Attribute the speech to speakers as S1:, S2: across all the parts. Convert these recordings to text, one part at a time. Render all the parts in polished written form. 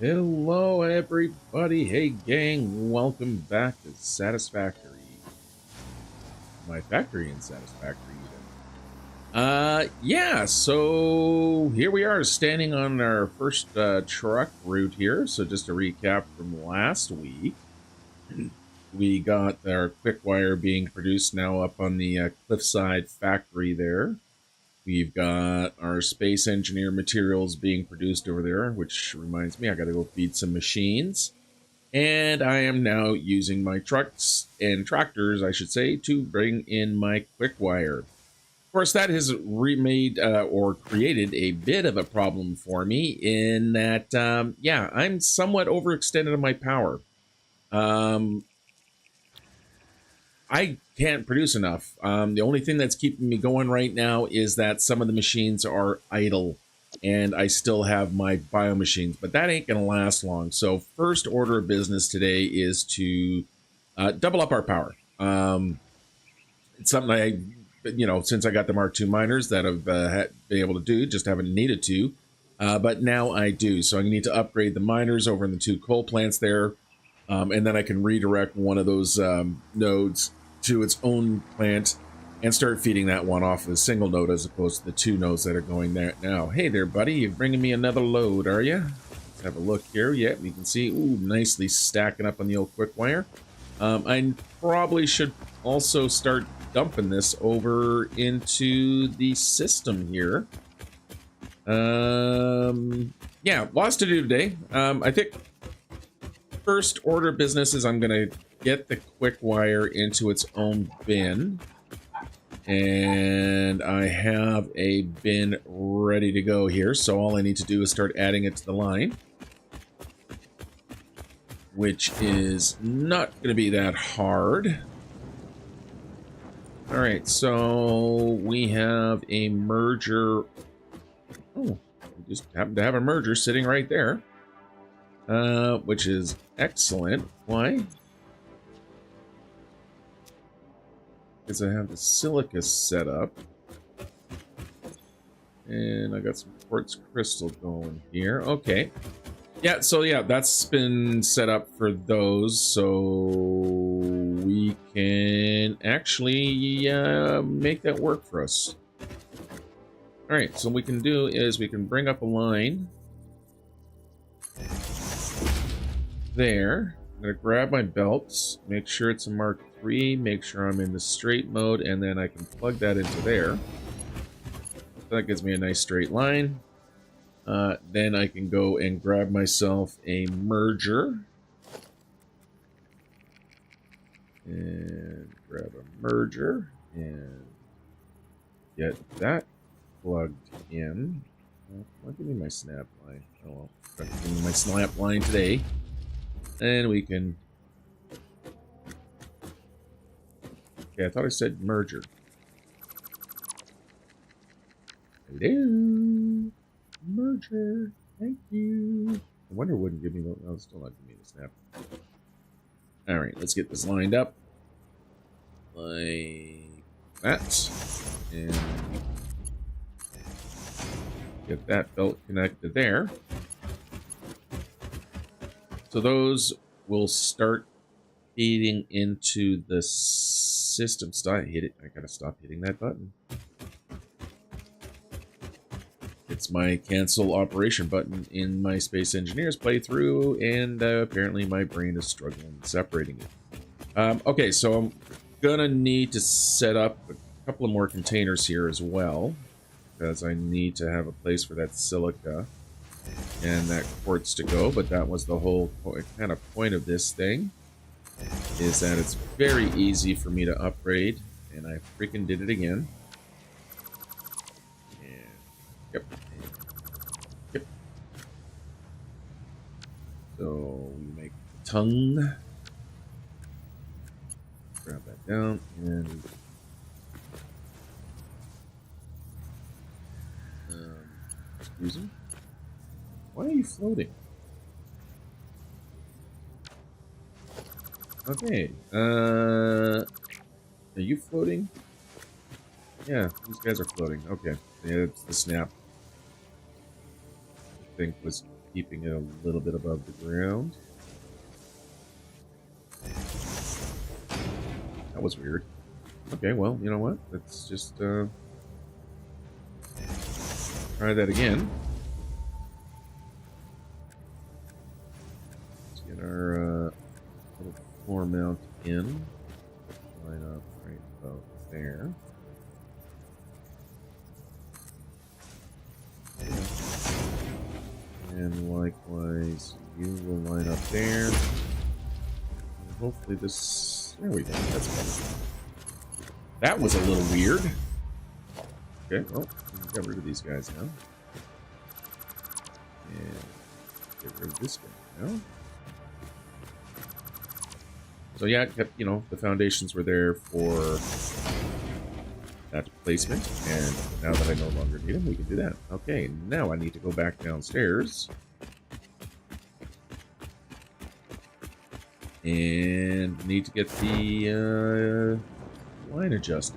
S1: Hello, everybody. Hey, gang. Welcome back to Satisfactory. My factory in Satisfactory, even. Yeah, so here we are standing on our first truck route here. So, just to recap from last week, we got our quick wire being produced now up on the Cliffside factory there. We've got our space engineer materials being produced over there, which reminds me, I got to go feed some machines. And I am now using my trucks and tractors, I should say, to bring in my quick wire. Of course, that has remade or created a bit of a problem for me in that, yeah, I'm somewhat overextended on my power. Um, I can't produce enough. The only thing that's keeping me going right now is that some of the machines are idle and I still have my bio machines, but that ain't going to last long. So first order of business today is to double up our power. It's something since I got the Mark II miners that I've been able to do, just haven't needed to. But now I do. So I need to upgrade the miners over in the two coal plants there. And then I can redirect one of those nodes to its own plant and start feeding that one off of a single node as opposed to the two nodes that are going there now. Hey there, buddy. You're bringing me another load, are you? Let's have a look here. Yep, you can see, ooh, nicely stacking up on the old quick wire. I probably should also start dumping this over into the system here. Yeah, lots to do today. I think first order of business is I'm going to get the quick wire into its own bin. And I have a bin ready to go here. So all I need to do is start adding it to the line, which is not going to be that hard. All right, so we have a merger. Oh, we just happen to have a merger sitting right there, which is excellent. Why? Because I have the silica set up. And I got some quartz crystal going here. Okay. Yeah, so yeah, that's been set up for those. So we can actually make that work for us. All right, so what we can do is we can bring up a line there. I'm going to grab my belts, make sure it's a Mark III, make sure I'm in the straight mode, and then I can plug that into there. That gives me a nice straight line. Then I can go and grab myself a merger. And grab a merger and get that plugged in. Well, give me my snap line. Oh well, give me my snap line today. And we can... Okay, I thought I said merger. Hello? Merger. Thank you. I wonder it wouldn't give me the... Oh, it's still not giving me the snap. Alright, let's get this lined up. Like that. And get that belt connected there. So those will start feeding into the system. Stop, hit it. I gotta stop hitting that button. It's my cancel operation button in my Space Engineers playthrough, and apparently my brain is struggling separating it. Okay, so I'm gonna need to set up a couple of more containers here as well, because I need to have a place for that silica and that quartz to go. But that was the whole kind of point of this thing, is that it's very easy for me to upgrade, and I freaking did it again. Yep. Yep. So we make the tongue. Grab that down and excuse me. Why are you floating? Okay. Are you floating? Yeah, these guys are floating. Okay. Yeah, it's the snap. I think was keeping it a little bit above the ground. That was weird. Okay, well, you know what? Let's just try that again. Let's get our little floor mount in. Line up right about there. And likewise, you will line up there. And hopefully this... There we go. That's better. That was a little weird. Okay, well, get rid of these guys now. And get rid of this guy now. So yeah, it kept, you know, the foundations were there for that placement, and now that I no longer need them, we can do that. Okay, now I need to go back downstairs and need to get the line adjusted.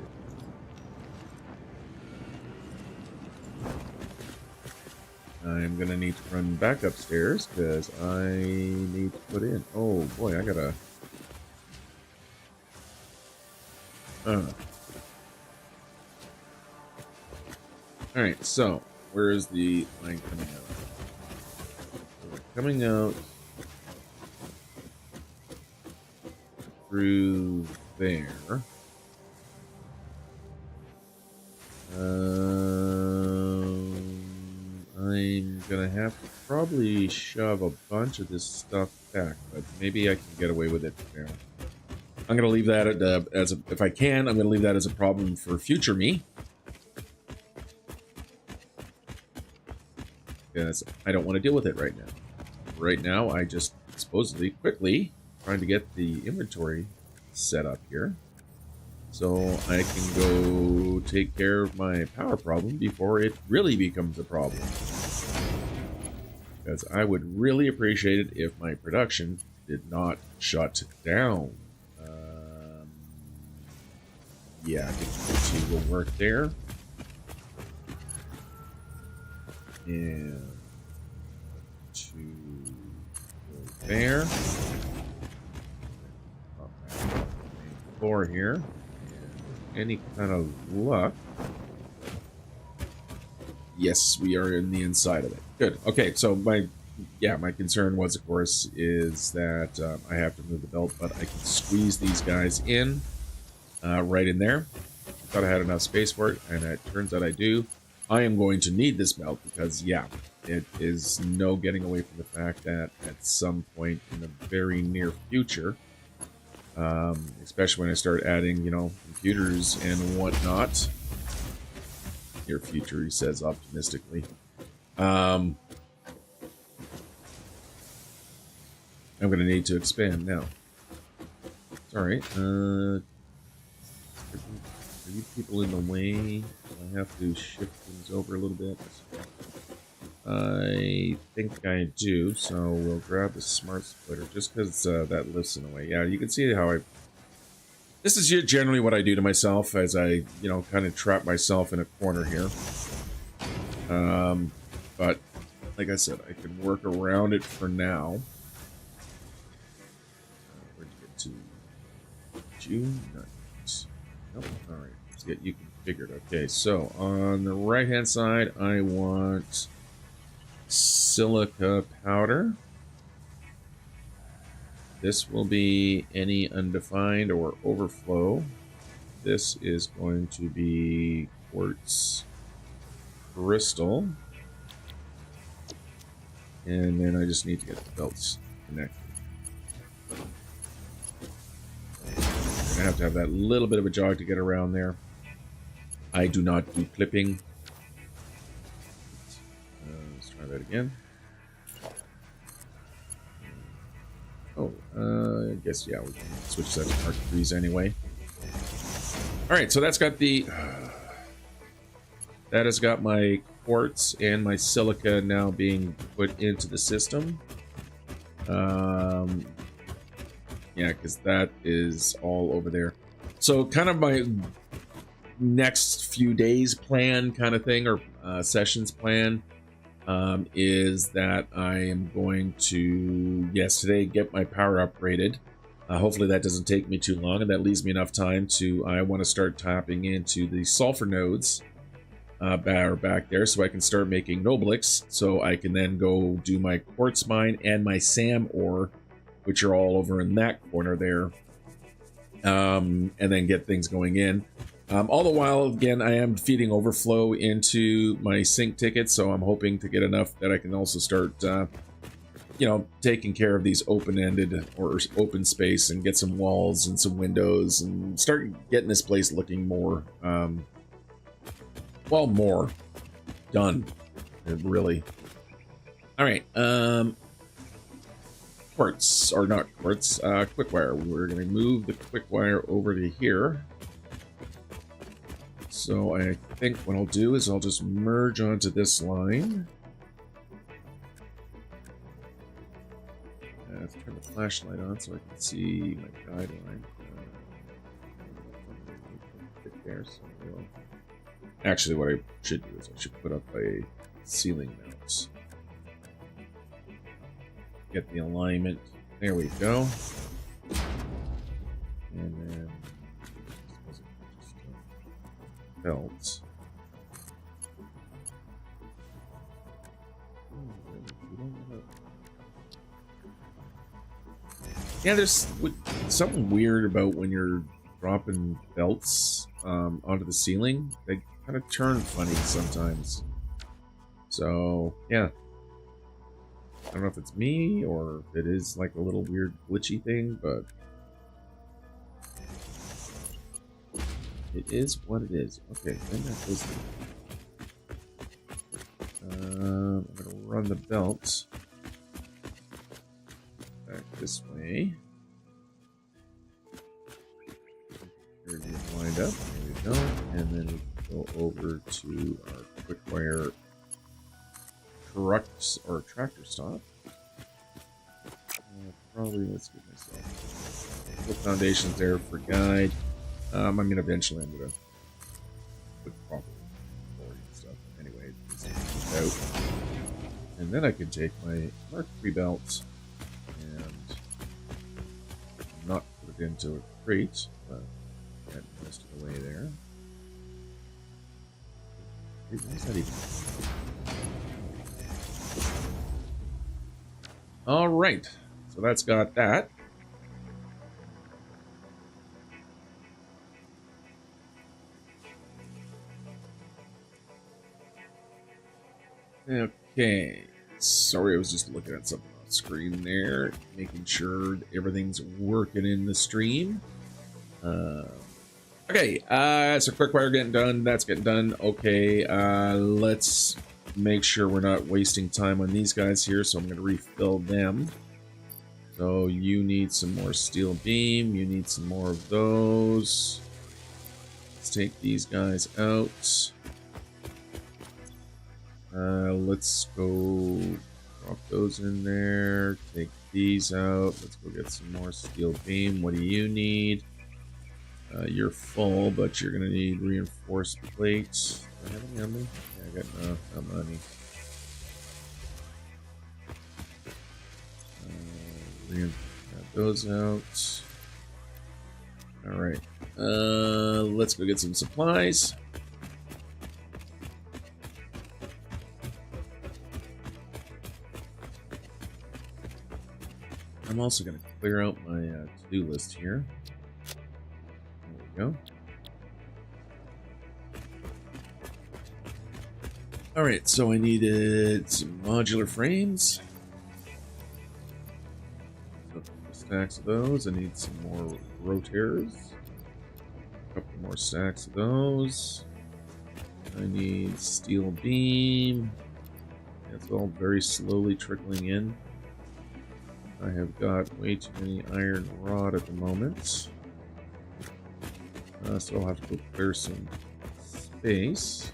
S1: I'm gonna need to run back upstairs because I need to put in. Oh boy, I gotta. Alright, so where is the line coming out? So we're coming out through there. I'm gonna have to probably shove a bunch of this stuff back, but maybe I can get away with it now. I'm gonna leave that as a, if I can, I'm gonna leave that as a problem for future me. Because I don't want to deal with it right now. Right now, I just supposedly quickly trying to get the inventory set up here, so I can go take care of my power problem before it really becomes a problem. Because I would really appreciate it if my production did not shut down. Yeah, I think the 2 will work there. And 2 go there. Floor here. And any kind of luck. Yes, we are in the inside of it. Good. Okay, so my concern was, of course, is that I have to move the belt, but I can squeeze these guys in right in there. I thought I had enough space for it, and it turns out I do. I am going to need this belt because, yeah, it is no getting away from the fact that at some point in the very near future, especially when I start adding, you know, computers and whatnot, near future, he says optimistically, I'm going to need to expand now. Sorry, are you people in the way? I have to shift things over a little bit. I think I do, so we'll grab the smart splitter just because that lifts in the way. Yeah, you can see how this is generally what I do to myself as I, you know, kind of trap myself in a corner here. But like I said, I can work around it for now. Where'd you get to? June 9th. Nope. All right. Let's get you configured. Okay, so on the right-hand side, I want silica powder. This will be any undefined or overflow. This is going to be quartz crystal. And then I just need to get the belts connected. I'm gonna have to have that little bit of a jog to get around there. I do not do clipping. Let's try that again. Oh, I guess, yeah, we can switch that to Mark 3s anyway. Alright, so that's got the... that has got my quartz and my silica now being put into the system. Yeah, because that is all over there. So kind of my next few days plan kind of thing, or sessions plan, is that I am going to, yes, today get my power upgraded. Hopefully that doesn't take me too long, and that leaves me enough time to, I want to start tapping into the sulfur nodes back there so I can start making Noblix, so I can then go do my quartz mine and my S.A.M ore, which are all over in that corner there, and then get things going in. All the while, again, I am feeding overflow into my sync tickets, so I'm hoping to get enough that I can also start, you know, taking care of these open-ended or open space and get some walls and some windows and start getting this place looking more, well, more done, really. All right, quartz, or not quartz, quick wire. We're going to move the quick wire over to here. So I think what I'll do is I'll just merge onto this line. Let's turn the flashlight on so I can see my guideline. There, so we'll... Actually, what I should do is I should put up a ceiling mount. Get the alignment. There we go. And then belts. Yeah, there's something weird about when you're dropping belts onto the ceiling. They kind of turn funny sometimes. So, yeah. I don't know if it's me or if it is like a little weird glitchy thing, but it is what it is. Okay, then that goes through. I'm gonna run the belt back this way. Here it is lined up. There we go. And then we go over to our quick wire trucks or tractor stop. Probably, let's give myself a couple foundations there for guide. I mean, eventually I'm gonna put proper board and stuff. Anyway, just out, and then I can take my Mark III belt and not put it into a crate, but get most of the way there. Wait, why is that even? All right, so that's got that. Okay, sorry, I was just looking at something on screen there, making sure everything's working in the stream. Okay, so quick wire getting done, that's getting done. Okay, let's make sure we're not wasting time on these guys here, so I'm going to refill them. So you need some more steel beam, you need some more of those. Let's take these guys out. Let's go drop those in there, take these out. Let's go get some more steel beam. What do you need? You're full, but you're gonna need reinforced plates. Do I have any on me? Yeah, I got no money. Got those out. Alright. Let's go get some supplies. I'm also going to clear out my to-do list here. There we go. Alright, so I needed some modular frames. Stacks of those. I need some more rotors. A couple more stacks of those. I need steel beam. It's all very slowly trickling in. I have got way too many iron rod at the moment. So I'll have to go clear some space.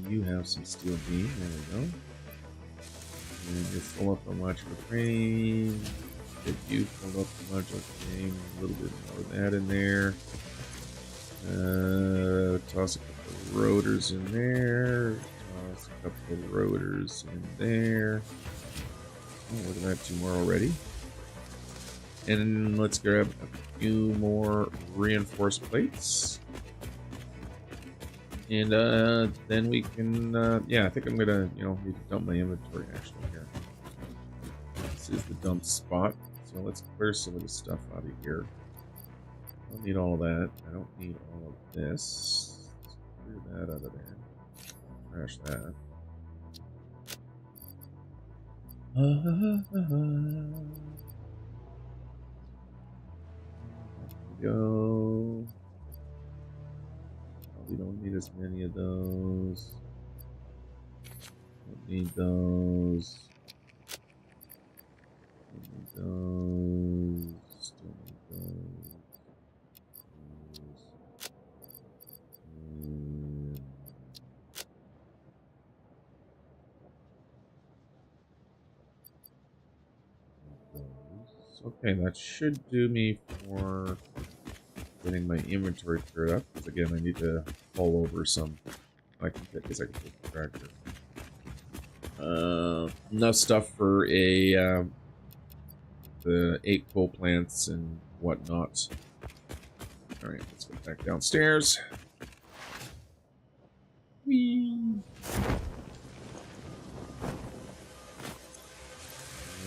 S1: You have some steel beam. There we go. And you fill up a modular frame. Get you fill up the modular frame. A little bit more of that in there. Toss a couple of rotors in there. Toss a couple of rotors in there. Oh, look at that, 2 more already. And let's grab a few more reinforced plates. And then we can, yeah, I think I'm gonna, need to dump my inventory actually here. This is the dump spot. So let's clear some of the stuff out of here. I don't need all of that. I don't need all of this. Let's clear that out of there. Trash that. There we go. We don't need as many of those. Don't need those. Don't need those. Don't need those. Okay, that should do me for getting my inventory cleared up. Because again, I need to haul over some. I can take the tractor. Enough stuff for the 8 coal plants and whatnot. All right, let's go back downstairs. Whee!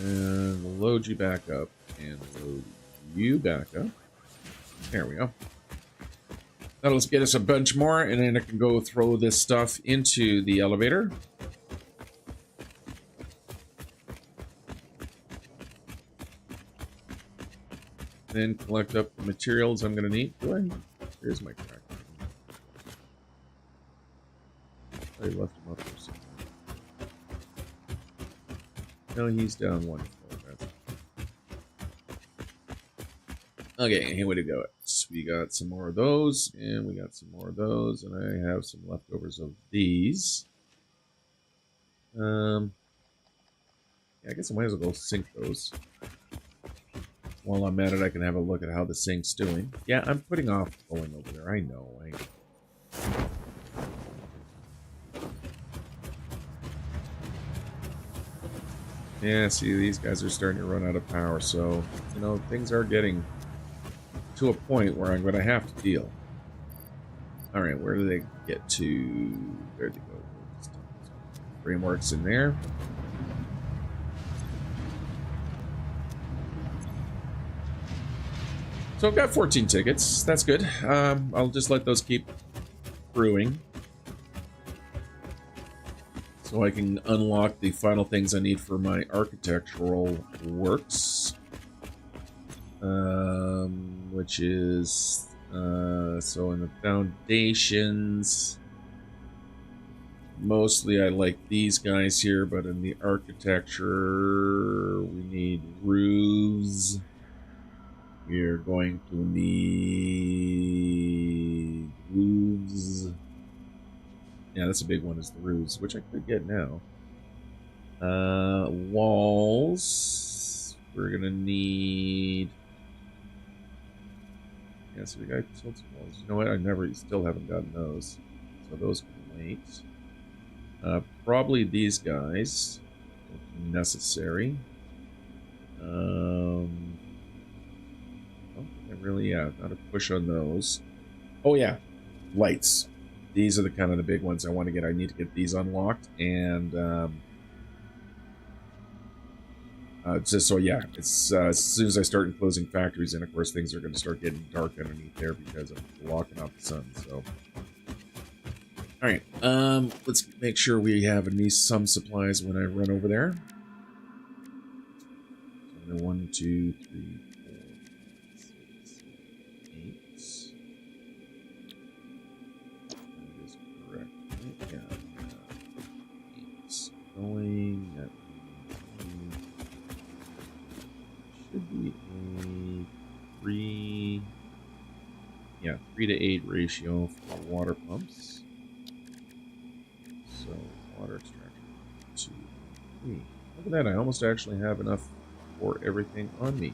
S1: And we'll load you back up and load you back up. There we go. Now let's get us a bunch more, and then I can go throw this stuff into the elevator. Then collect up the materials I'm going to need. Here's my tractor. I left him up there somewhere. No, he's down 1 floor. Okay, here we go. We got some more of those, and we got some more of those, and I have some leftovers of these. Yeah, I guess I might as well go sink those. While I'm at it, I can have a look at how the sink's doing. Yeah, I'm putting off going over there. I know. Yeah, see, these guys are starting to run out of power, so, things are getting to a point where I'm going to have to deal. Alright, where do they get to? There they go. Frameworks in there. So I've got 14 tickets. That's good. I'll just let those keep brewing. So I can unlock the final things I need for my architectural works. Which is, so in the foundations, mostly I like these guys here, but in the architecture, we need roofs. We're going to need roofs. Yeah, that's a big one, is the roofs, which I could get now. Walls. We're gonna need. Yeah, so we got tilted walls. You know what? Still haven't gotten those. So those can wait. Probably these guys. Necessary. Really, yeah, not a push on those. Oh yeah, lights. These are the kind of the big ones I want to get. I need to get these unlocked, and just so yeah, it's as soon as I start enclosing factories, and of course things are going to start getting dark underneath there because I'm blocking out the sun. So, all right, let's make sure we have at least some supplies when I run over there. So 1, 2, 3. Going at should be a 3 to 8 ratio for water pumps. So water extraction 2, 3. Look at that, I almost actually have enough for everything on me.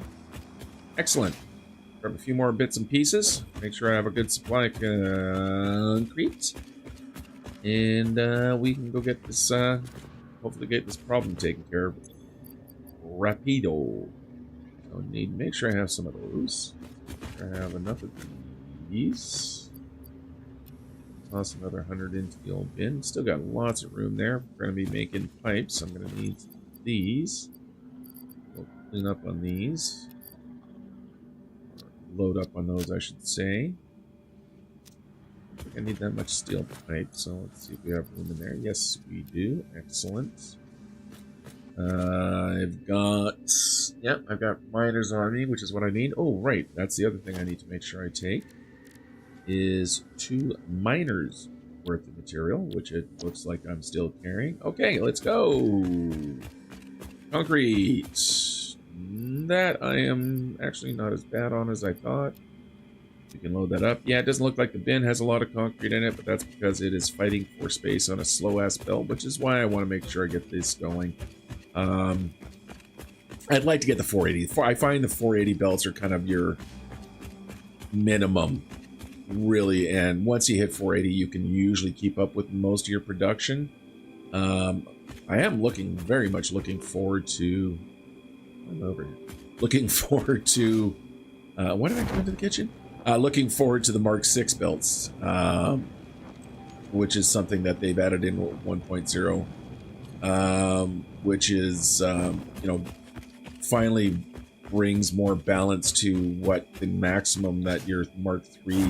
S1: Excellent. grab a few more bits and pieces. Make sure I have a good supply of concrete. And we can go get this, hopefully get this problem taken care of. Rapido. So need to make sure I have some of those. Make sure I have enough of these. Toss another 100 into the old bin. Still got lots of room there. We're going to be making pipes. I'm going to need these. We'll clean up on these. Load up on those, I should say. I think I need that much steel pipe, so let's see if we have room in there. Yes, we do. Excellent. I've got miners on me, which is what I need. Oh, right. That's the other thing I need to make sure I take. Is 2 miners worth of material, which it looks like I'm still carrying. Okay, let's go. Concrete. That I am actually not as bad on as I thought. You can load that up. Yeah, it doesn't look like the bin has a lot of concrete in it, but that's because it is fighting for space on a slow-ass build, which is why I want to make sure I get this going. I'd like to get the 480. I find the 480 belts are kind of your minimum, really, and once you hit 480, you can usually keep up with most of your production. I am very much looking forward to... I'm over here. Looking forward to... why did I come into the kitchen? Looking forward to the Mark 6 belts, which is something that they've added in 1.0, which is, finally brings more balance to what the maximum that your Mark 3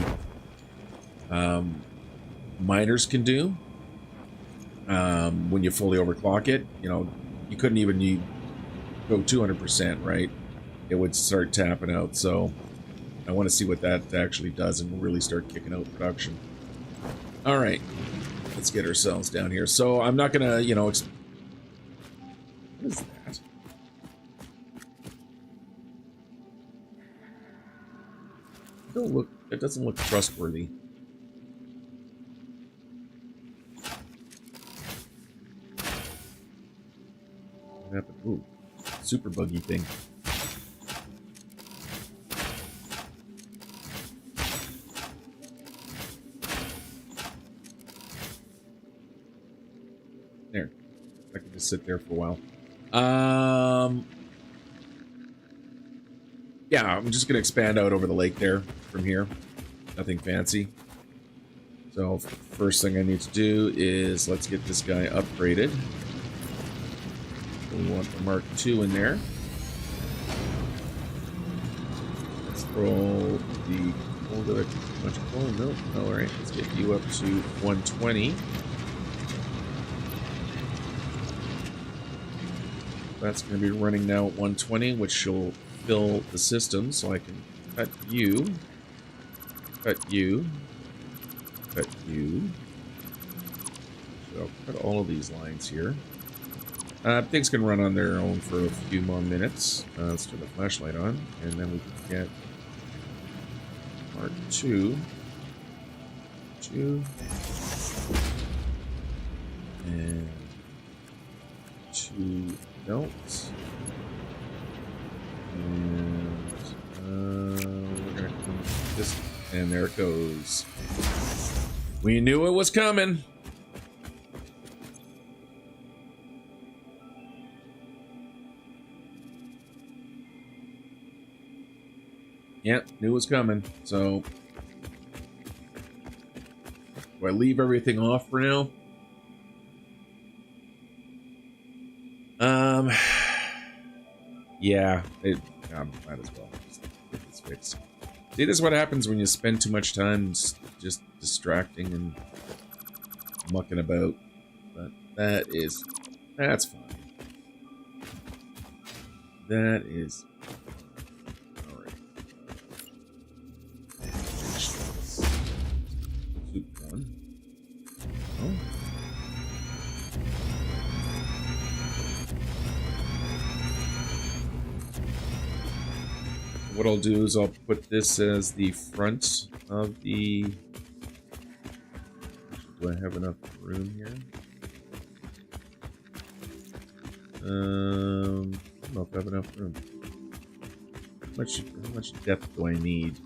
S1: miners can do. When you fully overclock it, you couldn't even go 200%, right? It would start tapping out, so I want to see what that actually does and really start kicking out production. All right, let's get ourselves down here. So I'm not gonna, what is that? It doesn't look trustworthy. What happened? Ooh, super buggy thing. There. I can just sit there for a while. Yeah, I'm just going to expand out over the lake there from here. Nothing fancy. So first thing I need to do is let's get this guy upgraded. We want the Mark II in there. Let's throw the coal. Did I put too much coal? No. All right, let's get you up to 120. That's going to be running now at 120, which will fill the system, so I can cut you, cut you, cut you. So I'll cut all of these lines here. Things can run on their own for a few more minutes. Let's turn the flashlight on, and then we can get Mark II, and 2 belts. And we're gonna come this, and there it goes. We knew it was coming. Yep, knew it was coming. So, do I leave everything off for now? Yeah, might as well just get this fixed. See, this is what happens when you spend too much time just distracting and mucking about. But that's fine. That is all right. Soup one. Oh. What I'll do is I'll put this as the front of the... Do I have enough room here? I don't know if I have enough room. How much depth do I need?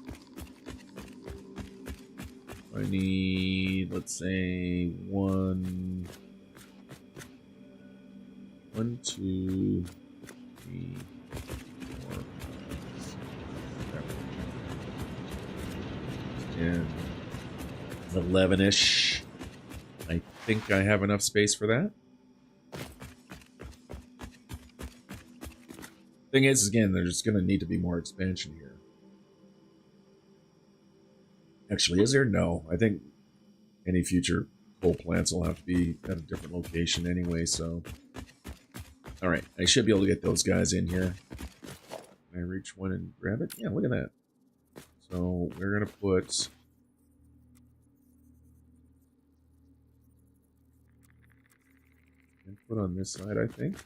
S1: I need, let's say, one, 2, 3, 4, 7, 10, 11-ish. I think I have enough space for that. Thing is, again, there's going to need to be more expansion here. Actually, is there? No. I think any future coal plants will have to be at a different location anyway, so... Alright, I should be able to get those guys in here. Can I reach one and grab it? Yeah, look at that. So, we're going to put... and put on this side, I think.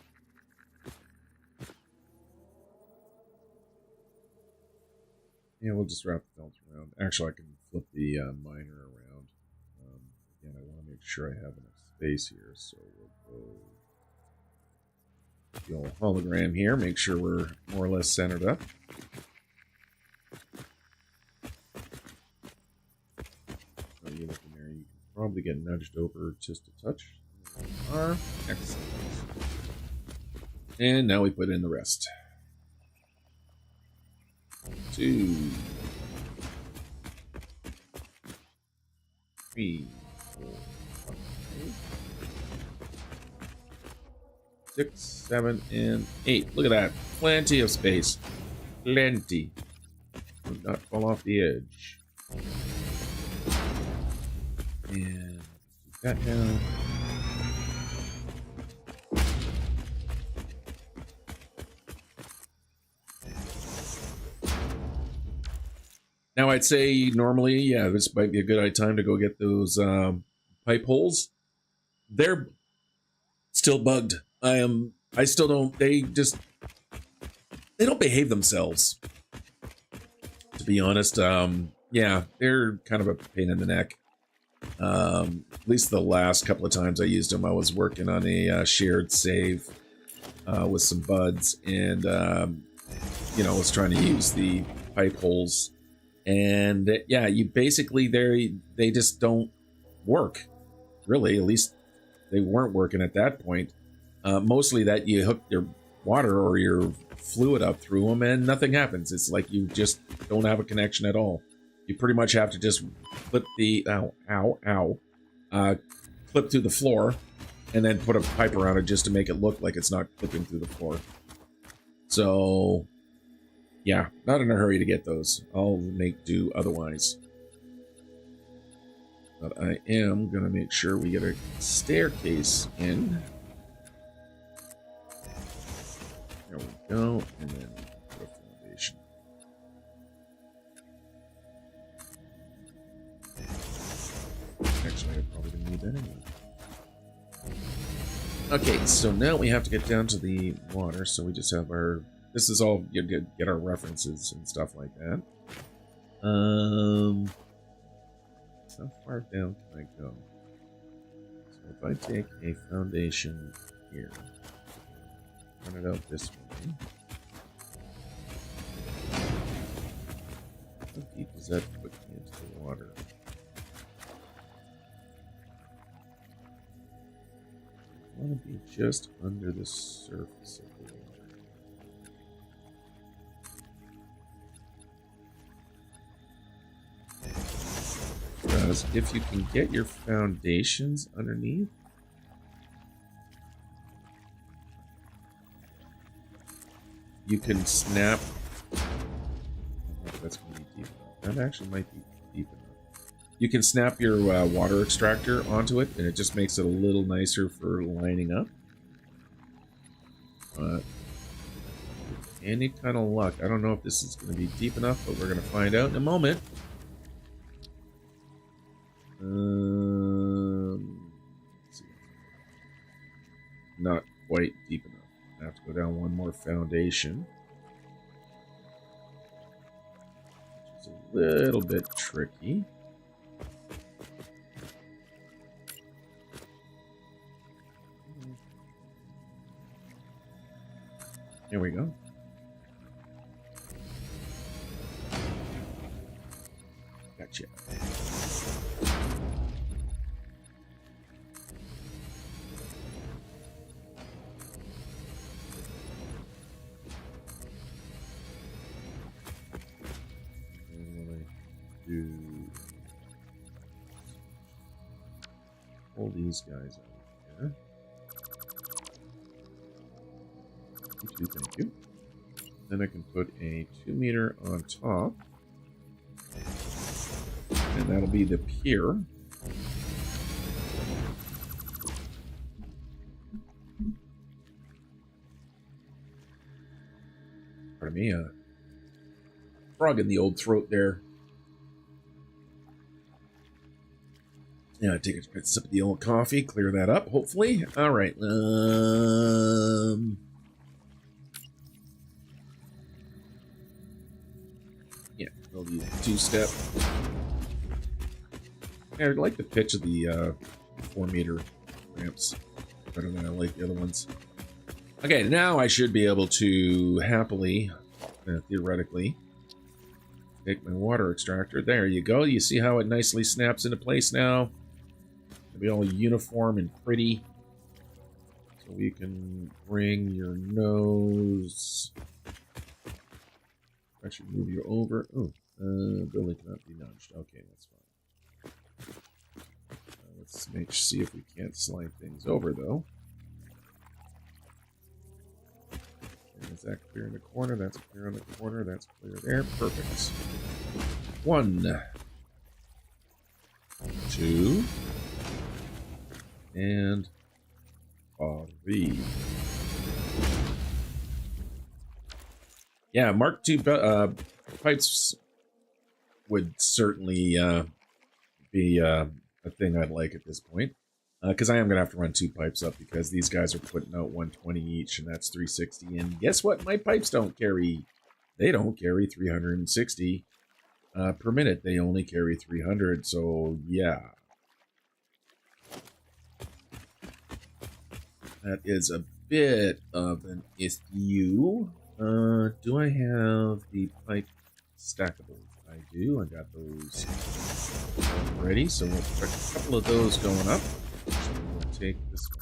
S1: Yeah, we'll just wrap the belts around. Actually, I can flip the miner around. Again, I want to make sure I have enough space here, so we'll go the old hologram here. Make sure we're more or less centered up. So you look in there, you can probably get nudged over just a touch. There we are. Excellent. And now we put in the rest. 2, 3, 4, 5, 6, 7, and 8. Look at that. Plenty of space. Plenty. Do not fall off the edge. And do that now. Now, I'd say normally, yeah, this might be a good time to go get those pipe holes. They're still bugged. I still don't, they don't behave themselves. To be honest, yeah, they're kind of a pain in the neck. At least the last couple of times I used them, I was working on a shared save with some buds, and, you know, I was trying to use the pipe holes. And yeah, you basically they just don't work, really. At least they weren't working at that point. Mostly that you hook your water or your fluid up through them and nothing happens. It's like you just don't have a connection at all. You pretty much have to just clip the clip through the floor and then put a pipe around it just to make it look like it's not clipping through the floor. So yeah, not in a hurry to get those. I'll make do otherwise. But I am going to make sure we get a staircase in. There we go. And then put a foundation. Actually, I probably didn't need that anyway. Okay, so now we have to get down to the water. So we just have our... This is all, you get our references and stuff like that. How far down can I go? So if I take a foundation here, run it out this way. How deep does that put me into the water? I want to be just under the surface of the water. Because if you can get your foundations underneath, you can snap. I don't know if that's going to be deep enough. That actually might be deep enough. You can snap your water extractor onto it, and it just makes it a little nicer for lining up. But with any kind of luck, I don't know if this is going to be deep enough, but we're going to find out in a moment. Let's see. Not quite deep enough. I have to go down one more foundation, which is a little bit tricky. Here we go. pull these guys out of here. Thank you. Then I can put a 2-meter on top. And that'll be the pier. Pardon me, frog in the old throat there. Yeah, take a sip of the old coffee, clear that up, hopefully. All right. Yeah, we'll do 2-step. Yeah, I like the pitch of the 4-meter ramps better than I like the other ones. Okay, now I should be able to happily, theoretically, take my water extractor. There you go. You see how it nicely snaps into place now? It'll be all uniform and pretty. So we can bring your nose. Actually, move you over. Oh, building cannot be nudged. Okay, that's fine. Let's see if we can't slide things over, though. Is that clear in the corner? That's clear in the corner. That's clear there. Perfect. 1, 2, and 3. Yeah, Mark II pipes would certainly be a thing I'd like at this point. Because I am going to have to run 2 pipes up because these guys are putting out 120 each, and that's 360. And guess what? My pipes don't carry... They don't carry 360 per minute. They only carry 300, so yeah. That is a bit of an issue. Do I have the pipe stackables? I do. I got those ready, so we'll put a couple of those going up. We'll take this one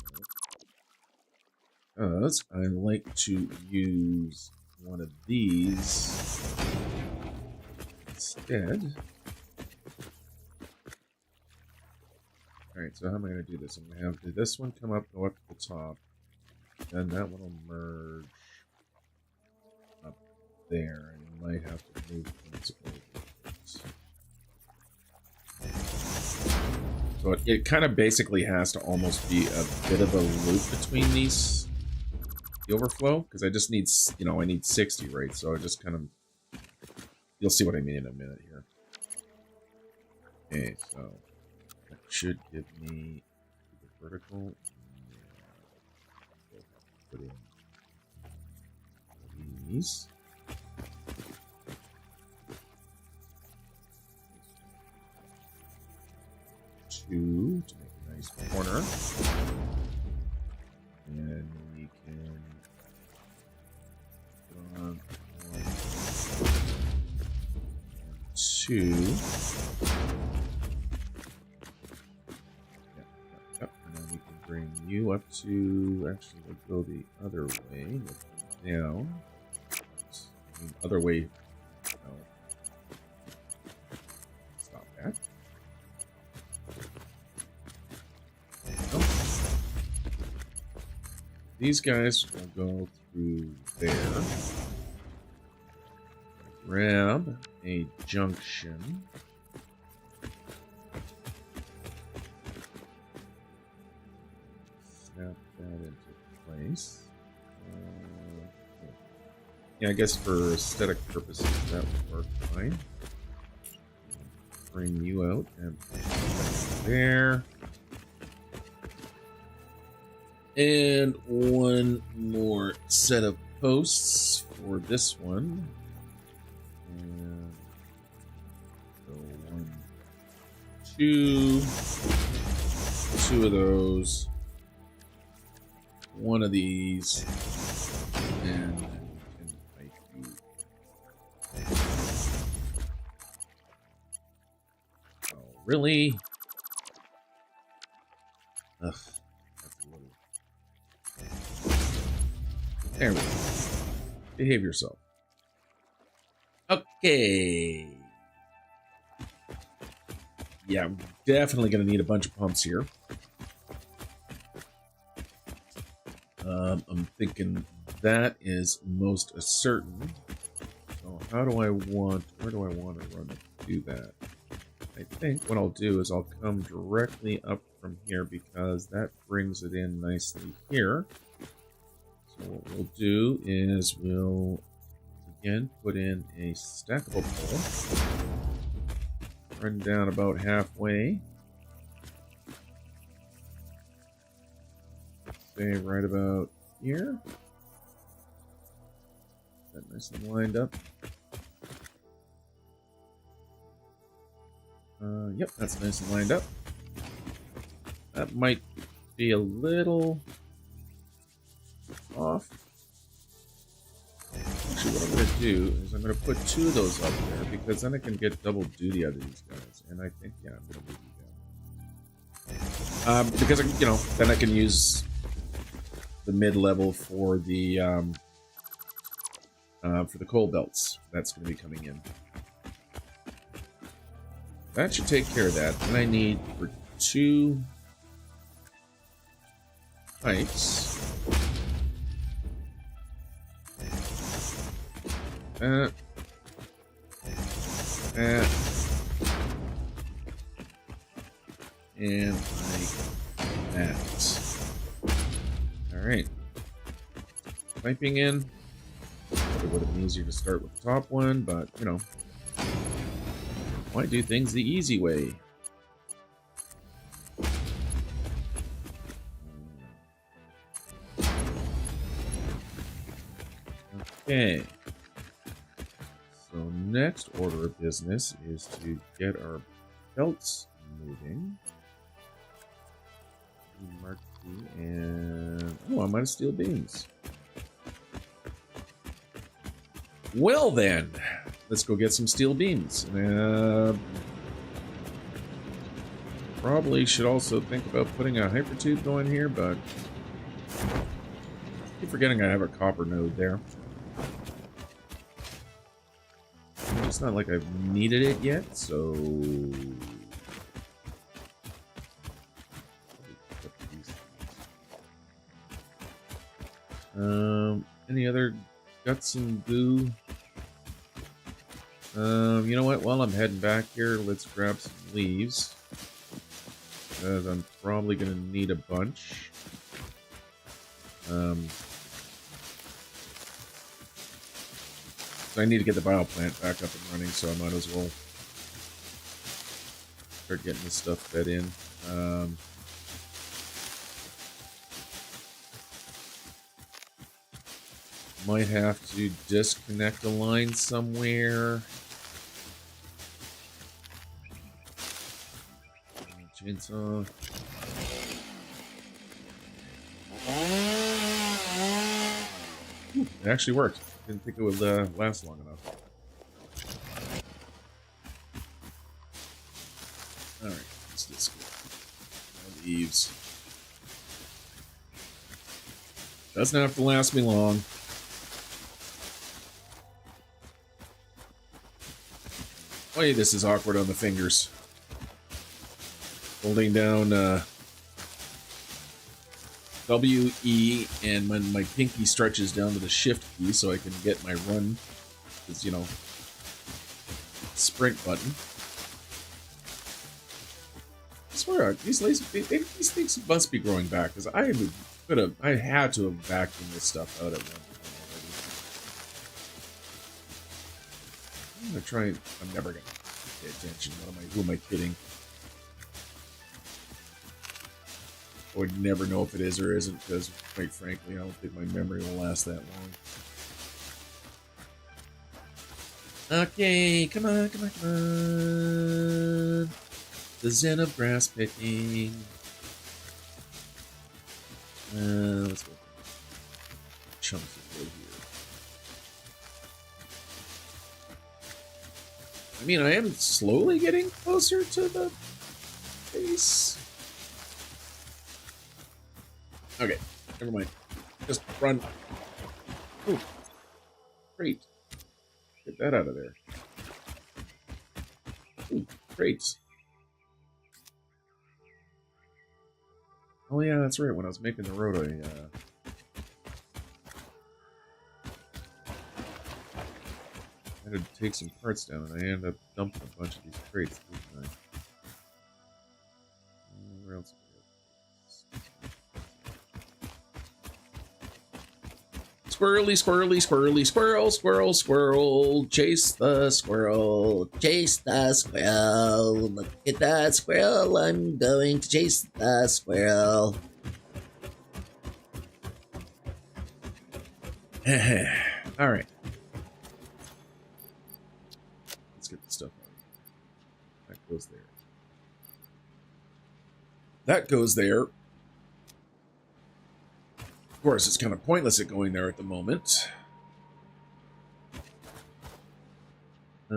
S1: out. Because I like to use one of these instead. Alright, so how am I going to do this? I'm going to have this one come up, go up to the top. Then that one will merge up there. And you might have to move things over. So it kind of basically has to almost be a bit of a loop between these, the overflow, because I just need, you know, I need 60, right? So I just kind of, you'll see what I mean in a minute here. Okay, so that should give me the vertical. Put in these. Two to make a nice corner. And we can put on 1, 2. Yep. And then we can bring you up to, actually we'll go the other way. We'll come down. I mean, other way. No. Stop that. These guys will go through there. Grab a junction. Snap that into place. Yeah, I guess for aesthetic purposes that would work fine. Bring you out and there. And one more set of posts for this one. And so 1, 2. 2 of those. 1 of these. And then we can pipe you. Oh, really? Ugh. There we go. Behave yourself. Okay. Yeah, I'm definitely going to need a bunch of pumps here. I'm thinking that is most certain. So where do I want to run to do that? I think what I'll do is I'll come directly up from here because that brings it in nicely here. So what we'll do is we'll again put in a stackable pole. Run down about halfway. Stay right about here. That nice and lined up. Yep, that's nice and lined up. That might be a little off. Actually, what I'm going to do is I'm going to put 2 of those up there because then I can get double duty out of these guys. And I think, yeah, I'm going to leave them. Because, then I can use the mid-level for the coal belts. That's going to be coming in. That should take care of that. And I need for 2 pipes. And like that. Alright. Piping in. It would have been easier to start with the top one, but, why do things the easy way? Okay. So next order of business is to get our belts moving. Mark 2 and... Oh, I'm out of steel beams. Well then, let's go get some steel beams. Probably should also think about putting a hypertube going here, but I keep forgetting I have a copper node there. It's not like I've needed it yet, so... Any other guts and goo? You know what? While I'm heading back here, let's grab some leaves. Because I'm probably going to need a bunch. I need to get the bioplant back up and running, so I might as well start getting this stuff fed in. Might have to disconnect a line somewhere. Chainsaw. Ooh, it actually worked. Didn't think it would last long enough. Alright, let's just go. Leaves. Doesn't have to last me long. Oh, yeah, this is awkward on the fingers. Holding down W, E, and my pinky stretches down to the shift key so I can get my run. It's, sprint button. I swear, these things must be growing back, because I had to have vacuumed this stuff out at one point already. I'm gonna try and... I'm never gonna pay attention. Who am I kidding? I would never know if it is or isn't, because, quite frankly, I don't think my memory will last that long. Okay, come on. The zen of grass picking. Let's go. Chunks of wood here. I mean, I am slowly getting closer to the base. Okay, never mind. Just run. Ooh, great. Get that out of there. Ooh, great. Oh yeah, that's right. When I was making the road, I had to take some parts down, and I ended up dumping a bunch of these crates. Where else? Squirrely, squirrely, squirrely, squirrel, squirrel, squirrel. Chase the squirrel, chase the squirrel. Look at that squirrel, I'm going to chase the squirrel. All right. Let's get the stuff out. That goes there. That goes there. Of course, it's kind of pointless it going there at the moment. How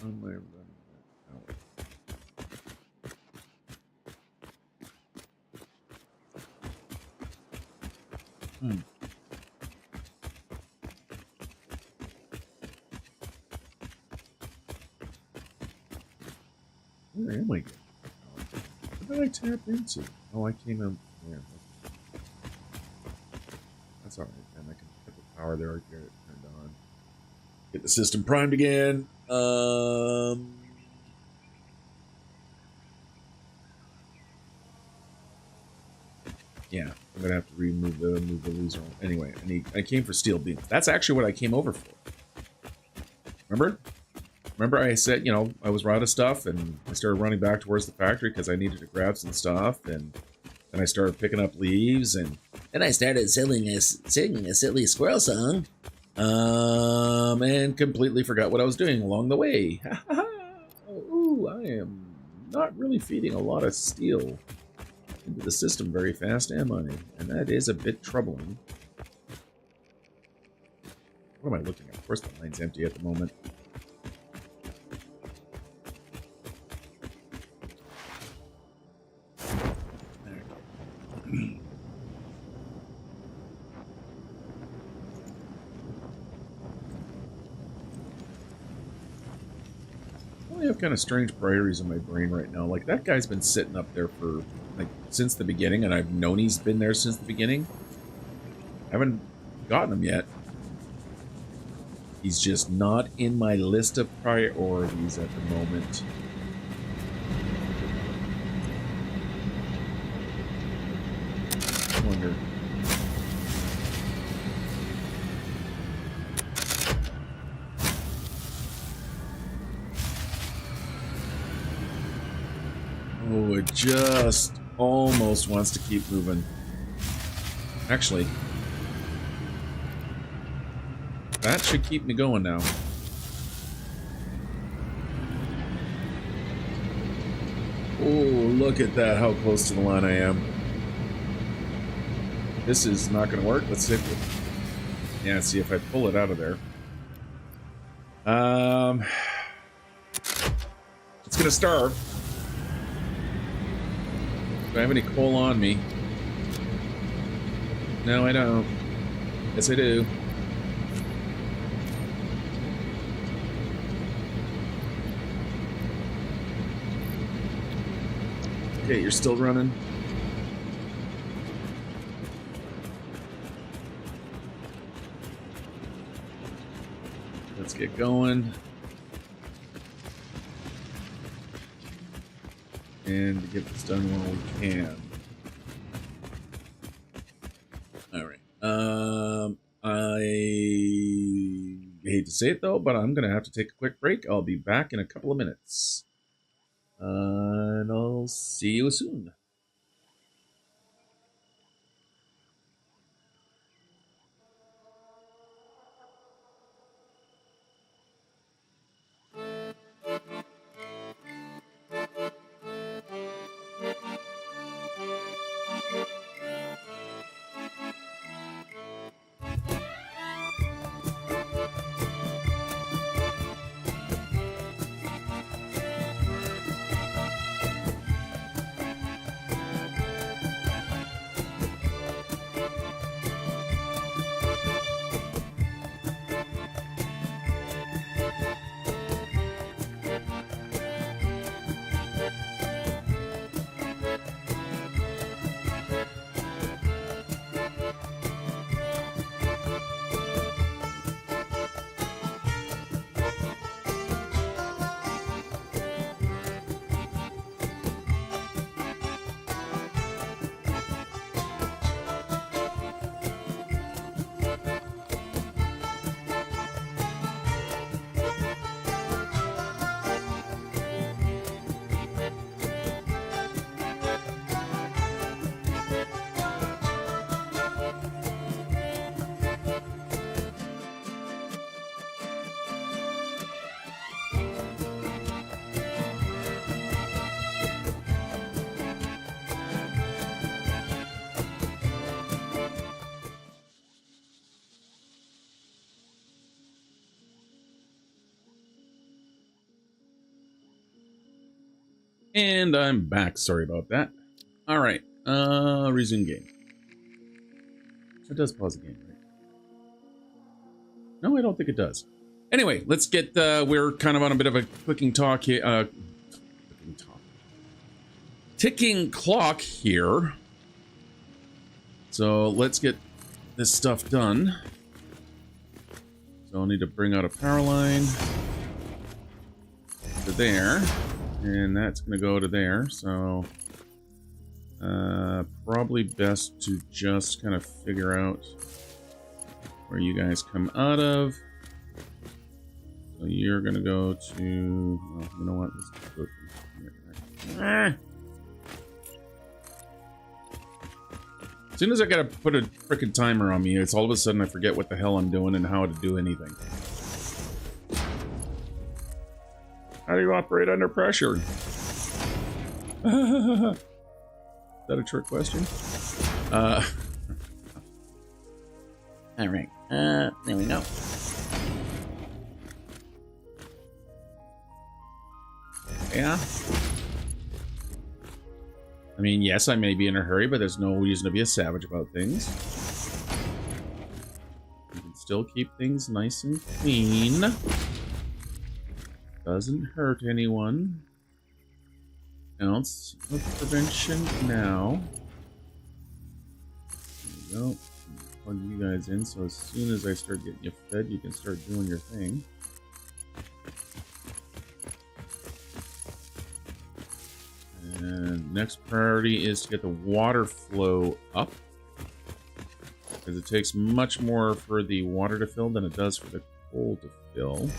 S1: am I running that out? Where am I getting? What did I tap into? Oh, I came in there. That's alright, and I can put the power there, get it turned on. Get the system primed again. Yeah, I'm gonna have to move the laser. Anyway, I came for steel beams. That's actually what I came over for. Remember I said, I was out of stuff, and I started running back towards the factory because I needed to grab some stuff, and then I started picking up leaves, and then I started singing a silly squirrel song, and completely forgot what I was doing along the way. Ooh, I am not really feeding a lot of steel into the system very fast, am I? And that is a bit troubling. What am I looking at? Of course the line's empty at the moment. I have kind of strange priorities in my brain right now. Like, that guy's been sitting up there for, since the beginning, and I've known he's been there since the beginning. I haven't gotten him yet. He's just not in my list of priorities at the moment. I wonder. Oh, it just almost wants to keep moving. Actually, that should keep me going now. Oh, look at that, how close to the line I am. This is not going to work. Let's see yeah, see if I pull it out of there. It's going to starve. Do I have any coal on me? No, I don't. Yes, I do. Okay, you're still running. Let's get going. And get this done while we can. Alright. I hate to say it though, but I'm gonna have to take a quick break. I'll be back in a couple of minutes. And I'll see you soon. And I'm back. Sorry about that. All right. Resume game. So it does pause the game, right? No, I don't think it does. Anyway, let's get. We're kind of on a bit of a clicking talk here. Clicking talk. Ticking clock here. So let's get this stuff done. So I'll need to bring out a power line to there. And that's going to go to there, so probably best to just kind of figure out where you guys come out of. So you're going to go to, well, you know what, let's go from here. As soon as I got to put a frickin' timer on me, it's all of a sudden I forget what the hell I'm doing and how to do anything. How do you operate under pressure? Is that a trick question? All right. There we go. Yeah. I mean, yes, I may be in a hurry, but there's no reason to be a savage about things. You can still keep things nice and clean. Doesn't hurt anyone. Ounce of prevention now. There we go. Plug you guys in, so as soon as I start getting you fed, you can start doing your thing. And next priority is to get the water flow up, because it takes much more for the water to fill than it does for the coal to fill.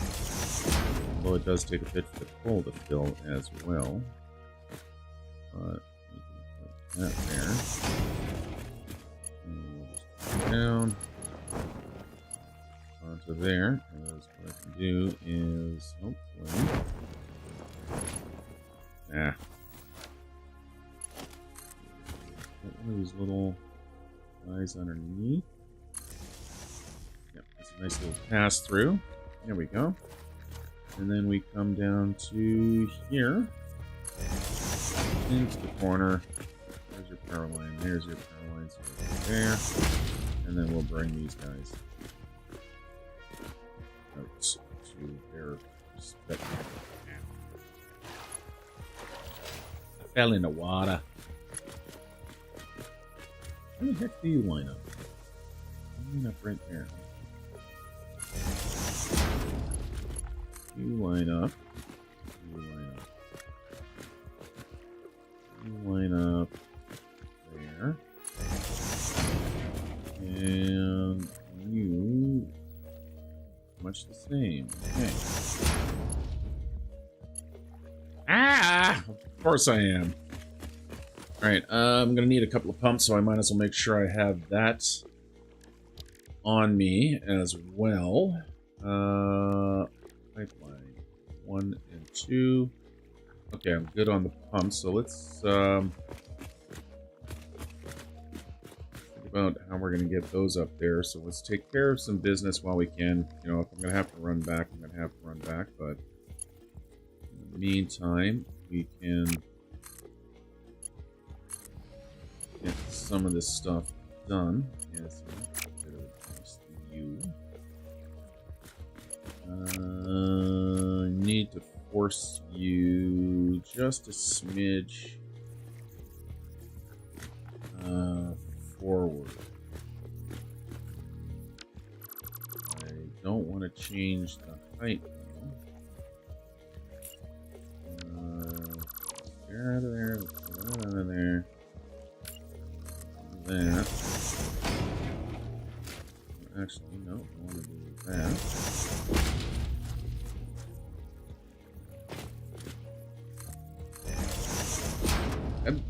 S1: Although it does take a bit for the coal to fill as well. But we can put that there. And we'll just put it down onto there. Because what I can do is hopefully. Put one of these little guys underneath. Yep, that's a nice little pass through. There we go. And then we come down to here, into the corner. There's your power line. There's your power line. So right there. And then we'll bring these guys out to their respective. I fell in the water. How the heck do you line up? Line up right there. You line up. You line up. You line up there. And you much the same. Okay. Ah! Of course I am. Alright, I'm gonna need a couple of pumps, so I might as well make sure I have that on me as well. Pipeline 1 and 2. Okay, I'm good on the pumps, so let's think about how we're going to get those up there. So let's take care of some business while we can. You know, if I'm going to have to run back, I'm going to have to run back, but in the meantime, we can get some of this stuff done. Yes, you. Need to force you just a smidge forward. I don't want to change the height though. Get out of there. Get out of there. That. Actually, no. I want to do that.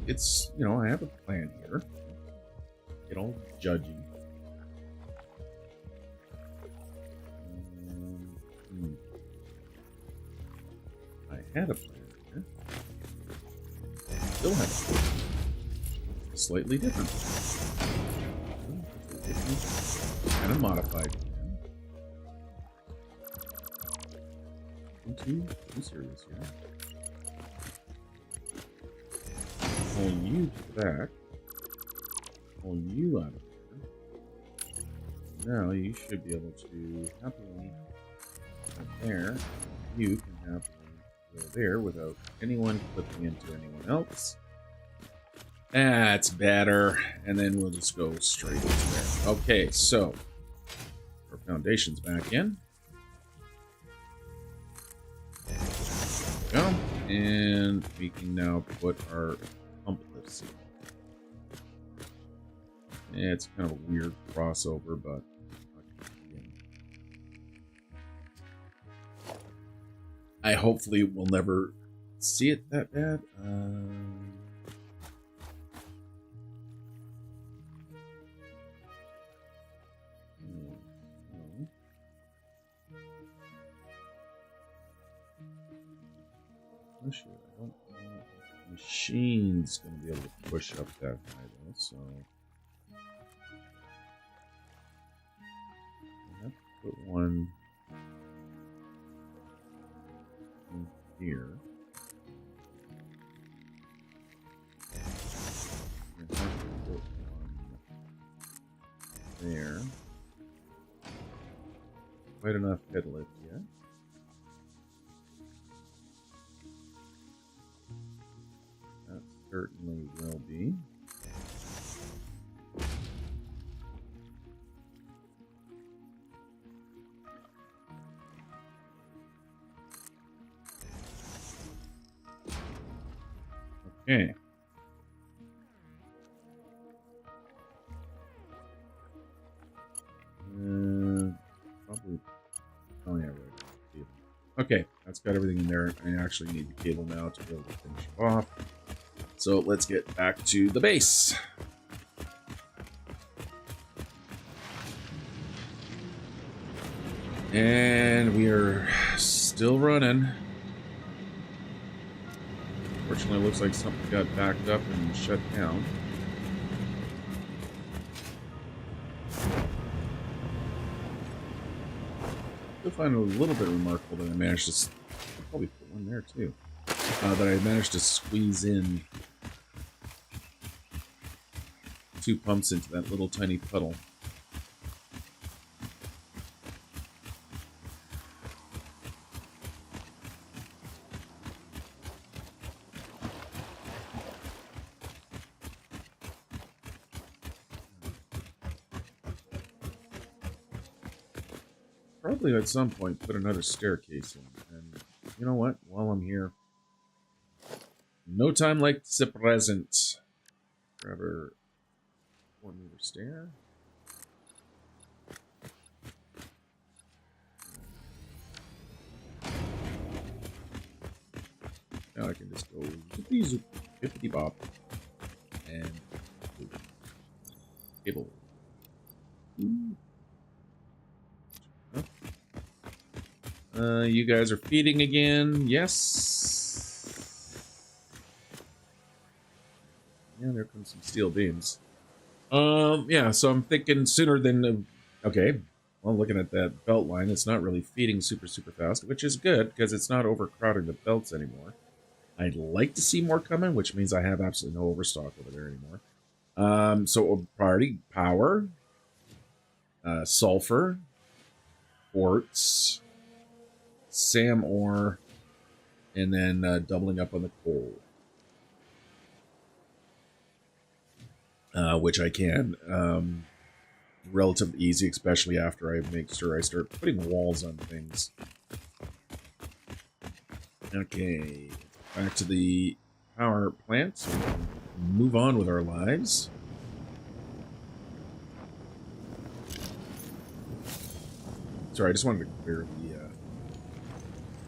S1: It's, you know, I have a plan here. Get all judgy. I had a plan here. Still have a plan. Slightly different. Kind of modified plan. I'm too serious here. pull you back. Pull you out of there. Now you should be able to happily go there. You can happily go there without anyone flipping into anyone else. That's better. And then we'll just go straight into there. Okay, so our foundation's back in. There we go. And we can now put our pump lifts in. Yeah, it's kind of a weird crossover, but I hopefully will never see it that bad. I don't know if the machine's going to be able to push up that high though, so I have to put one in here. I have to put one there. Quite enough head lift yet. Certainly will be. Okay. Probably. Oh yeah, right. Okay, that's got everything in there. I actually need the cable now to be able to finish it off. So let's get back to the base. And we are still running. Fortunately, it looks like something got backed up and shut down. I find it a little bit remarkable that I managed to probably put one there too. That I managed to squeeze in 2 pumps into that little tiny puddle. Probably at some point put another staircase in. And you know what? While I'm here, no time like the present. Grab her 4-meter stair. Now I can just go zippity zoop, hippity bop, and cable. You guys are feeding again. Yes. Yeah, there comes some steel beams. Yeah, so I'm thinking sooner than... okay, well, looking at that belt line, it's not really feeding super fast, which is good, because it's not overcrowding the belts anymore. I'd like to see more coming, which means I have absolutely no overstock over there anymore. So priority, power, sulfur, quartz, S.A.M ore, and then doubling up on the coal. Which I can. Relatively easy, especially after I make sure I start putting walls on things. Okay, back to the power plant, so we can move on with our lives. Sorry, I just wanted to clear the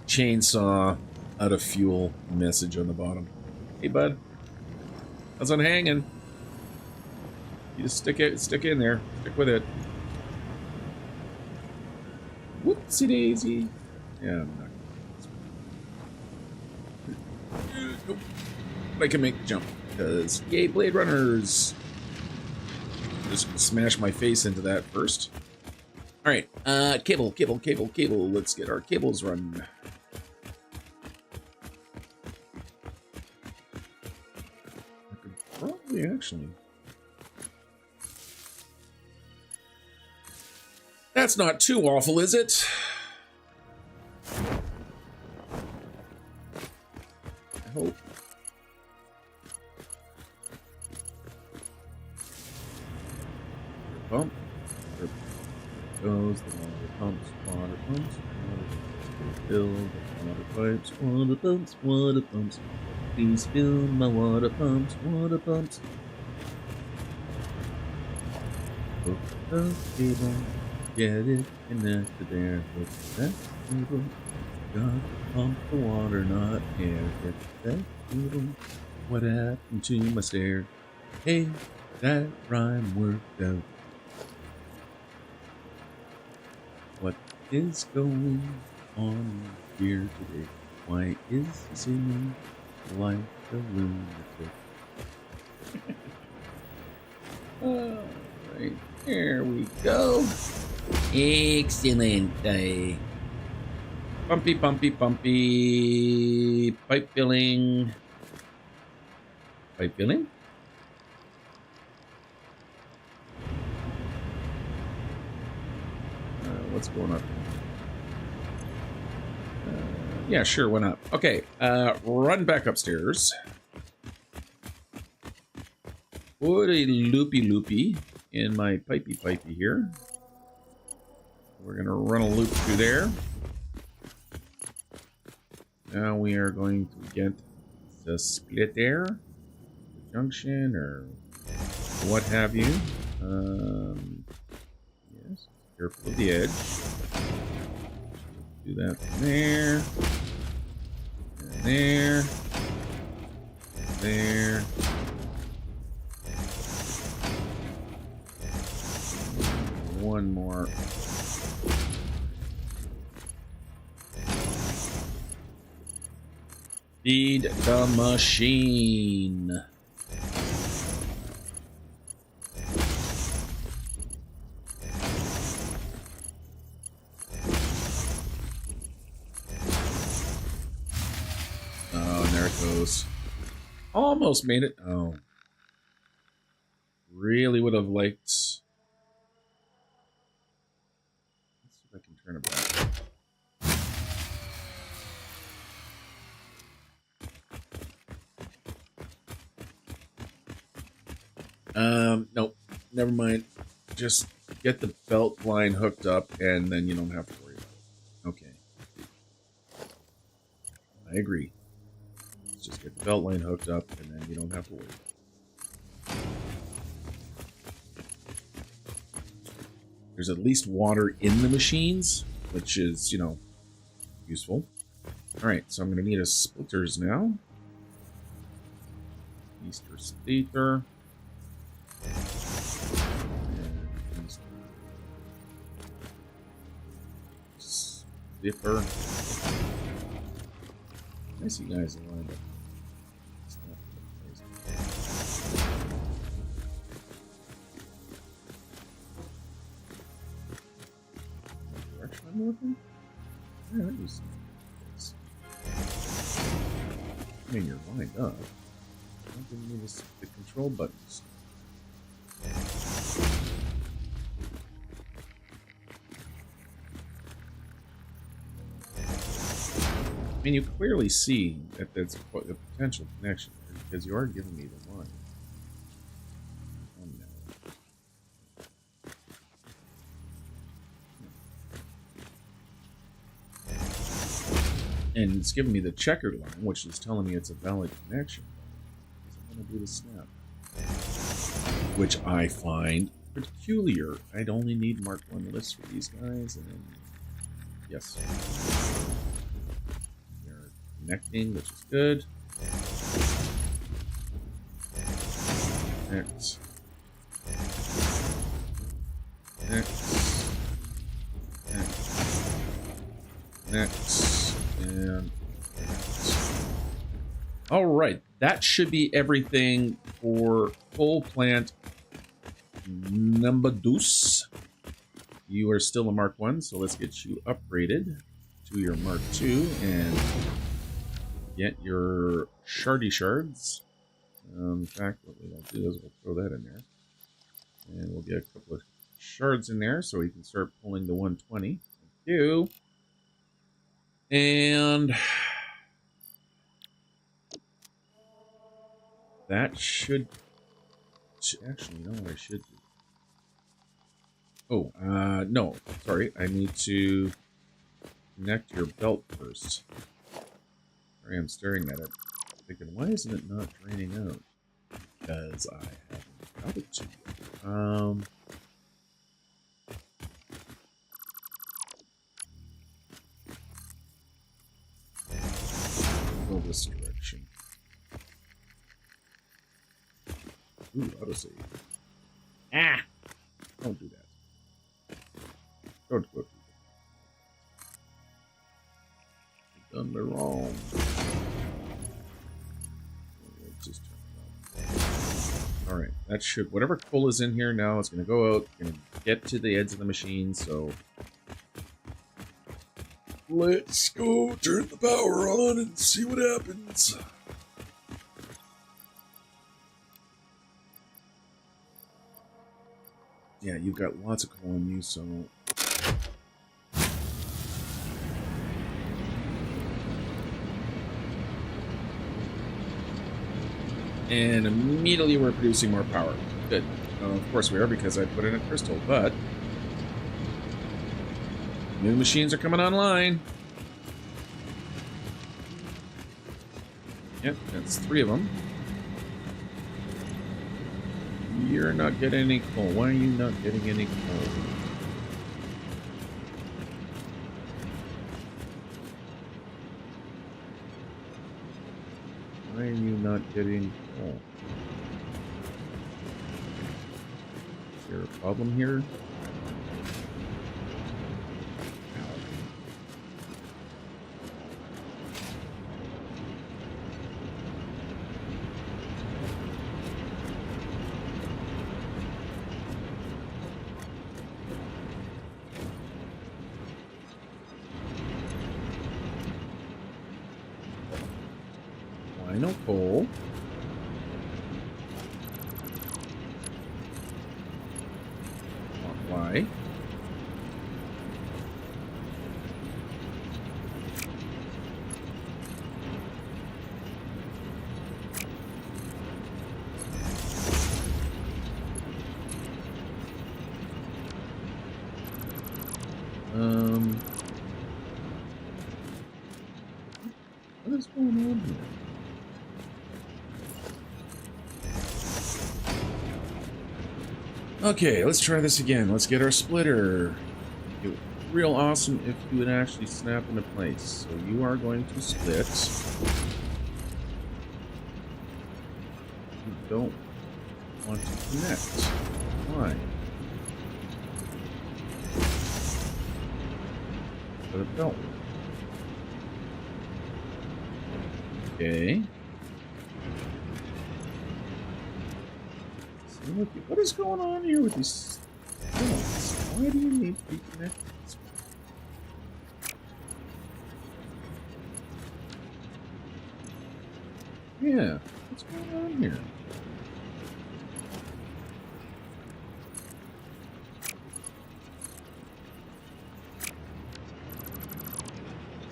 S1: chainsaw out of fuel message on the bottom. Hey, bud. How's it hanging? You just stick in there. Stick with it. Whoopsie daisy. Yeah, I'm not gonna. Nope. I can make the jump because yay, Blade Runners. Just smash my face into that first. All right, cable. Let's get our cables run. lovely, actually. That's not too awful, is it? I hope. Pump. There goes the water pumps, water pumps, fill the water pipes, water pumps, water pumps. Please fill my water pumps, water pumps. Hook the cable, get it connected there. Hook that cable, got to pump the water, not air. Get that cable. What happened to my stair? Hey, that rhyme worked out. What is going on here today? Why is he singing like a lunatic? Alright, here we go. Excellent. Pumpy, pumpy, pumpy. Pipe filling. Pipe filling? What's going on? Yeah, sure, why not? Okay, run back upstairs. Put a loopy in my pipey here. We're gonna run a loop through there. Now we are going to get the split there, the junction, or what have you. Yes, careful of the edge. Do that from there, and there, and there. One more. Feed the machine. Oh, and there it goes. Almost made it. Oh. Really would have liked. Let's see if I can turn it back. Nope, never mind. Just get the belt line hooked up and then you don't have to worry about it. Okay. I agree. Let's just get the belt line hooked up and then you don't have to worry about it. There's at least water in the machines, which is, you know, useful. Alright, so I'm going to need a splitters now. Easter splitter. Dipper. I see guys lined up. Direction I'm looking? Yeah, that was. I mean, you're lined up. I'm giving you the control buttons. I mean, you clearly see that that's a potential connection there because you are giving me the line. And it's giving me the checkered line, which is telling me it's a valid connection. I'm going to do the snap, which I find peculiar. I'd only need Mark 1 lists for these guys, and then yes. Connecting, which is good. Next. Next. Next. Next. And next. Alright, that should be everything for coal plant number dos. You are still a Mark 1, so let's get you upgraded to your Mark 2 and get your shardy shards. In fact, what we'll do is we'll throw that in there. And we'll get a couple of shards in there so we can start pulling the 120. Thank you. And that should actually, you know what I should do? Oh, no, sorry. I need to connect your belt first. Sorry, I'm staring at it, thinking, why isn't it not draining out? Because I haven't got it to you. Go this direction. Ooh, autosave. Ah! Don't do that. Don't go through that. You've done me wrong. Let's just turn it on. Alright, that should... Whatever coal is in here now, it's going to go out. Going to get to the edge of the machine, so... Let's go turn the power on and see what happens. Yeah, you've got lots of coal in you, so... And immediately we're producing more power. Good. Of course we are, because I put in a crystal, but... New machines are coming online. Yep, that's 3 of them. You're not getting any coal. Why are you not getting any coal? Why are you not getting coal? Is there a problem here? No coal. Why? What is going on here? Okay, let's try this again. Let's get our splitter. It would be real awesome if you would actually snap into place. So you are going to split. You don't want to connect. Why? But it don't. Okay. What is going on here with these stones? Why do you need to be connected? Yeah, what's going on here?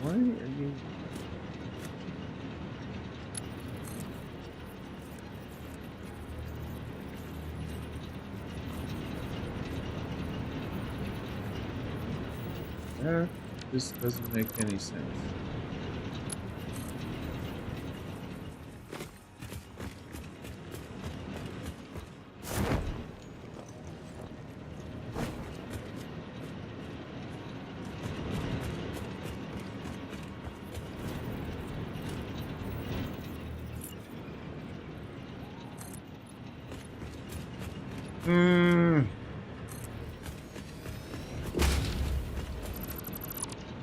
S1: Why are you... This doesn't make any sense.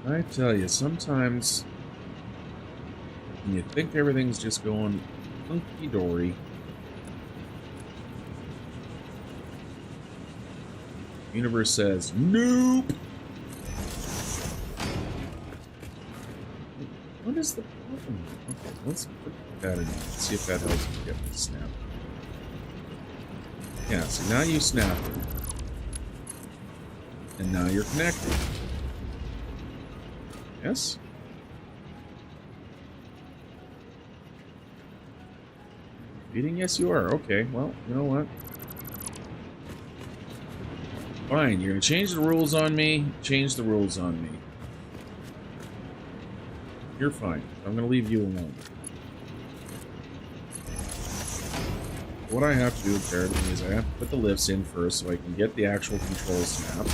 S1: I tell you, sometimes when you think everything's just going hunky-dory, the universe says, nope! What is the problem Okay, let's put that in. See if that helps me get the snap. Yeah, so now you snap it. And now you're connected. Yes? Reading? Yes, you are. Okay, well, you know what? Fine, you're going to change the rules on me. Change the rules on me. You're fine. I'm going to leave you alone. What I have to do apparently is I have to put the lifts in first so I can get the actual control snap.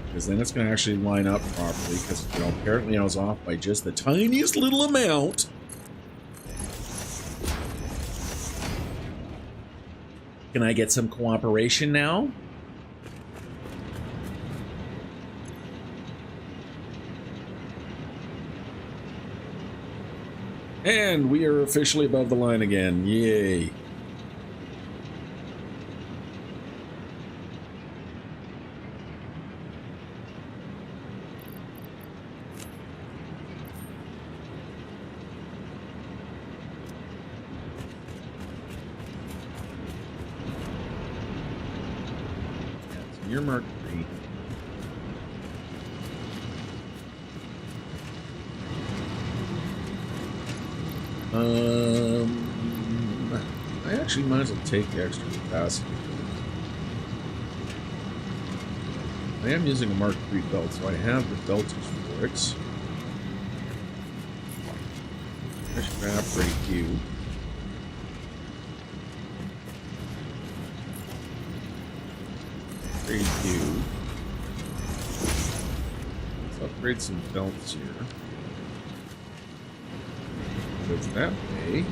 S1: Because then it's going to actually line up properly. Because, you know, apparently I was off by just the tiniest little amount. Can I get some cooperation now? And we are officially above the line again. Yay. You're Mark 3. I actually might as well take the extra capacity. I am using a Mark 3 belt, so I have the belters for it. I should evaporate you. Upgrade you. Let's upgrade some belts here. Goes that way.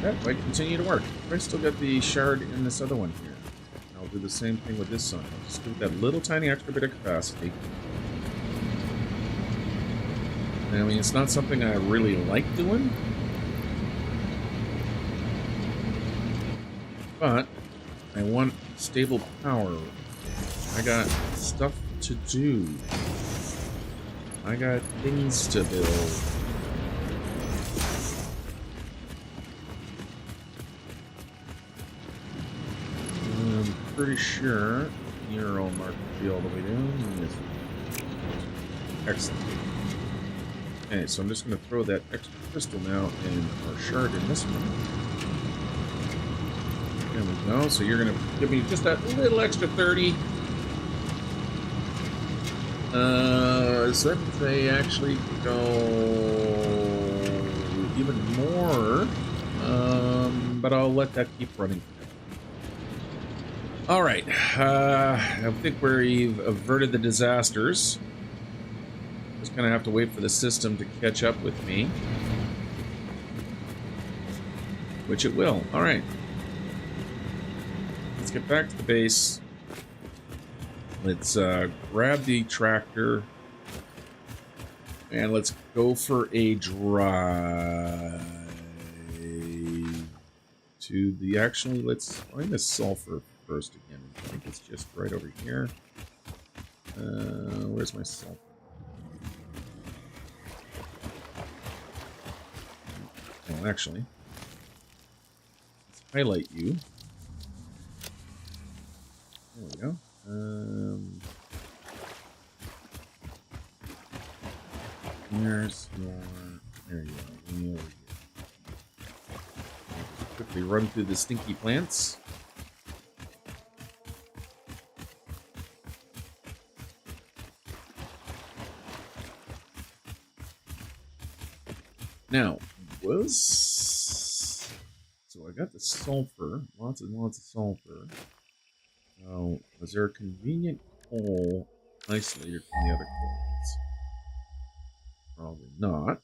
S1: That might continue to work. I still got the shard in this other one here. I'll do the same thing with this one. I'll just give it that little tiny extra bit of capacity. I mean, it's not something I really like doing. But I want stable power. I got stuff to do. I got things to build. I'm pretty sure you're all marked to be all the way down. Yes. Excellent. Okay, so I'm just going to throw that extra crystal now in our shard in this one. There we go. So you're going to give me just that little extra 30. So that they actually go even more. But I'll let that keep running. All right. I think we've averted the disasters. Just gonna have to wait for the system to catch up with me. Which it will. All right. Let's get back to the base. Let's grab the tractor. And let's go for a drive to the... Actually, let's find the sulfur first again. I think it's just right over here. Where's my sulfur? Oh, actually, let's highlight you. There we go. There's your... There you go. Over here. Quickly run through the stinky plants. Now, so I got the sulfur, lots and lots of sulfur. Now, was there a convenient coal isolated from the other coals? Probably not.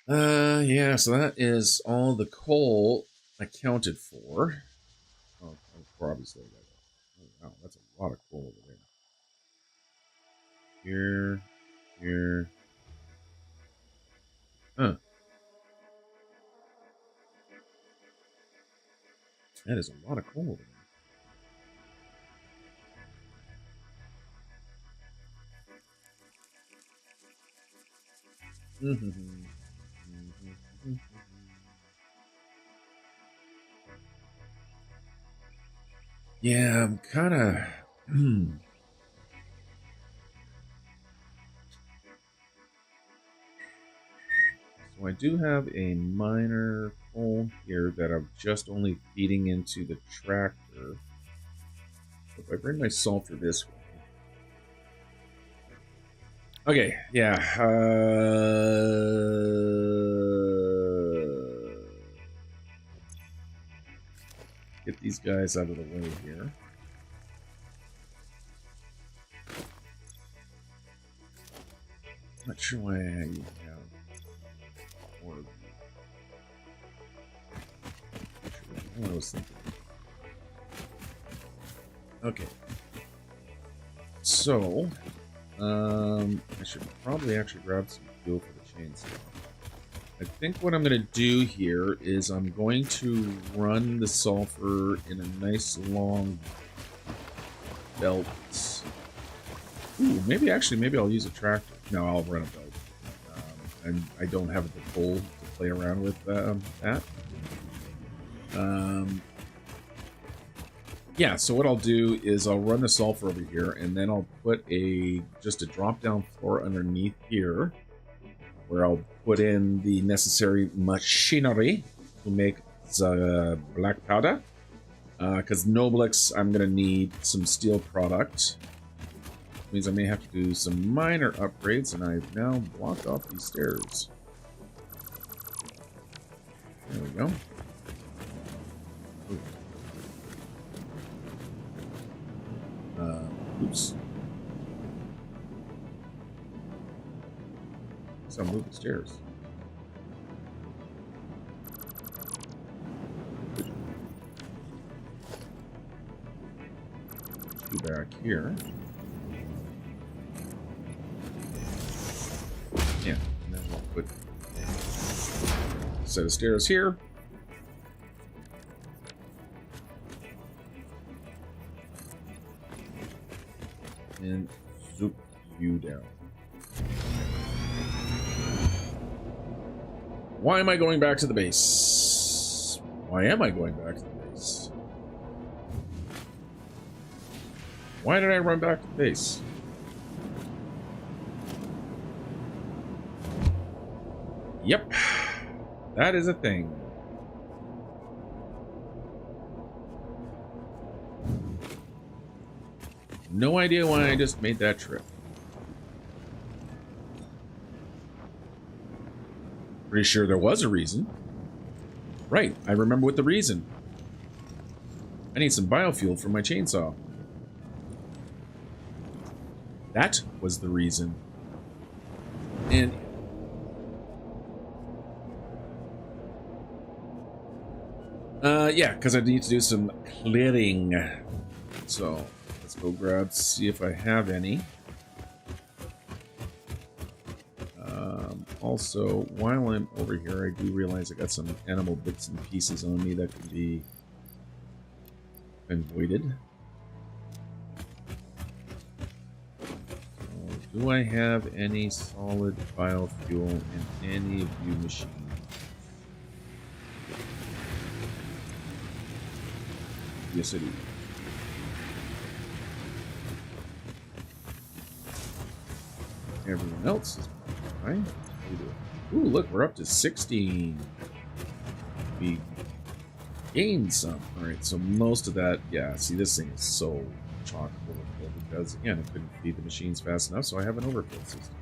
S1: Yeah, so that is all the coal accounted for. Oh, obviously, oh, wow, that's a lot of coal over there. Here, here. Huh. That is a lot of coal over there. Yeah, I'm kind of... So I do have a minor coal here that I'm just only feeding into the tractor. So if I bring my sulfur this way... Okay, yeah. Get these guys out of the way here. Not sure why you have more of what I was thinking. Okay. So, I should probably actually grab some fuel for the chainsaw. I think what I'm going to do here is I'm going to run the sulfur in a nice long belt. Ooh, maybe I'll use a tractor. No, I'll run a belt. And I don't have the coal to play around with that. Yeah, so what I'll do is I'll run the sulfur over here, and then I'll put just a drop-down floor underneath here, where I'll put in the necessary machinery to make the black powder. Because Noblix, I'm going to need some steel product. Means I may have to do some minor upgrades, and I've now blocked off these stairs. There we go. Oops. So I'll move the stairs. Go back here. Yeah, and then we'll put a set of stairs here. And zoop you down. Why am I going back to the base? Why am I going back to the base? Why did I run back to the base? Yep, that is a thing. No idea why I just made that trip. Pretty sure there was a reason. Right, I remember what the reason. I need some biofuel for my chainsaw. That was the reason. And yeah, because I need to do some clearing. So let's go grab, see if I have any. Also, while I'm over here, I do realize I got some animal bits and pieces on me that could be voided. So, do I have any solid biofuel in any of you machines? Yes, I do. Everyone else is fine. Ooh, look, we're up to 16. We gained some. Alright, so most of that, yeah, see, this thing is so chock full of fuel because, again, I couldn't feed the machines fast enough, so I have an overfill system.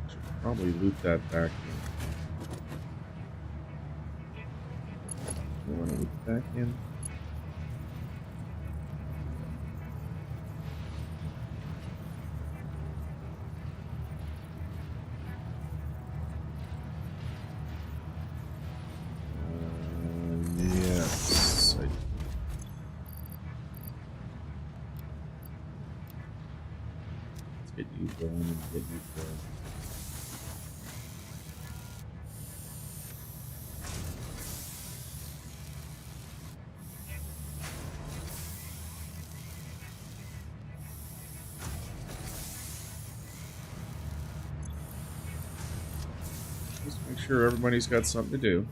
S1: I should probably loop that back in. I want to loop it back in. Get you going and get you going. Just make sure everybody's got something to do.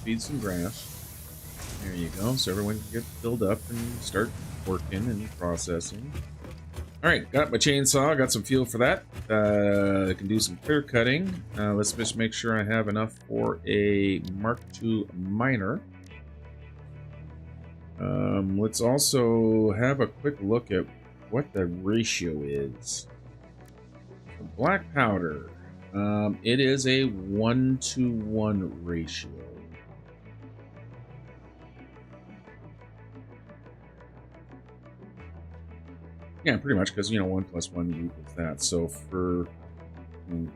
S1: Feed some grass. There you go. So everyone can get filled up and start working and processing. All right, got my chainsaw. Got some fuel for that. I can do some clear cutting. Let's just make sure I have enough for a Mark II miner. Let's also have a quick look at what the ratio is. For black powder, it is a 1-to-1 ratio. Yeah, pretty much, because, 1 + 1 equals that. So for... do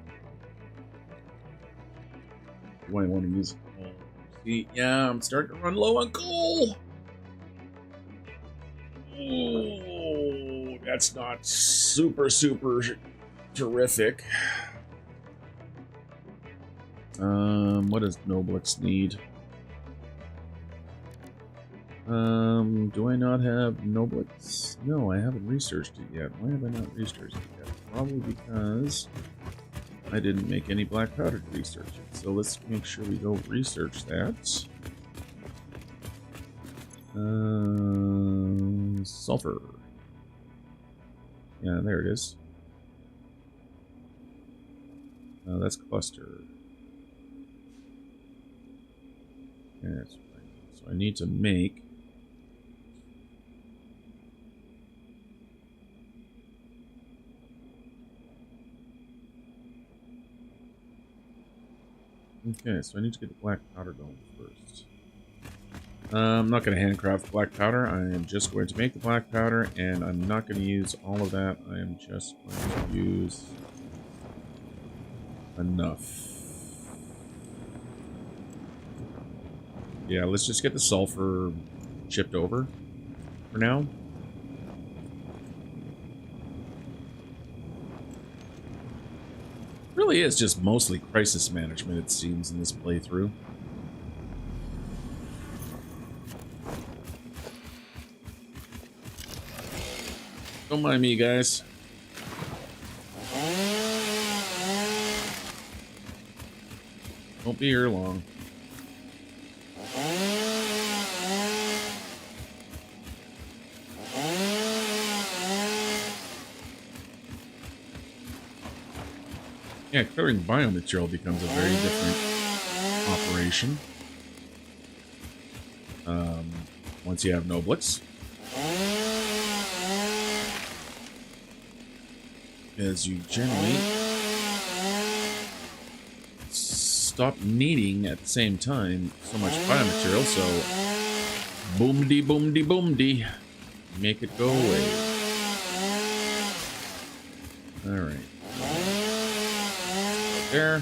S1: I want to use... see, yeah, I'm starting to run low on coal! Oh, that's not super terrific. What does Noblix need? Do I not have Noblix? No, I haven't researched it yet. Why have I not researched it yet? Probably because I didn't make any black powder to research it. So let's make sure we go research that. Sulfur. Yeah, there it is. That's cluster. Yeah, that's right. So I need to make... Okay, so I need to get the black powder going first. I'm not going to handcraft black powder. I am just going to make the black powder, and I'm not going to use all of that. I am just going to use enough. Yeah, let's just get the sulfur shipped over for now. Really is just mostly crisis management, it seems, in this playthrough. Don't mind me, guys. Won't be here long. Yeah, clearing biomaterial becomes a very different operation. Once you have Noblix. As you generally stop needing at the same time so much biomaterial, so boom-de, boom-de, boom-de. Make it go away. Alright. There.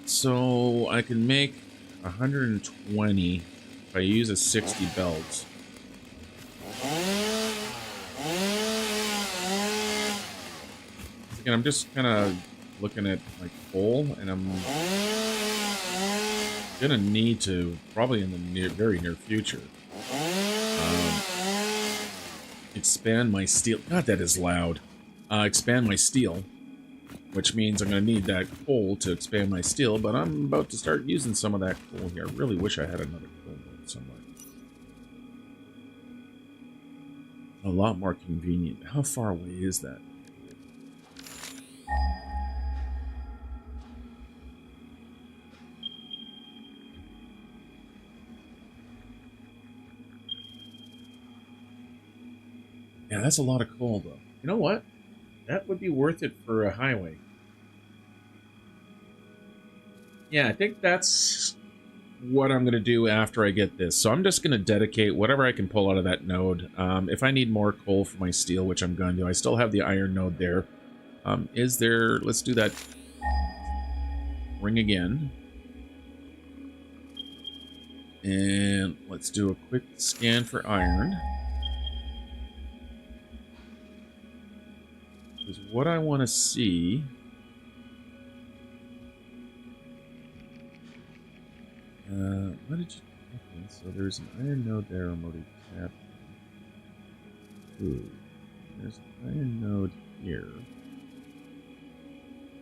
S1: So I can make 120 if I use a 60 belt. Again, I'm just kind of looking at my coal, and I'm gonna need to probably in the very near future expand my steel. God, that is loud. Expand my steel, which means I'm gonna need that coal to expand my steel. But I'm about to start using some of that coal here. I really wish I had another coal node somewhere. A lot more convenient. How far away is that? Yeah, that's a lot of coal, though. You know what? That would be worth it for a highway. Yeah, I think that's what I'm going to do after I get this. So I'm just going to dedicate whatever I can pull out of that node. If I need more coal for my steel, which I'm going to, I still have the iron node there. Is there... Let's do that ring again. And let's do a quick scan for iron. Because what I want to see... what did you... Okay, so there's an iron node there I'm already tapped. Ooh. There's an iron node here.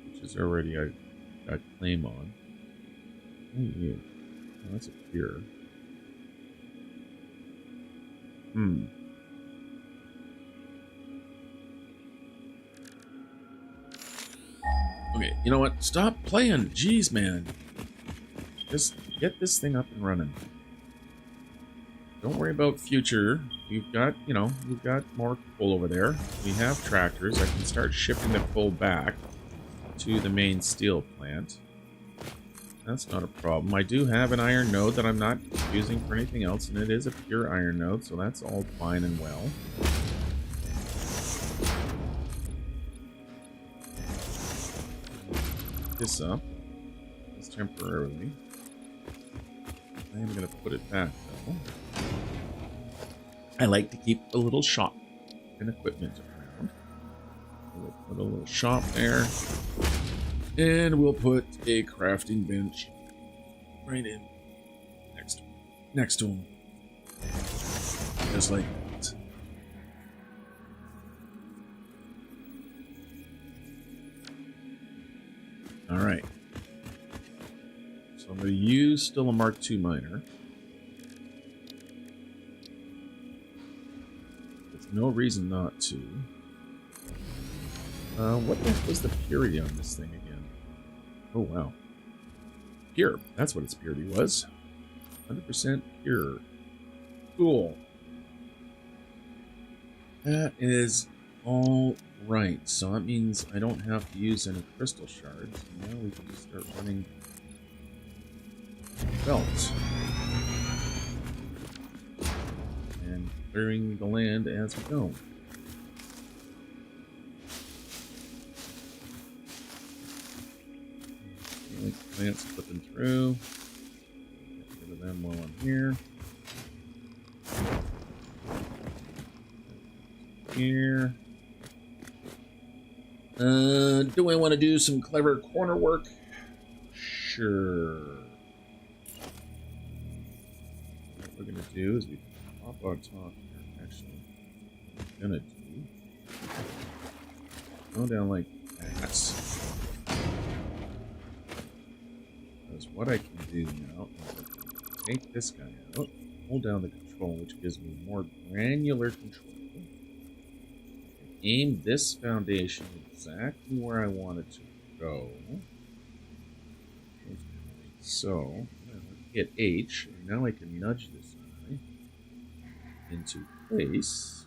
S1: Which is already I got claim on. Oh, yeah. Oh, that's a pier. Okay, you know what? Stop playing. Jeez, man. Just get this thing up and running. Don't worry about future. We've got, you know, we've got more coal over there. We have tractors. I can start shipping the coal back to the main steel plant. That's not a problem. I do have an iron node that I'm not using for anything else, and it is a pure iron node, so that's all fine and well. This up. This temporarily. I am going to put it back, though. I like to keep a little shop and equipment around. We'll put a little shop there. And we'll put a crafting bench right in next to him. Just like that. Alright. So I'm going to use still a Mark II miner. There's no reason not to. What the heck was the purity on this thing again? Oh, wow. Pure. That's what its purity was. 100% pure. Cool. That is all right. So that means I don't have to use any crystal shards. Now we can just start running belts. And clearing the land as we go. Plants flipping through. Get rid of them while I'm here. Here. Do I want to do some clever corner work? Sure. What we're going to do is we pop on top here. Actually, what I'm going to do, go down like that. What I can do now is I can take this guy out, hold down the control, which gives me more granular control. I can aim this foundation exactly where I want it to go. So, hit H, and now I can nudge this guy into place.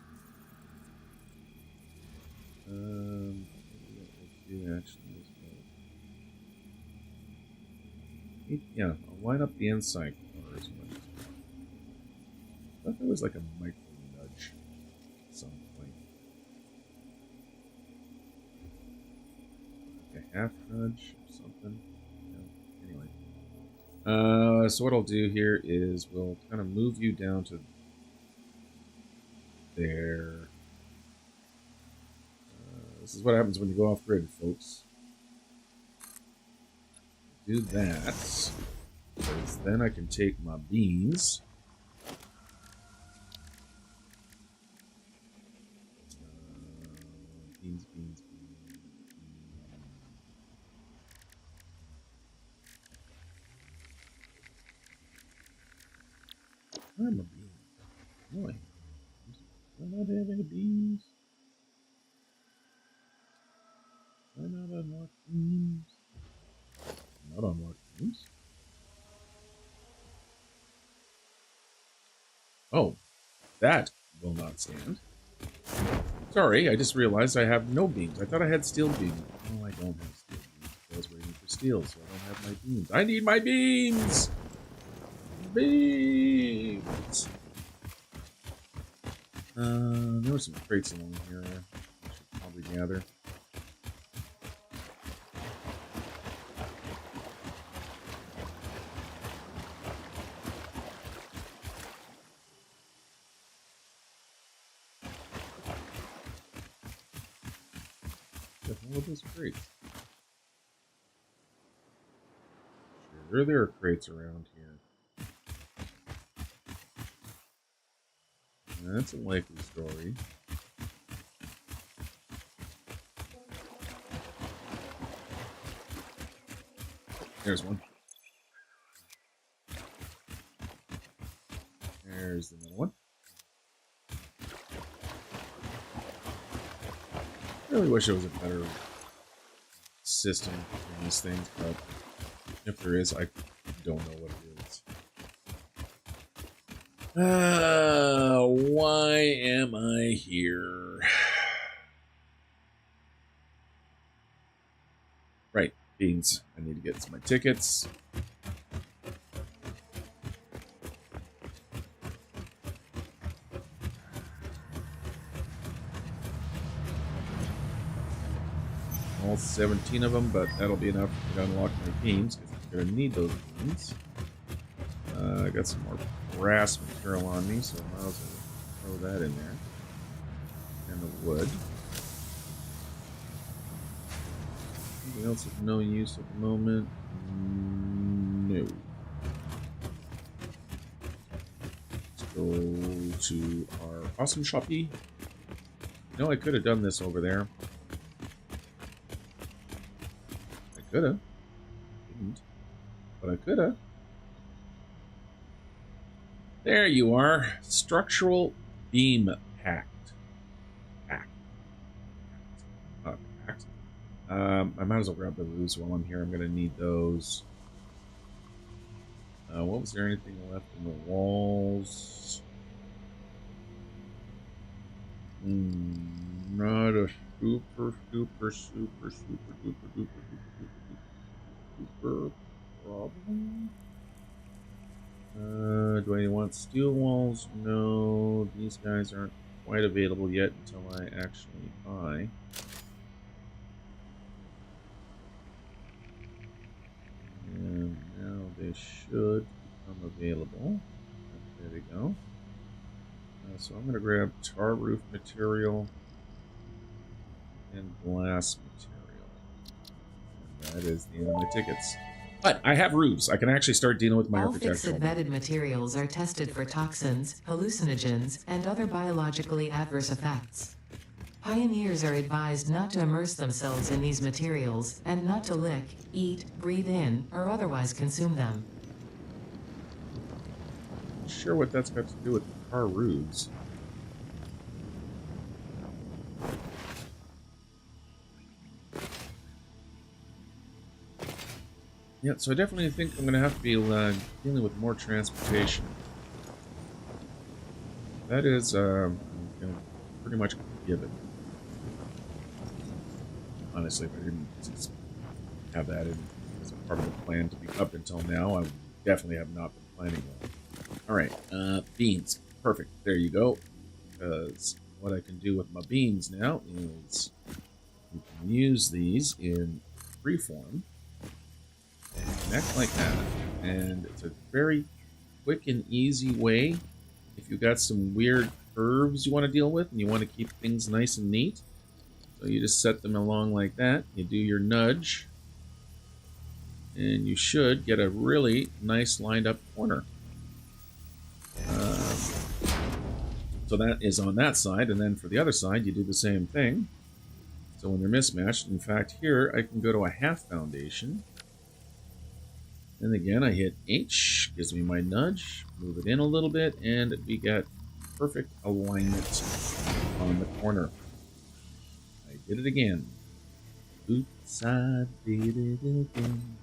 S1: What we'll do actually is yeah, I'll line up the inside corner as much as possible. I thought there was like a micro nudge at some point. Like a half nudge or something. Yeah. Anyway. So what I'll do here is we'll kind of move you down to there. This is what happens when you go off grid, folks. Do that, because then I can take my beans. Beans. Where are my beans? No, I not have any beans. Why not unlock beans? Not unlock beans. Oh, that will not stand. Sorry, I just realized I have no beams. I thought I had steel beams. Oh, I don't have steel beams. I was waiting for steel, so I don't have my beams. I need my beams! Beams! There were some crates along here I should probably gather. The hell are those crates? Sure, there are crates around here. That's a likely story. There's one. There's another one. I really wish there was a better system in these things, but if there is, I don't know what it is. Why am I here? Right, beans. I need to get to my tickets. All 17 of them, but that'll be enough to unlock my beans, because I'm going to need those beans. I got some more brass material on me, so I might as well throw that in there. And the wood. Anything else of no use at the moment? No. Let's go to our awesome shoppy. You know, I could have done this over there. I could have. Didn't. But I could have. There you are. Structural beam packed. Not packed. I might as well grab the roofs while I'm here. I'm going to need those. What was there anything left in the walls? Not a super problem. Do I want steel walls? No, these guys aren't quite available yet until I actually buy. And now they should become available. There they go. So I'm going to grab tar roof material and glass material. And that is the end of my tickets. But I have roofs. I can actually start dealing with my architectural.
S2: All fixed-bedded materials are tested for toxins, hallucinogens, and other biologically adverse effects. Pioneers are advised not to immerse themselves in these materials and not to lick, eat, breathe in, or otherwise consume them.
S1: Not sure what that's got to do with tar roofs. Yeah, so I definitely think I'm going to have to be dealing with more transportation. That is pretty much a given. Honestly, if I didn't have that as a part of the plan to be up until now, I definitely have not been planning that. All right, beans. Perfect. There you go. Because what I can do with my beans now is you can use these in freeform. Connect like that, and it's a very quick and easy way if you've got some weird curves you want to deal with and you want to keep things nice and neat. So you just set them along like that, you do your nudge, and you should get a really nice lined up corner. So that is on that side, and then for the other side you do the same thing. So when they're mismatched, in fact here I can go to a half foundation. And again, I hit H, gives me my nudge, move it in a little bit, and we got perfect alignment on the corner. I did it again. Oops, I did it again.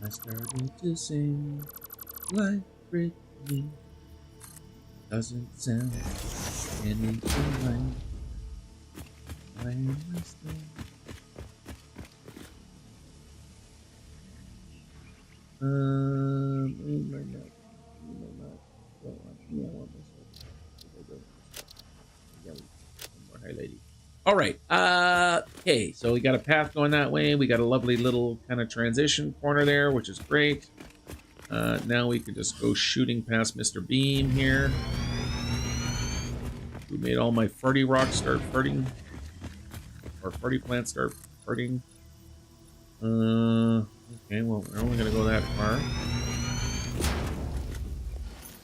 S1: I started to sing like Britney. Doesn't sound anything like I am still. All right. Okay, so we got a path going that way. We got a lovely little kind of transition corner there, which is great. Now we can just go shooting past Mr. Beam here. Who made all my farty rocks start farting? our party plants start partying. Okay, well, we're only gonna go that far.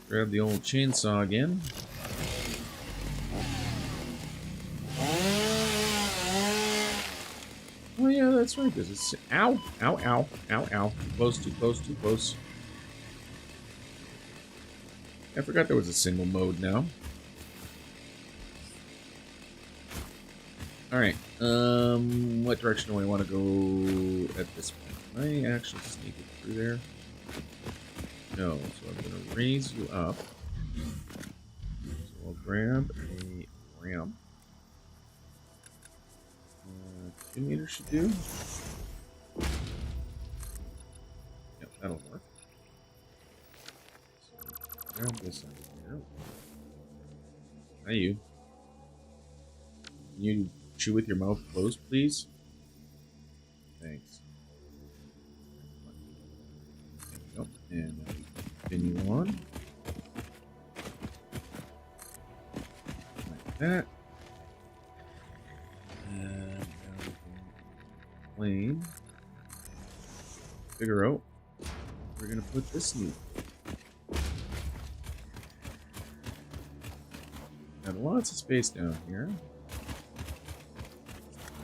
S1: Grab the old chainsaw again. Oh yeah, that's right. There's a ow, ow, ow, ow, ow. Too close, too close, too close. I forgot there was a single mode now. Alright, what direction do I want to go at this point? Can I actually sneak it through there? No, so I'm going to raise you up. So I'll grab a ramp. 2 meters should do. Yep, that'll work. So grab this out here. Hi, you. Can you chew with your mouth closed, please? Thanks. There we go. And continue on. Like that. And now we can plane. Figure out where we're going to put this new. Got lots of space down here.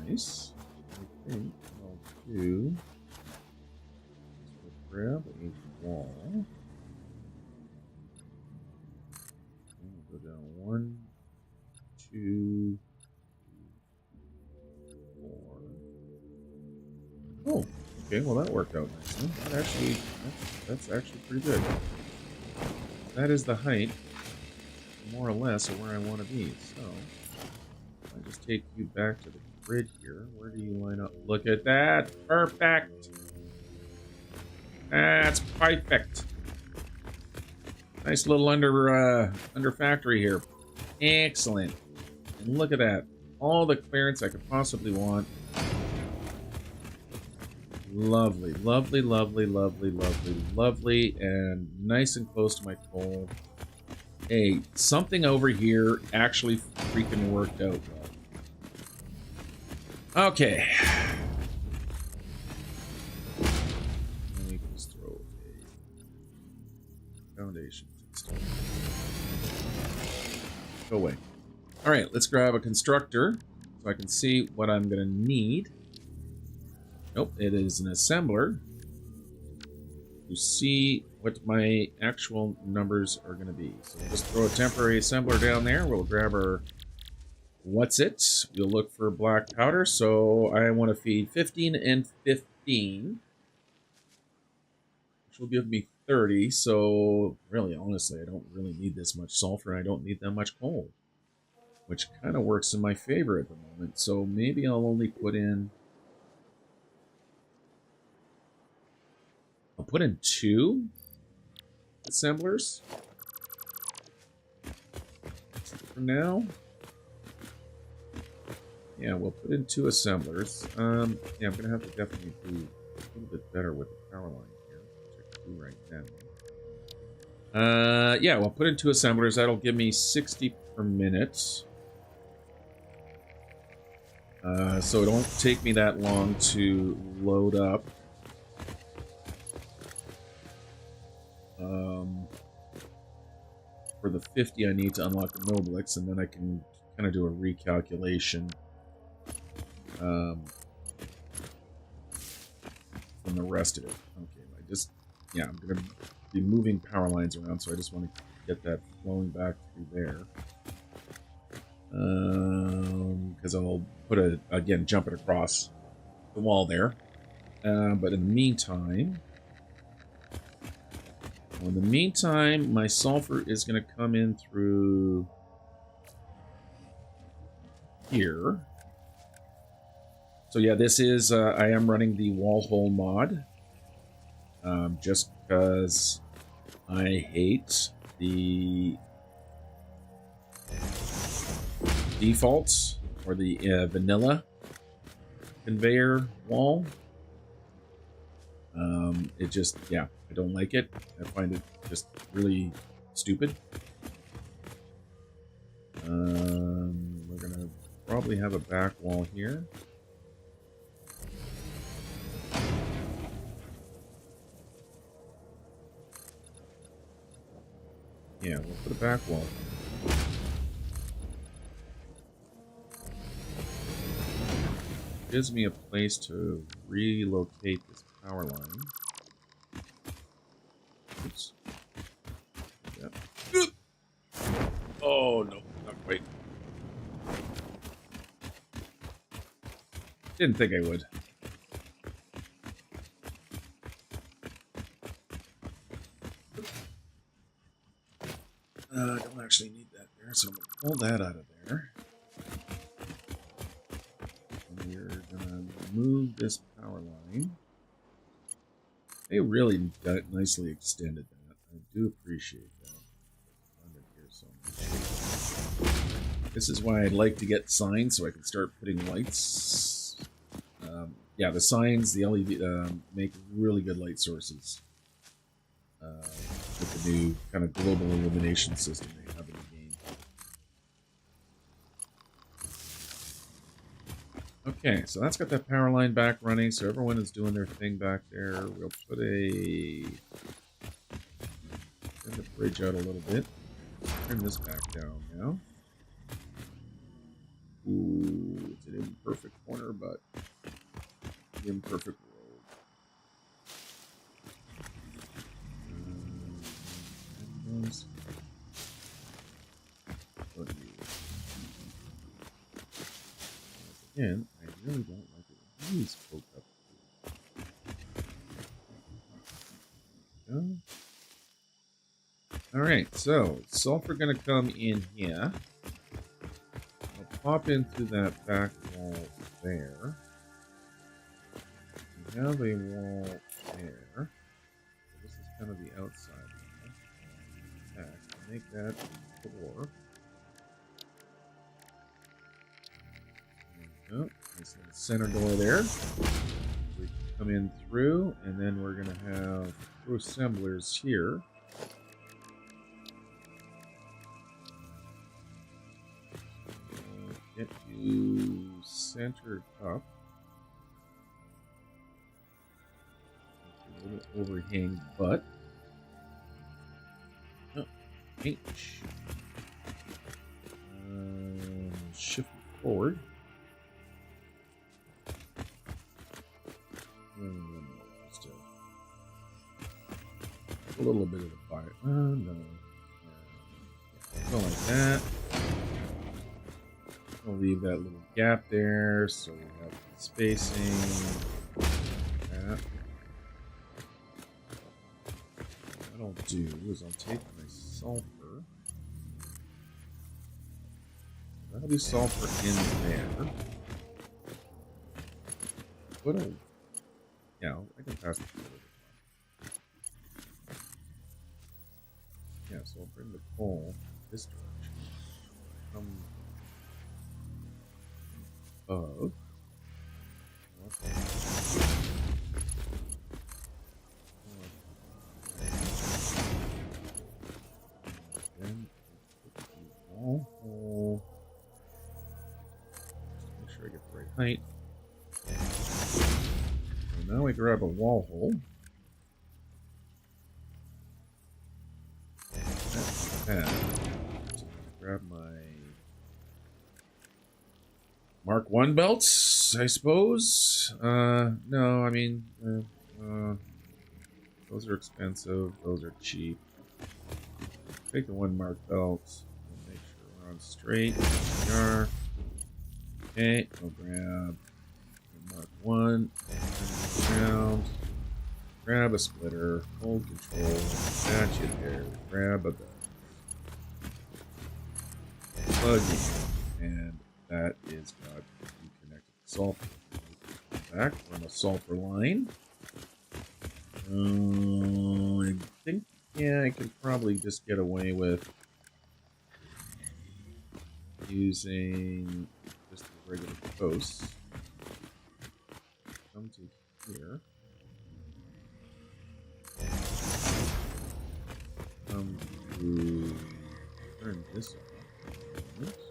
S1: Nice. I think I'll do is we'll grab a wall. And we'll go down 1, 2, 4. Oh, okay. Well, that worked out nicely. That's actually pretty good. That is the height, more or less, of where I want to be. So I just take you back to the grid here. Where do you line up? Look at that! Perfect! That's perfect! Nice little under factory here. Excellent. And look at that. All the clearance I could possibly want. Lovely, lovely, lovely, lovely, lovely, lovely, and nice and close to my coal. Hey, something over here actually freaking worked out well. Okay. Let me just throw a foundation. Go away. Alright, let's grab a constructor so I can see what I'm going to need. Nope, it is an assembler to see what my actual numbers are going to be. So we'll just throw a temporary assembler down there. We'll grab our what's it? We'll look for black powder. So I want to feed 15 and 15, which will give me 30. So really, honestly, I don't really need this much sulfur. I don't need that much coal, which kind of works in my favor at the moment. So maybe I'll only put in... I'll put in 2 assemblers for now. Yeah, we'll put in 2 assemblers. Yeah, I'm gonna have to definitely do a little bit better with the power line here, which I can do right now. Yeah, we'll put in 2 assemblers. That'll give me 60 per minute. So it won't take me that long to load up. For the 50, I need to unlock the Noblix, and then I can kind of do a recalculation from the rest of it. Okay, yeah, I'm going to be moving power lines around, so I just want to get that flowing back through there. Because I'll put again, jump it across the wall there. But in the meantime... Well, in the meantime, my sulfur is going to come in through here. So yeah, this is, I am running the wall hole mod. Just because I hate the defaults or the vanilla conveyor wall. It just, yeah, I don't like it. I find it just really stupid. We're gonna probably have a back wall here. Yeah, we'll put a back wall. Gives me a place to relocate this power line. Oops. Yep. Oh, no, not quite. Didn't think I would. I don't actually need that there, so I'm going to pull that out of there. And we're going to move this power line. They really got nicely extended that. I do appreciate that. Under here so much. This is why I'd like to get signs so I can start putting lights. Yeah, the signs, the LED, make really good light sources. With the new kind of global illumination system they have in the game. Okay, so that's got that power line back running, so everyone is doing their thing back there. We'll put turn the bridge out a little bit. Turn this back down now. Ooh, it's an imperfect corner, but an imperfect road. Again, I really don't like it when these poke up. Alright, so sulfur gonna come in here. I'll pop into that back wall there. We have a wall there. So this is kind of the outside wall. Back. Make that a door. There we go. Nice little center door there. We come in through, and then we're gonna have two assemblers here. Get you centered up. A little overhang butt. Oh, H. Shift forward. Just a little bit of the fire. No. Go like that. I'll leave that little gap there so we have spacing. That. What I'll do is I'll take my sulfur. That'll be sulfur in there. What a... Yeah, I can pass it through. Yeah, so I'll bring the coal this direction. Come above. Then put the wall hole. Make sure I get the right height. So now we grab a wall hole. Grab my Mark 1 belts, I suppose. No, I mean, those are expensive. Those are cheap. Take the 1 Mark belt. Make sure we're on straight. There we are. Okay, I'll grab the Mark 1. Turn it around. Grab a splitter. Hold control. Attach it there. Grab a belt. Plug in. And that is got you connected to sulfur. Back on a sulfur line. I think, yeah, I could probably just get away with using just the regular posts. Come to here. Come to turn this on. Oops.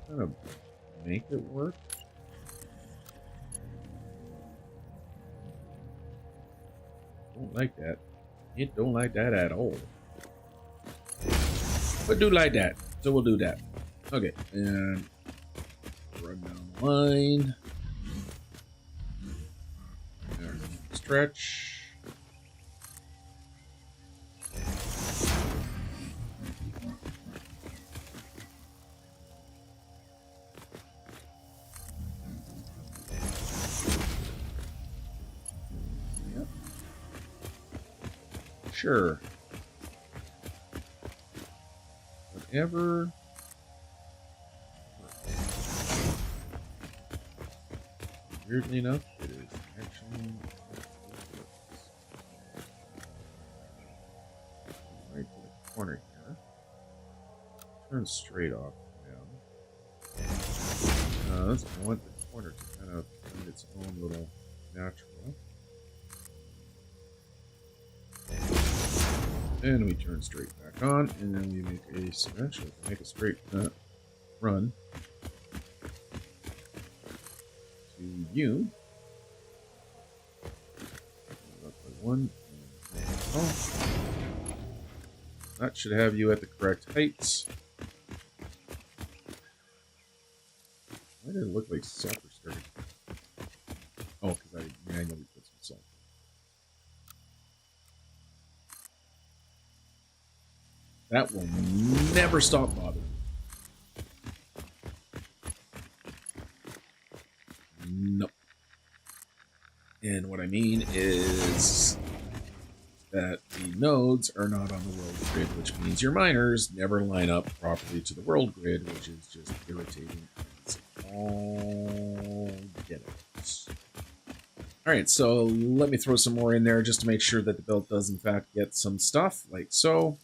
S1: kind of make it work. Don't like that. It don't like that at all. But do like that. So we'll do that. Okay. And run down the line. There's a stretch. Yep. Sure. Whatever. Weirdly enough, it is actually right to the corner here. Turn straight off now. I want the corner to kind of find its own little natural. And we turn straight back on, and then we make a switch. Make a straight run to you. Up by one. Oh. That should have you at the correct heights. Why did it look like sulfur started? Oh, because I manually put some salt. That will never stop bothering me. Nope. And what I mean is that the nodes are not on the world grid, which means your miners never line up properly to the world grid, which is just irritating as all get it. Alright, so let me throw some more in there just to make sure that the build does in fact get some stuff, like so.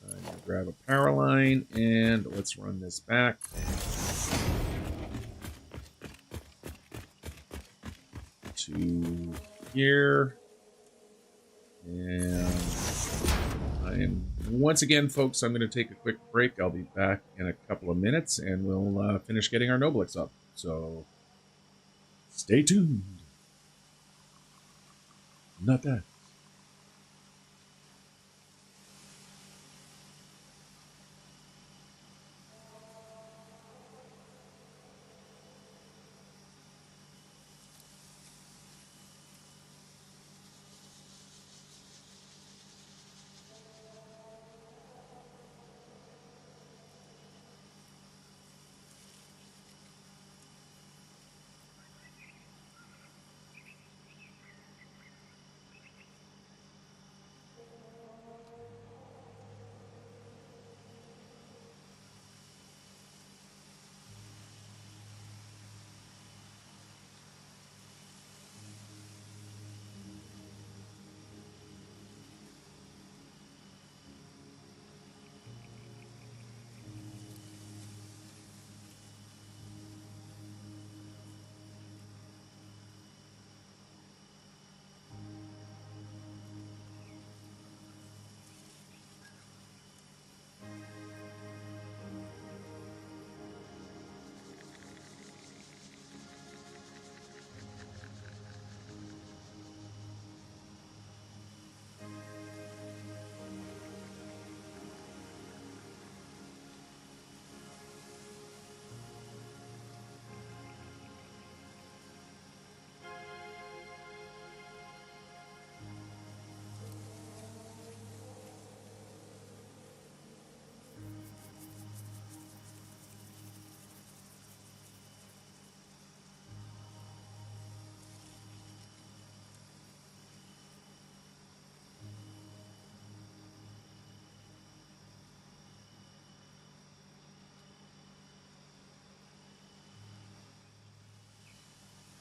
S1: I'm going to grab a power line, and let's run this back. To here. And once again, folks, I'm going to take a quick break. I'll be back in a couple of minutes, and we'll finish getting our Noblix up. So, stay tuned. Not that.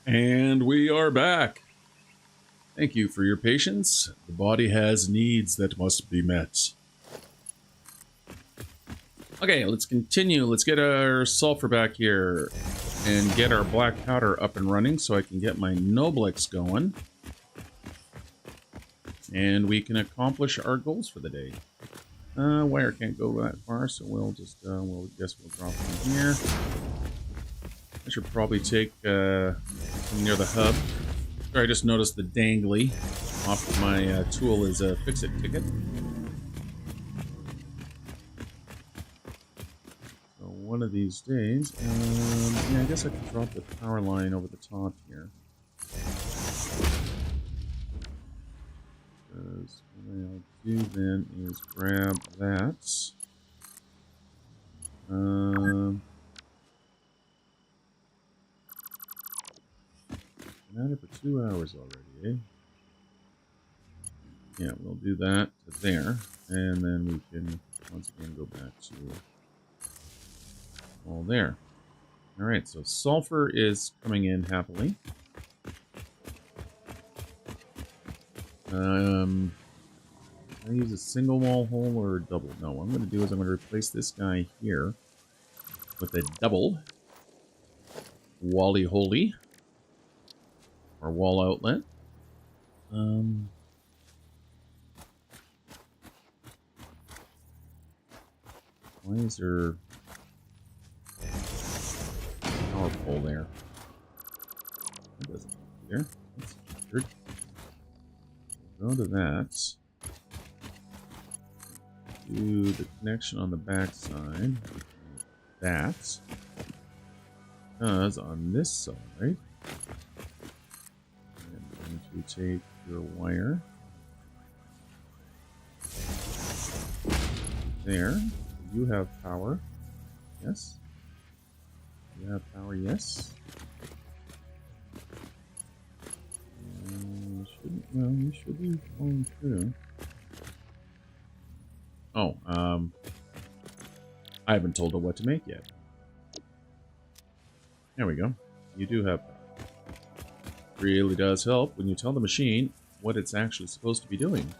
S1: And we are back. Thank you for your patience. The body has needs that must be met. Okay, let's continue. Let's get our sulfur back here and get our black powder up and running so I can get my Noblix going. And we can accomplish our goals for the day. Wire can't go that far, so we'll just, we'll drop it in here. I should probably take, from near the hub. Sorry, I just noticed the dangly off my tool is a fix-it ticket. So one of these days, yeah, I guess I could drop the power line over the top here. Because what I'll do then is grab that. Been at it for 2 hours already, eh? Yeah, we'll do that to there, and then we can once again go back to all there. Alright, so sulfur is coming in happily. I use a single wall hole or a double? No, what I'm going to do is I'm going to replace this guy here with a double wally holy or wall outlet. Why is there power pole there? That doesn't go there. That's weird. Go to that. Do the connection on the back side. That. Because on this side, I'm going to take your wire there. You have power. Yes. You have power. Yes. You should be going through. Oh, I haven't told her what to make yet. There we go. You do have power. Really does help when you tell the machine what it's actually supposed to be doing.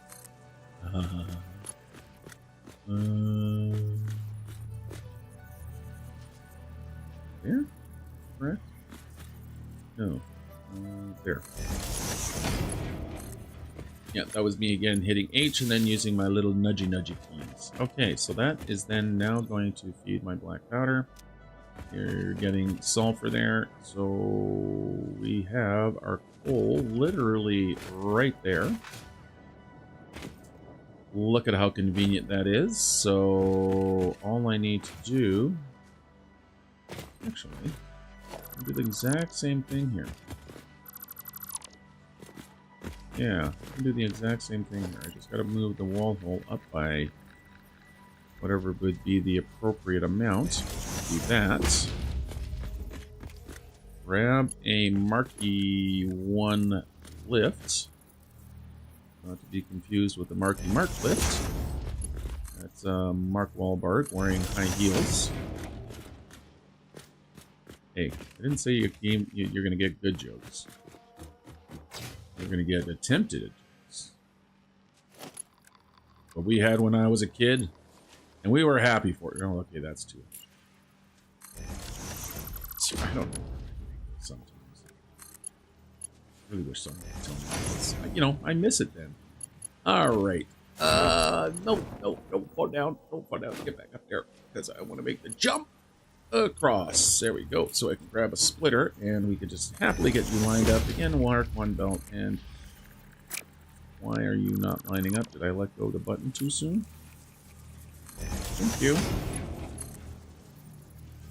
S1: There? Correct? No. There. Yeah, that was me again hitting H and then using my little nudgy keys. Okay, so that is then now going to feed my black powder. You're getting sulfur there. So we have our coal literally right there. Look at how convenient that is. So all I need to do, actually, I'll do the exact same thing here. Yeah, I can do the exact same thing here. I just got to move the wall hole up by whatever would be the appropriate amount. Do that. Grab a Marky 1 lift. Not to be confused with the Marky Mark lift. That's Mark Wahlberg wearing high heels. Hey, I didn't say you're going to get good jokes. You're going to get attempted jokes. What we had when I was a kid, and we were happy for it. Oh, okay, that's too much. I don't know. Sometimes. I really wish someone would tell me this. You know, I miss it then. Alright. No, don't fall down. Don't fall down. Get back up there. Because I want to make the jump across. There we go. So I can grab a splitter, and we can just happily get you lined up. Again, mark 1 belt. And why are you not lining up? Did I let go of the button too soon? Thank you.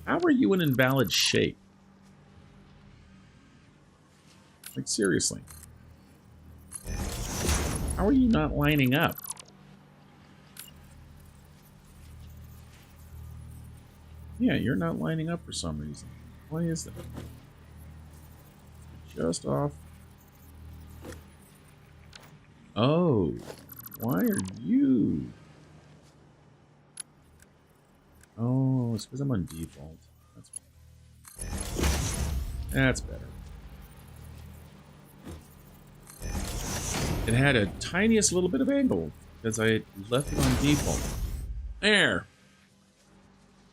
S1: How are you in invalid shape? Like, seriously. How are you not lining up? Yeah, you're not lining up for some reason. Why is that? Just off. Oh, why are you? Oh, it's because I'm on default. That's better. It had a tiniest little bit of angle because I left it on default. There.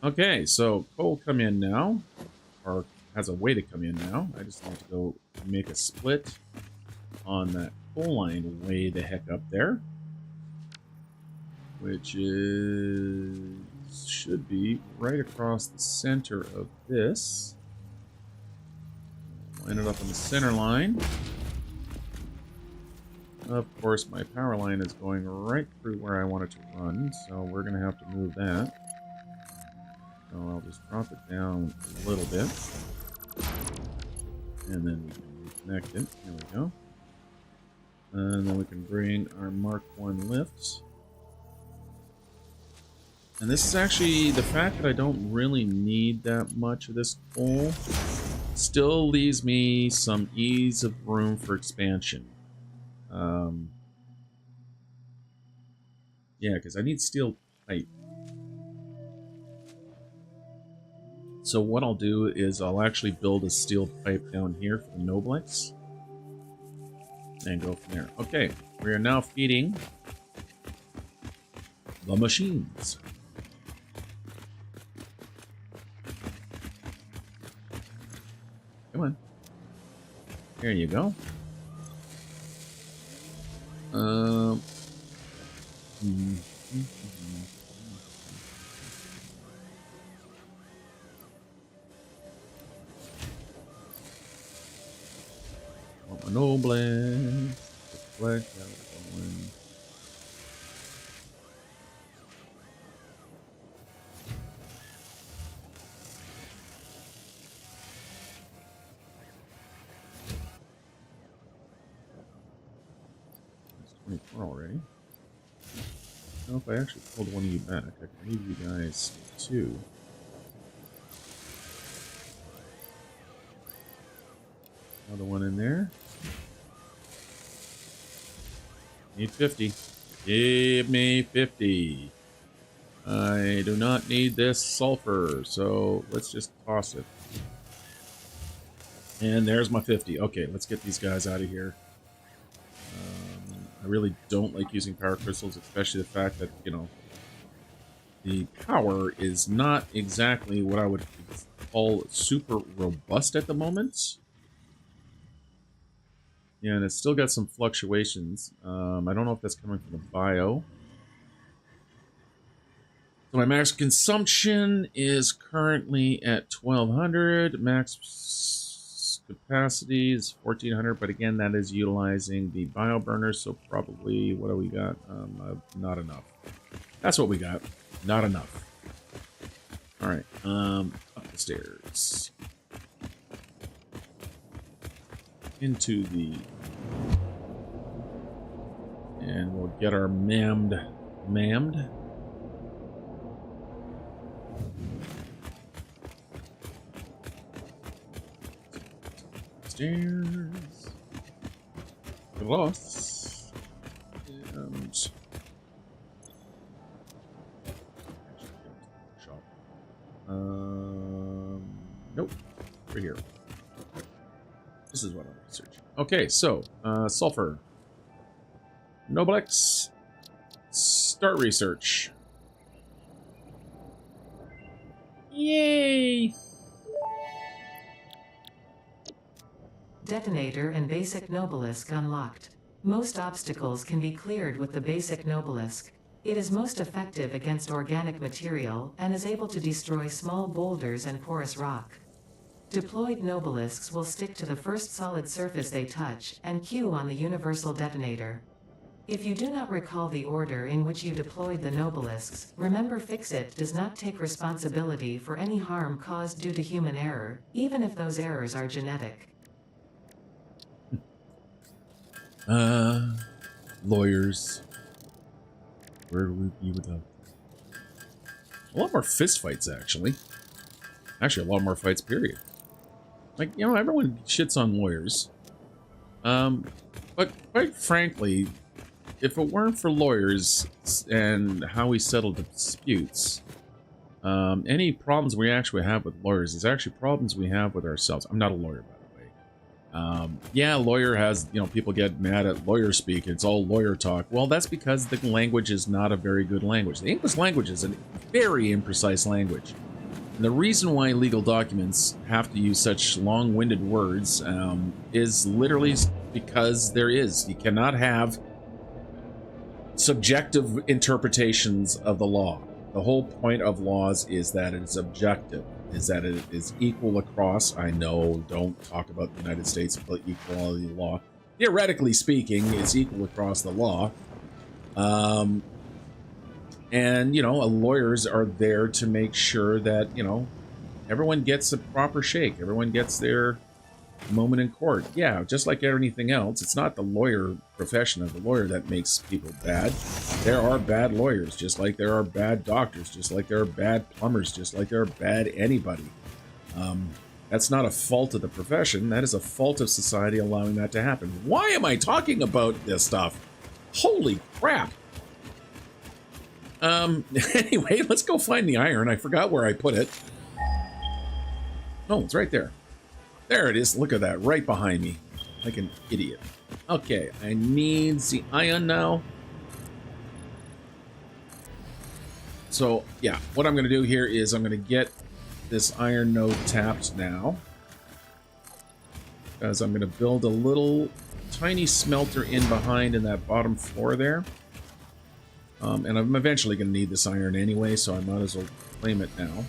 S1: Okay, so coal come in now, or has a way to come in now. I just need to go make a split on that coal line way the heck up there. which is should be right across the center of this. Line it up on the center line. Of course, my power line is going right through where I want it to run, so we're going to have to move that. So I'll just drop it down a little bit. And then we can reconnect it. Here we go. And then we can bring our Mark 1 lifts. And this is actually, the fact that I don't really need that much of this coal still leaves me some ease of room for expansion. Yeah, because I need steel pipe. So what I'll do is I'll actually build a steel pipe down here for the Noblex. And go from there. Okay, we are now feeding the machines. Come on. There you go. Want my Noblex. Reflect, yeah, we're going. It's 24 already. Now, if I actually pulled one of you back, I can leave you guys 2. Another one in there. Need 50. Give me 50. I do not need this sulfur, so let's just toss it. And there's my 50. Okay, let's get these guys out of here. I really don't like using power crystals, especially the fact that, you know, the power is not exactly what I would call super robust at the moment. Yeah, and it's still got some fluctuations. I don't know if that's coming from the bio. So my max consumption is currently at 1200. Max capacity is 1400, but again, that is utilizing the bio burner, so probably, what do we got? Not enough. That's what we got. Not enough. All right, up the stairs. Into the... And we'll get our mammed. Stairs. Gloss. And... shop. Nope. Right here. This is what I'm researching. Okay, so, sulfur. Noblex. Start research. Yay!
S2: Detonator and basic Nobelisk unlocked. Most obstacles can be cleared with the basic Nobelisk. It is most effective against organic material and is able to destroy small boulders and porous rock. Deployed Nobelisks will stick to the first solid surface they touch and queue on the universal detonator. If you do not recall the order in which you deployed the Nobelisks, remember Fix-It does not take responsibility for any harm caused due to human error, even if those errors are genetic.
S1: Lawyers. Where would we be without? A lot more fist fights, actually. Actually, a lot more fights, period. Like, you know, everyone shits on lawyers. But quite frankly, if it weren't for lawyers and how we settle disputes, any problems we actually have with lawyers is actually problems we have with ourselves. I'm not a lawyer, by the way. Yeah, lawyer has, you know, people get mad at lawyer speak. It's all lawyer talk. Well, that's because the language is not a very good language. The English language is a very imprecise language. And the reason why legal documents have to use such long-winded words is literally because there is. You cannot have subjective interpretations of the law. The whole point of laws is that it is objective, is that it is equal across. I know, don't talk about the United States equality law. Theoretically speaking, it's equal across the law. And, lawyers are there to make sure that, everyone gets a proper shake. Everyone gets their moment in court. Yeah, just like anything else, it's not the lawyer profession of the lawyer that makes people bad. There are bad lawyers, just like there are bad doctors, just like there are bad plumbers, just like there are bad anybody. That's not a fault of the profession. That is a fault of society allowing that to happen. Why am I talking about this stuff? Holy crap. Anyway, let's go find the iron. I forgot where I put it. Oh, it's right there. There it is. Look at that. Right behind me. Like an idiot. Okay, I need the iron now. So, yeah, what I'm going to do here is I'm going to get this iron node tapped now. Because I'm going to build a little tiny smelter in behind in that bottom floor there. And I'm eventually going to need this iron anyway, so I might as well claim it now.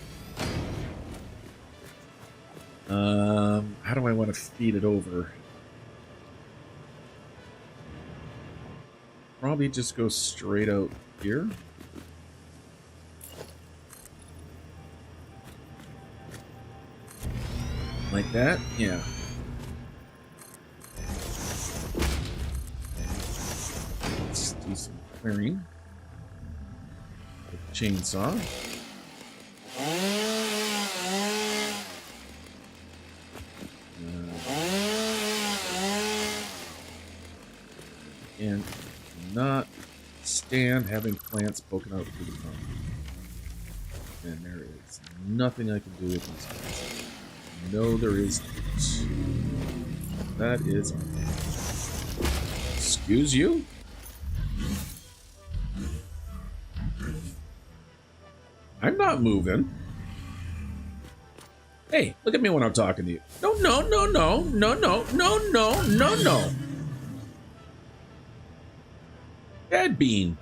S1: How do I want to feed it over? Probably just go straight out here. Like that? Yeah. Let's do some clearing. With the chainsaw. And not stand having plants poking out through the front. And there is nothing I can do with these plants. No, there is not. That is... Excuse you? I'm not moving. Hey, look at me when I'm talking to you. No, no, no, no, no, no, no, no, no, no. Bad bean.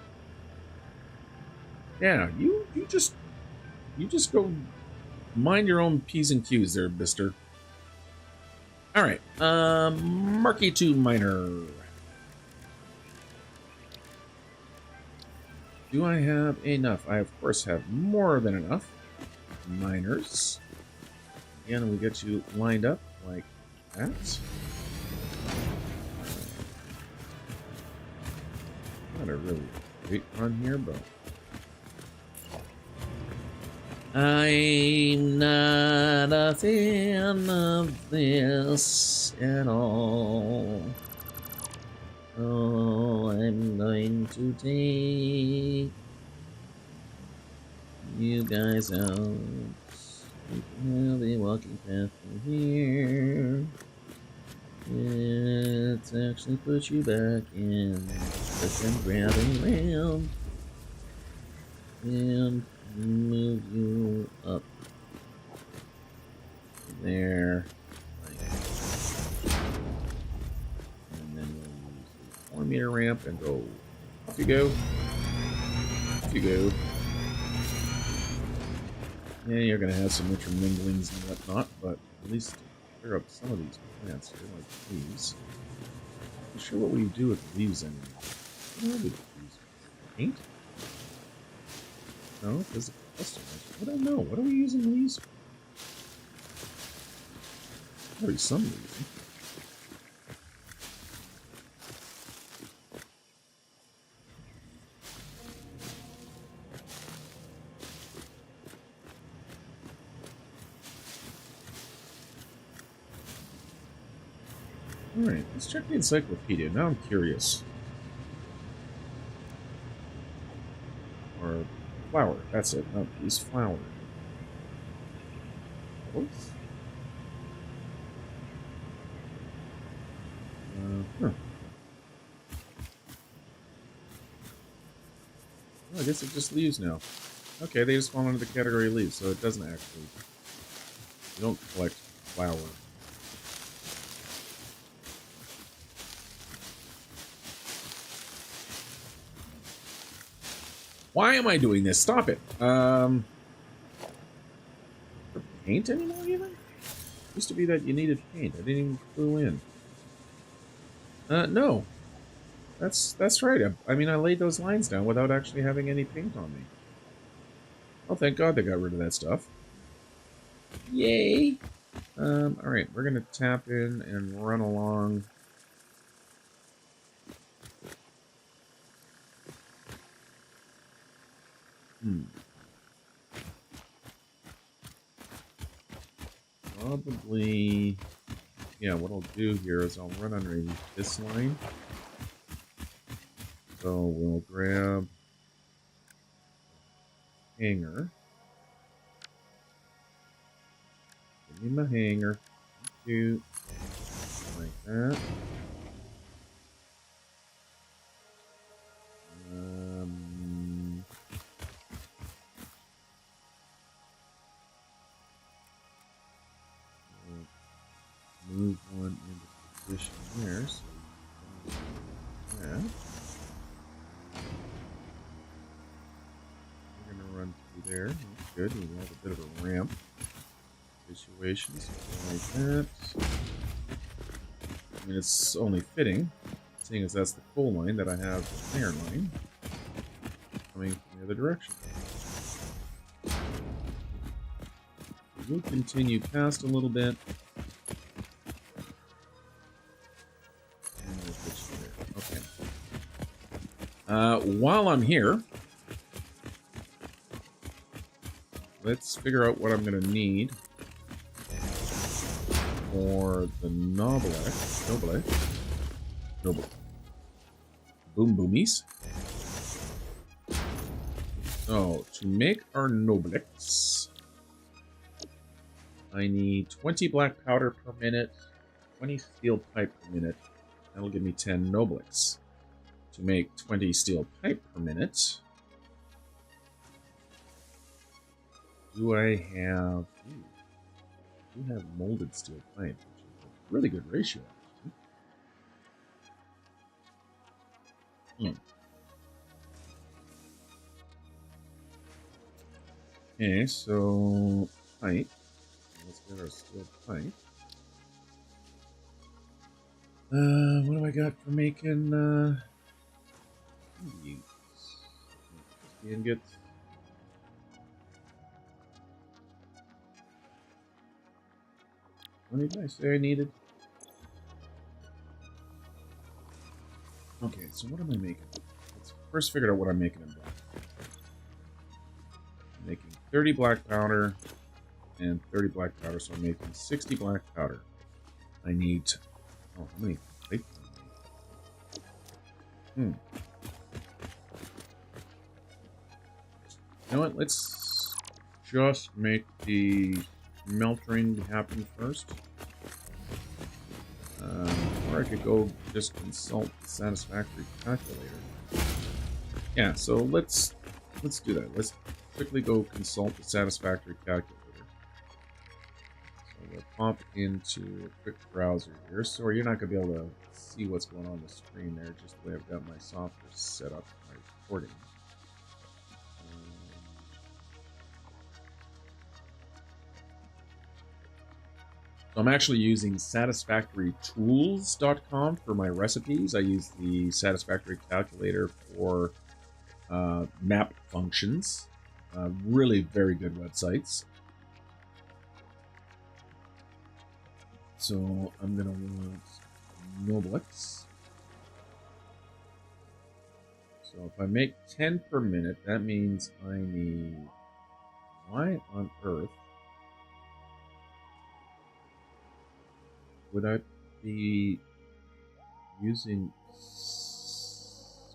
S1: Yeah, you just go mind your own P's and Q's there, mister. All right, Marky 2 miner. Do I have enough? I of course have more than enough miners. Again, we get you lined up like that. Not a really great run here, but I'm not a fan of this at all. Oh, I'm going to take you guys out. You can have a walking path from here. Let's actually put you back in. Let them grabbing around. And move you up there. Like that. And then we'll use the 4-meter ramp and go. Off you go. Off you go. Yeah, you're gonna have some interminglings and whatnot, but at least clear up some of these plants here, like these. I'm not sure what we do with leaves anymore. What do we do with leaves? Paint? No, physical customers. I don't know. What are we using leaves for? Probably some reason. Alright, let's check the encyclopedia. Now I'm curious. Or flower. That's it. No, peace flower. What? Huh. Oh, I guess it just leaves now. Okay, they just fall under the category of leaves, so it doesn't actually... You don't collect flower. Why am I doing this? Stop it. For paint anymore even? Used to be that you needed paint. I didn't even clue in. No. That's right. I mean, I laid those lines down without actually having any paint on me. Oh, thank God they got rid of that stuff. Yay! Alright, we're gonna tap in and run along. Probably... Yeah, what I'll do here is I'll run underneath this line. So we'll grab hanger. Give me my hanger. Thank you. Like that. Move one into position there. So yeah. We're gonna run through there. That's good. We have a bit of a ramp situation. Something like that. I mean, it's only fitting, seeing as that's the coal line, that I have the iron line coming from the other direction. We'll continue past a little bit. And we'll put you there. Okay. While I'm here, let's figure out what I'm going to need for the Noble. Boom boomies. So, to make our Noblex, I need 20 black powder per minute, 20 steel pipe per minute. That'll give me 10 Noblex. To make 20 steel pipe per minute, do I have... Ooh, I do have molded steel pipe, which is a really good ratio, actually. Okay, so pipe. Let's get our steel pipe. What do I got for making ingots? What did I say I needed? Okay, so what am I making? Let's first figure out what I'm making in black. I'm making 30 black powder and 30 black powder, so I'm making 60 black powder. I need... Oh, how many pipe do I need? You know what? Let's just make the melting happen first. Or I could go just consult the Satisfactory calculator. Yeah, so let's do that. Let's quickly go consult the Satisfactory calculator. So we'll pop into a quick browser here. Sorry, you're not going to be able to see what's going on the screen there, just the way I've got my software set up for my recording. So I'm actually using satisfactorytools.com for my recipes. I use the Satisfactory calculator for map functions. Really very good websites. So I'm going to want Noblex. So if I make 10 per minute, that means I need... Why on earth would I be using...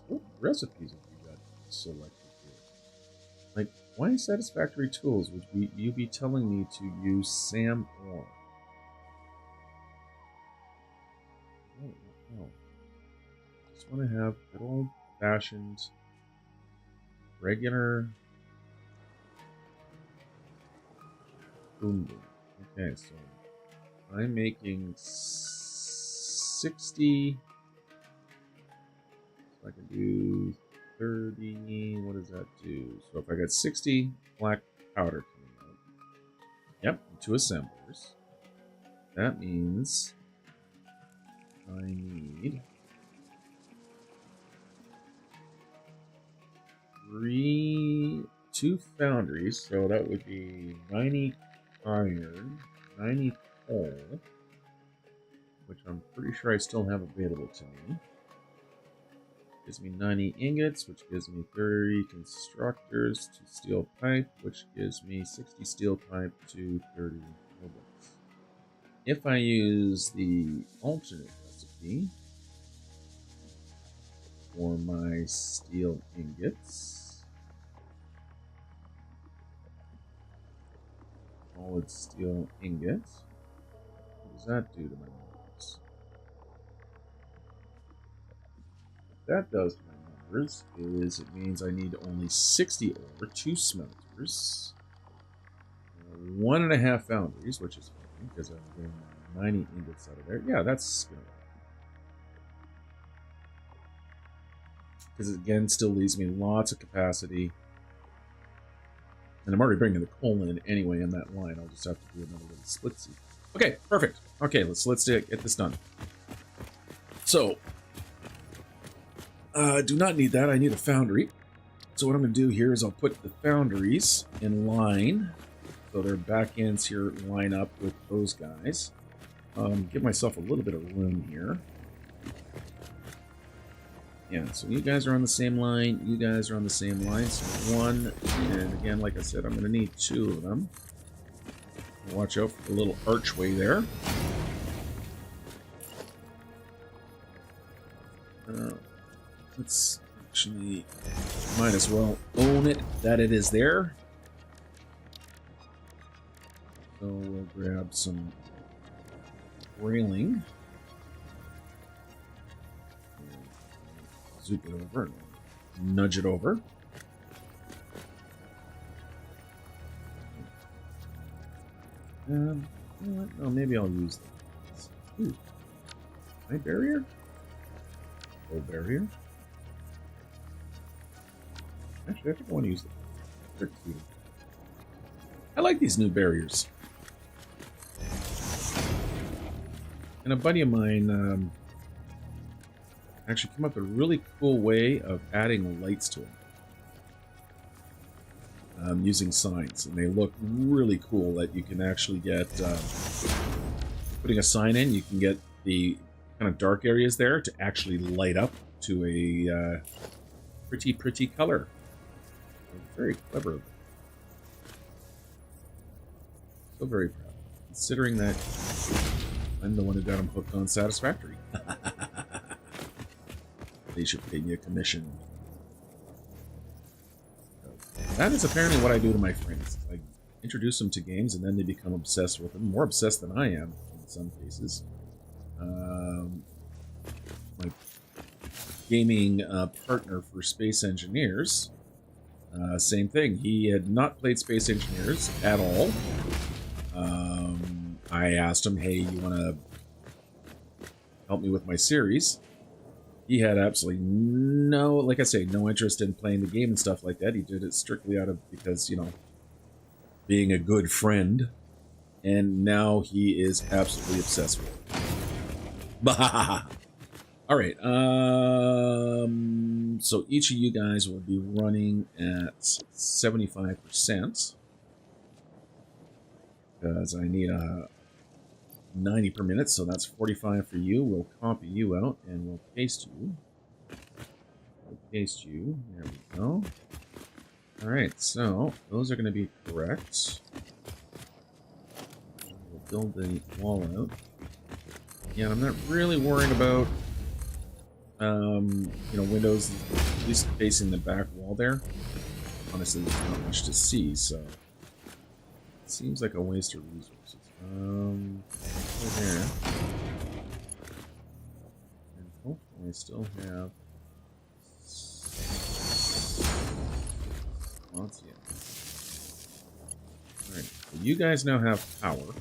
S1: What recipes have you got selected here? Like, why Satisfactory Tools would you be telling me to use S.A.M ore? No. Just want to have good old-fashioned, regular... Boom boom. Okay, so... I'm making 60, so I can do 30. What does that do? So if I got 60 black powder coming out, yep, 2 assemblers. That means I need 2 foundries. So that would be 90 iron, 90 coal, which I'm pretty sure I still have available to me. Gives me 90 ingots, which gives me 30 constructors to steel pipe, which gives me 60 steel pipe to 30 robots. If I use the alternate recipe for my steel ingots, solid steel ingot, what does that do to my numbers? That does to my numbers is it means I need only 60 ore, 2 smelters, 1.5 foundries, which is fine because I'm getting 90 ingots out of there. Yeah, that's gonna work. Because again, still leaves me lots of capacity. And I'm already bringing the coal in anyway in that line. I'll just have to do another little splitsy. Okay, perfect. Okay, let's get this done. So, do not need that. I need a foundry. So what I'm going to do here is I'll put the foundries in line. So their back ends here line up with those guys. Give myself a little bit of room here. Yeah, so you guys are on the same line. You guys are on the same line. So 1, and again, like I said, I'm going to need 2 of them. Watch out for the little archway there. Let's actually, might as well own it that it is there. So we'll grab some railing. Zoop it over and nudge it over. You know what? Oh, maybe I'll use this. Ooh. My barrier? Low barrier? Actually, I think I want to use them. They're cute. I like these new barriers. And a buddy of mine actually came up with a really cool way of adding lights to them. Using signs. And they look really cool that you can actually get... putting a sign in, you can get the kind of dark areas there to actually light up to a pretty color. Very clever. So very proud. Considering that I'm the one who got him hooked on Satisfactory. They should pay me a commission. That is apparently what I do to my friends. I introduce them to games and then they become obsessed with them. More obsessed than I am in some cases. My gaming partner for Space Engineers, same thing. He had not played Space Engineers at all. I asked him, hey, you want to help me with my series? He had absolutely no, like I say, no interest in playing the game and stuff like that. He did it strictly out of, because, you know, being a good friend. And now he is absolutely obsessed with it. Bah! Alright, so each of you guys will be running at 75%. Because I need a 90 per minute, so that's 45 for you. We'll copy you out and we'll paste you. There we go. Alright, so those are going to be correct. We'll build the wall out. Yeah, I'm not really worried about, you know, windows, at least facing the back wall there. Honestly, there's not much to see, so it seems like a waste of resources. Over there. And hopefully I still have lots, yeah. Alright, so you guys now have power.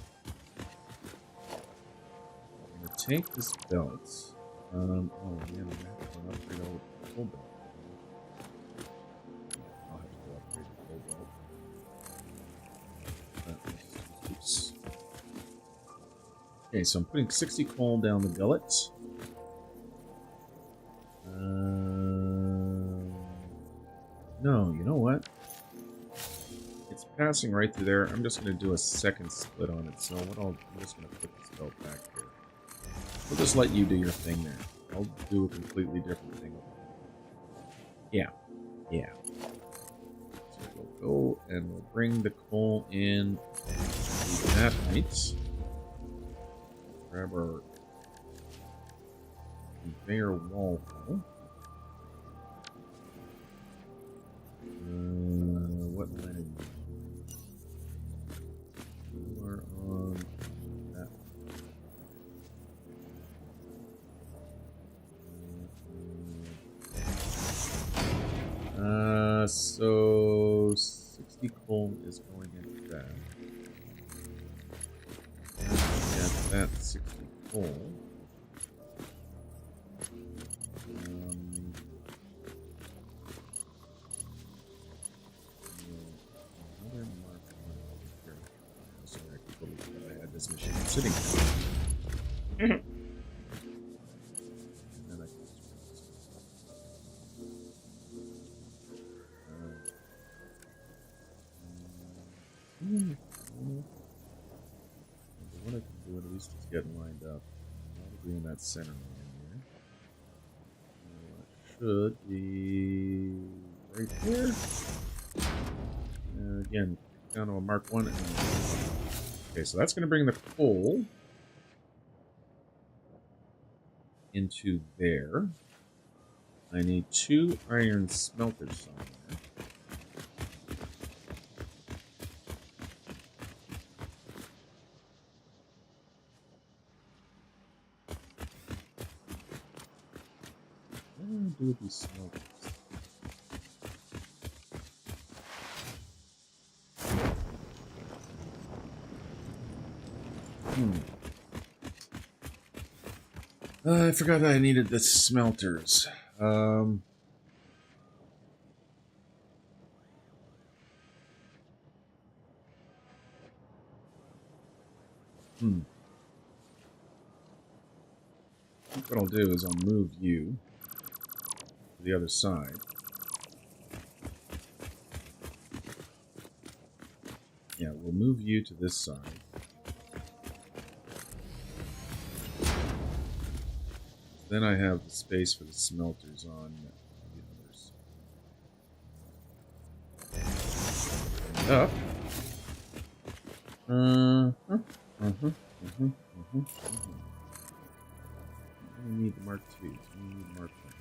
S1: I'm gonna take this belt. Oh, yeah, I'm gonna have to upgrade all the full belt. Okay, so I'm putting 60 coal down the gullet. No, you know what? It's passing right through there. I'm just going to do a second split on it. So I'm just going to put this belt back here. We'll just let you do your thing there. I'll do a completely different thing. Yeah. So we'll go and we'll bring the coal in that height. Grab our conveyor wall hole. What line? You are on that. So 60 coal is going into that. That 60 coal. Another mark one here. Sorry, I totally forgot I had this machine sitting there. And I can just what I can do at least is get lined up. I'll be in that center line there. Should be right there. Again, down to a mark 1. Okay, so that's going to bring the coal into there. I need 2 iron smelters on there. What do I do with these smelters? I forgot I needed the smelters. I think what I'll do is I'll move you to the other side. Yeah, we'll move you to this side. Then I have the space for the smelters on the others. Up. We need the Mark II. We need Mark 1.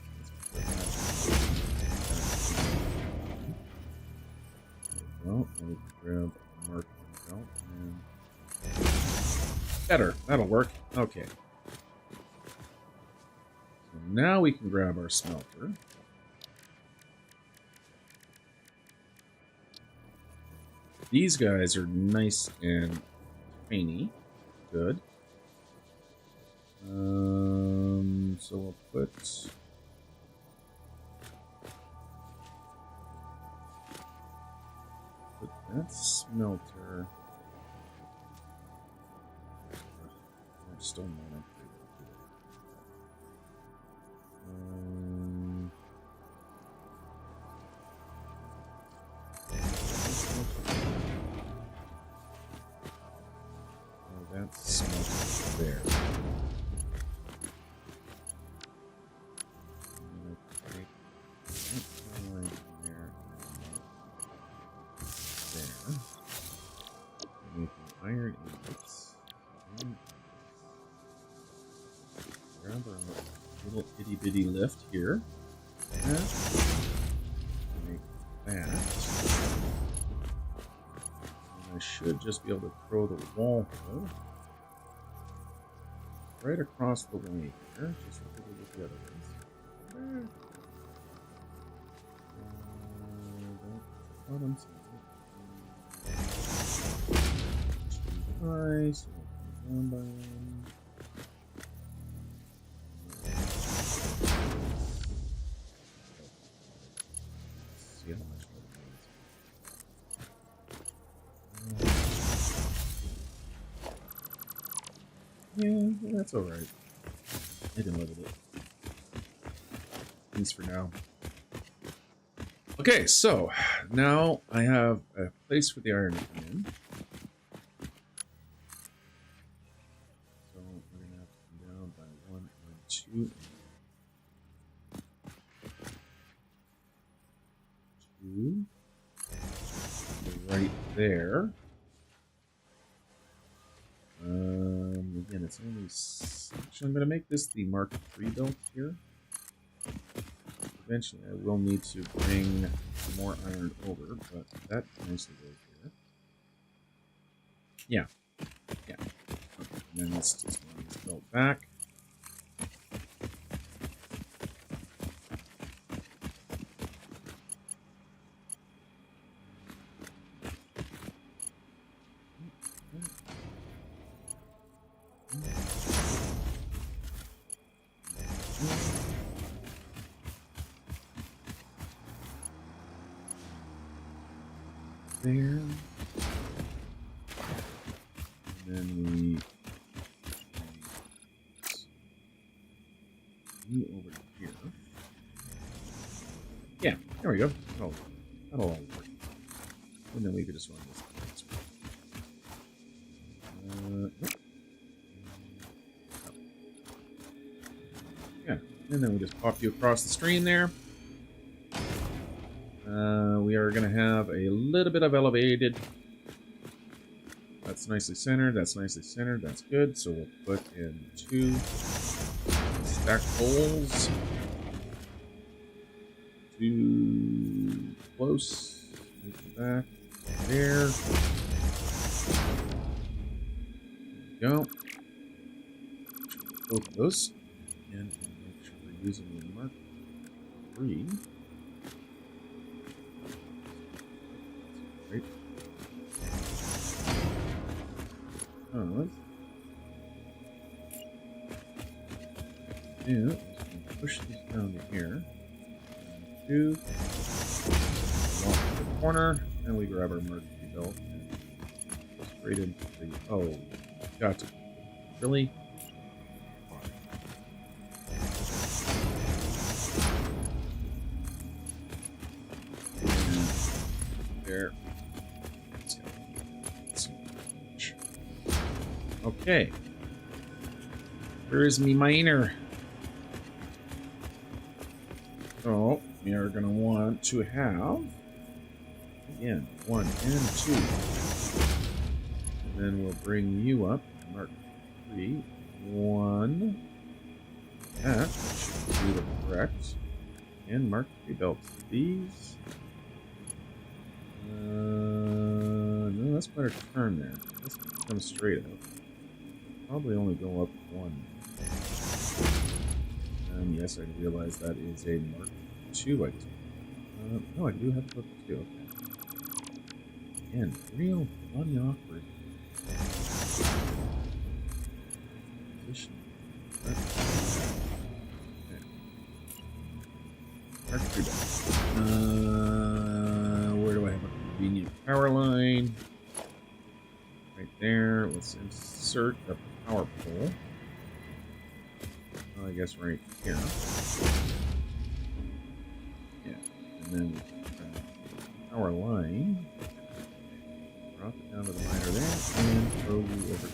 S1: Well, we can grab Mark 1 belt and better. That'll work. Okay. So now we can grab our smelter. These guys are nice and tiny. Good. So we'll put that smelter. I'm still not upgraded. Oh, that's smelter there. Iron ingots. Grab our little itty bitty lift here. Make that. And I should just be able to throw the wall hole right across the way here. Just like we did with the other ones. Nice. One by one. See how much that Yeah, that's all right. I can live with it. At least for now. Okay, so now I have a place for the iron to come in. So we're gonna have to come down by 1 and 2 and 2. Right there. Again, it's only. Actually, I'm gonna make this the Mark III belt here. Eventually, I will need to bring more iron over, but that nicely goes there. Yeah. Yeah. Okay, and then let's just run this belt back. There. And then we you over here. Yeah, there we go. Oh, that'll all work. And then we could just run this. Yeah, and then we just pop you across the screen there. We are going to have a little bit of elevated. That's nicely centered. That's nicely centered. That's good. So we'll put in 2 stack poles. 2 close. Move back. There. There we go. Both of those. And make sure we're using the Mark III. Right. Yeah, push this down to here. 2. Walk to the corner, and we grab our Mark III belt and go straight into the. Oh, got to. Really? There. Okay. Where is me miner? So we are going to want to have again 1 and 2, and then we'll bring you up. Mark III 1. That should be the correct. And Mark III belts. These. No, that's quite a turn there. Let's come straight up. Probably only go up 1. And yes, I realize that is a Mark II. No, I do have to look at 2. Okay. Again, real bloody awkward. Position. Okay. Mark III belt. Where do I have a convenient power line? Right there. Let's insert a power pole. I guess right here. Yeah, and then power line. Drop it down to the miner there, and throw you over.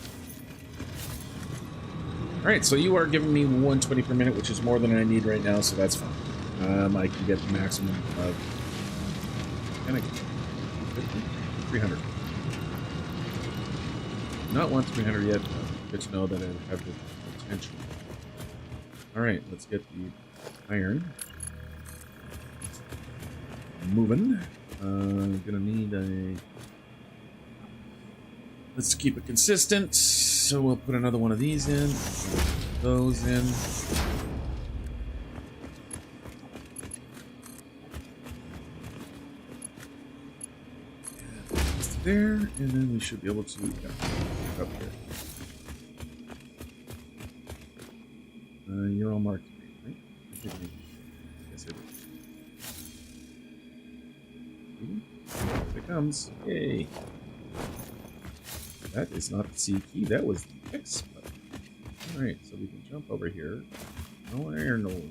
S1: All right, so you are giving me 120 per minute, which is more than I need right now, so that's fine. I can get the maximum of. Can I get 50? 300. Not 300 yet, but good to know that I have the potential. Alright, let's get the iron moving. Gonna need a. Let's keep it consistent. So we'll put another one of these in, those in. There, and then we should be able to up here. You're all marked, right? Yes, it is. Here it comes. Yay. That is not the C key, that was the X button. Alright, so we can jump over here. No iron ore.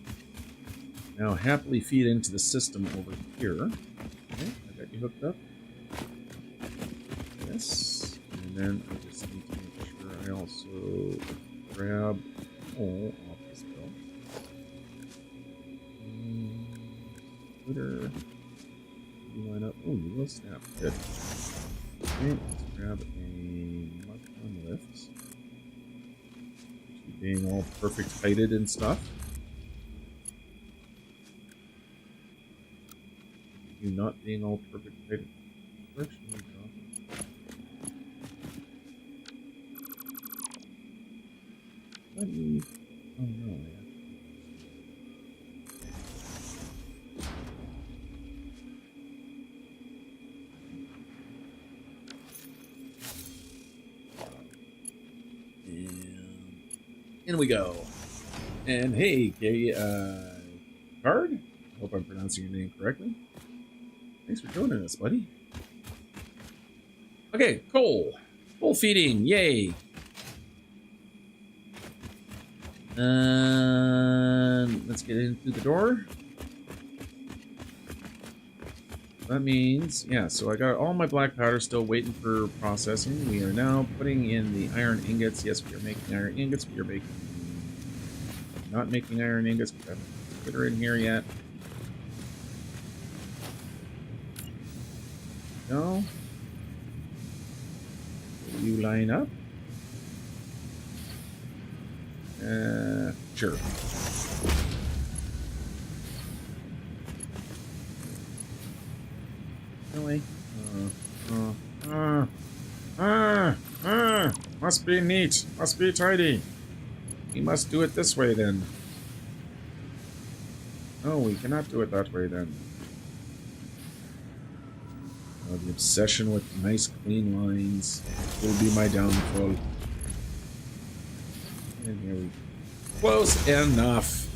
S1: Now happily feed into the system over here. Okay, I got you hooked up. Yes. And then I just need to make sure I also grab coal off this bill. Twitter. You line up. Oh, you will snap. Good. Okay, let's grab a mark on lift. Being all perfect heighted and stuff. You not being all perfect heighted. Direction we drop it. Let me. Oh no, I in we go. And hey, Card? I hope I'm pronouncing your name correctly. Thanks for joining us, buddy. Okay, coal. Coal feeding, yay. Let's get in through the door. That means, yeah, so I got all my black powder still waiting for processing. We are now putting in the iron ingots. Yes, we are making iron ingots. We are not making iron ingots because I haven't put her in here yet. No. Will you line up? Sure. Really? Must be neat. Must be tidy. We must do it this way then. No, we cannot do it that way then. Oh, the obsession with nice clean lines will be my downfall. And here we go. Close enough.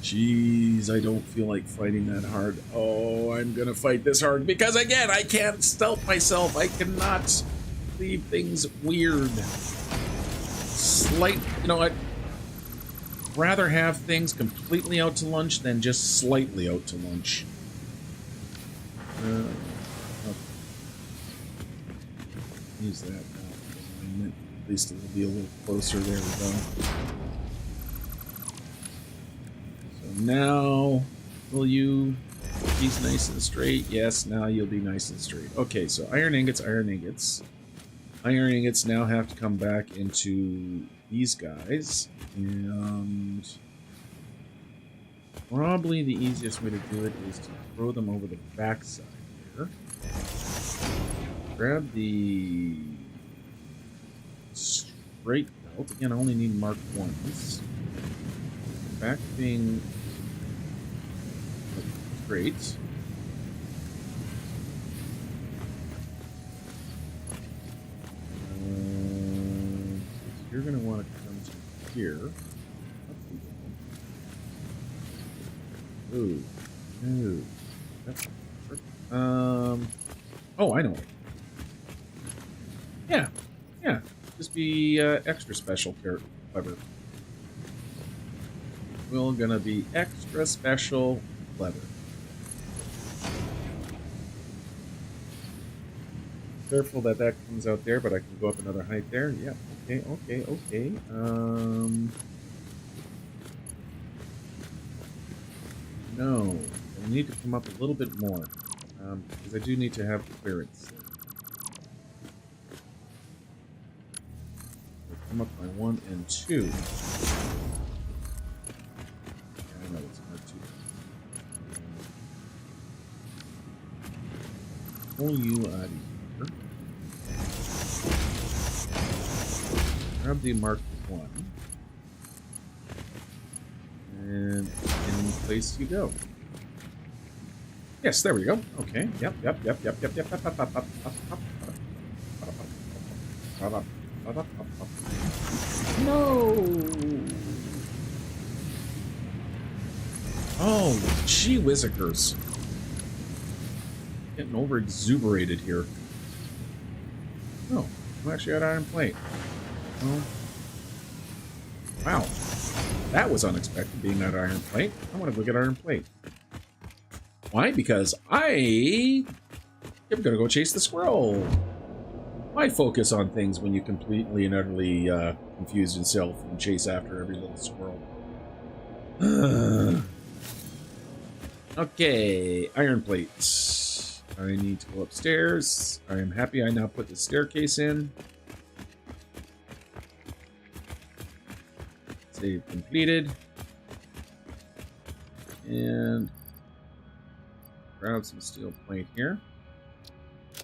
S1: Jeez, I don't feel like fighting that hard. Oh, I'm gonna fight this hard because again, I can't stealth myself. I cannot leave things weird. You know what? Rather have things completely out to lunch than just slightly out to lunch. Okay. Use that alignment. At least it will be a little closer. There we go. Now, will you be nice and straight? Yes, now you'll be nice and straight. Okay, so iron ingots, iron ingots. Iron ingots now have to come back into these guys. And probably the easiest way to do it is to throw them over the backside here. Grab the straight belt. Again, I only need mark ones. Back being great. You're going to want to come to here. Ooh. Ooh. That's perfect. Oh, I know. Yeah. Yeah. Just be extra special, clever. We're gonna be extra special, clever. Careful that that comes out there, but I can go up another height there. Yeah. Okay. Okay. Okay. No, I need to come up a little bit more because I do need to have clearance. I'll come up by 1 and 2. I know it's hard to pull you out of here. Grab the mark 1. And in place you go. Yes, there we go. Okay. Yep. No. Oh, gee whizzikers. Getting over exuberated here. Oh, I'm actually at iron plate. Oh. Wow. That was unexpected, being that iron plate. I want to go get iron plate. Why? Because I am going to go chase the squirrel. Why focus on things when you completely and utterly confuse yourself and chase after every little squirrel? Okay, iron plates. I need to go upstairs. I am happy I now put the staircase in. Save completed. And grab some steel plate here.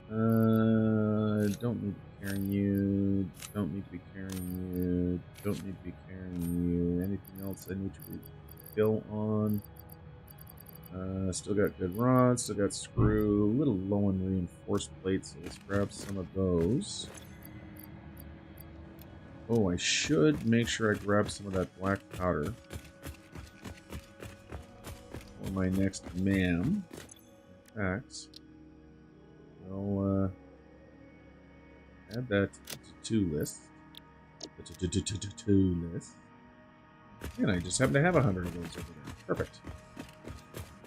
S1: Don't need to be carrying you. Don't need to be carrying you. Don't need to be carrying you. Anything else I need to refill on? Still got good rods. Still got screw. A little low on reinforced plates, so let's grab some of those. Oh, I should make sure I grab some of that black powder for my next MAM. Packs. I'll add that to the list. To list. And I just happen to have 100 of those over there. Perfect.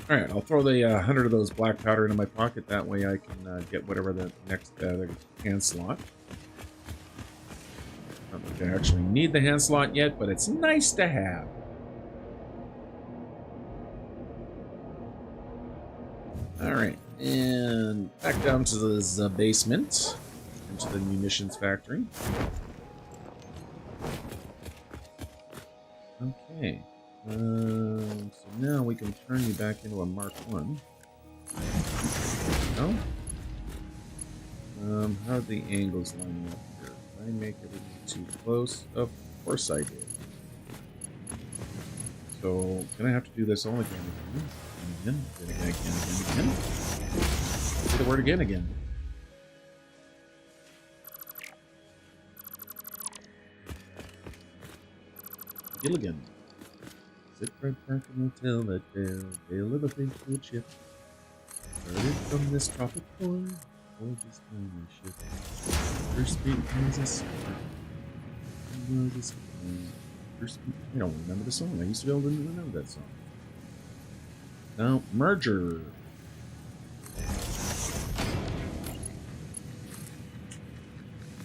S1: Alright, I'll throw the 100 of those black powder into my pocket. That way I can get whatever the next hand slot. I don't think I actually need the hand slot yet, but it's nice to have. Alright, and back down to the basement, into the munitions factory. Okay, so now we can turn you back into a Mark 1. No? How are the angles lining up here? Did I make everything too close? Of course I did. So, gonna have to do this all again. Again. Say the word again. Gilligan. Sit right back and tell that tale of a faithful ship. Started from this tropic port, or this tiny ship. First beat was a spark. First beat. I don't remember the song. I used to be able to remember that song. Now, merger.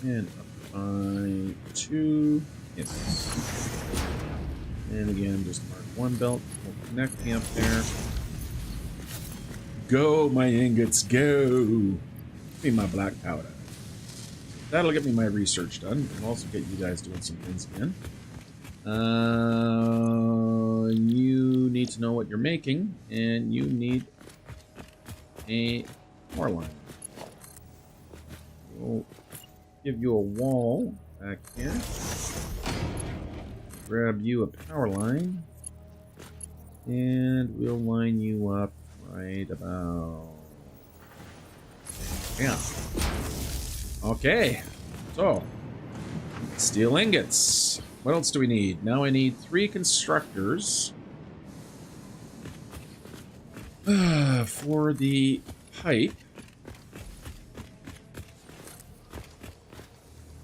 S1: And up by 2. Yes. And again, just mark 1 belt. We'll connect me up there. Go, my ingots, go! Give me my black powder. That'll get me my research done. And also get you guys doing some things again. You need to know what you're making, and you need a power line. We'll give you a wall back here. Grab you a power line, and we'll line you up right about. Yeah. Okay. So, steel ingots. What else do we need? Now I need 3 constructors for the pipe.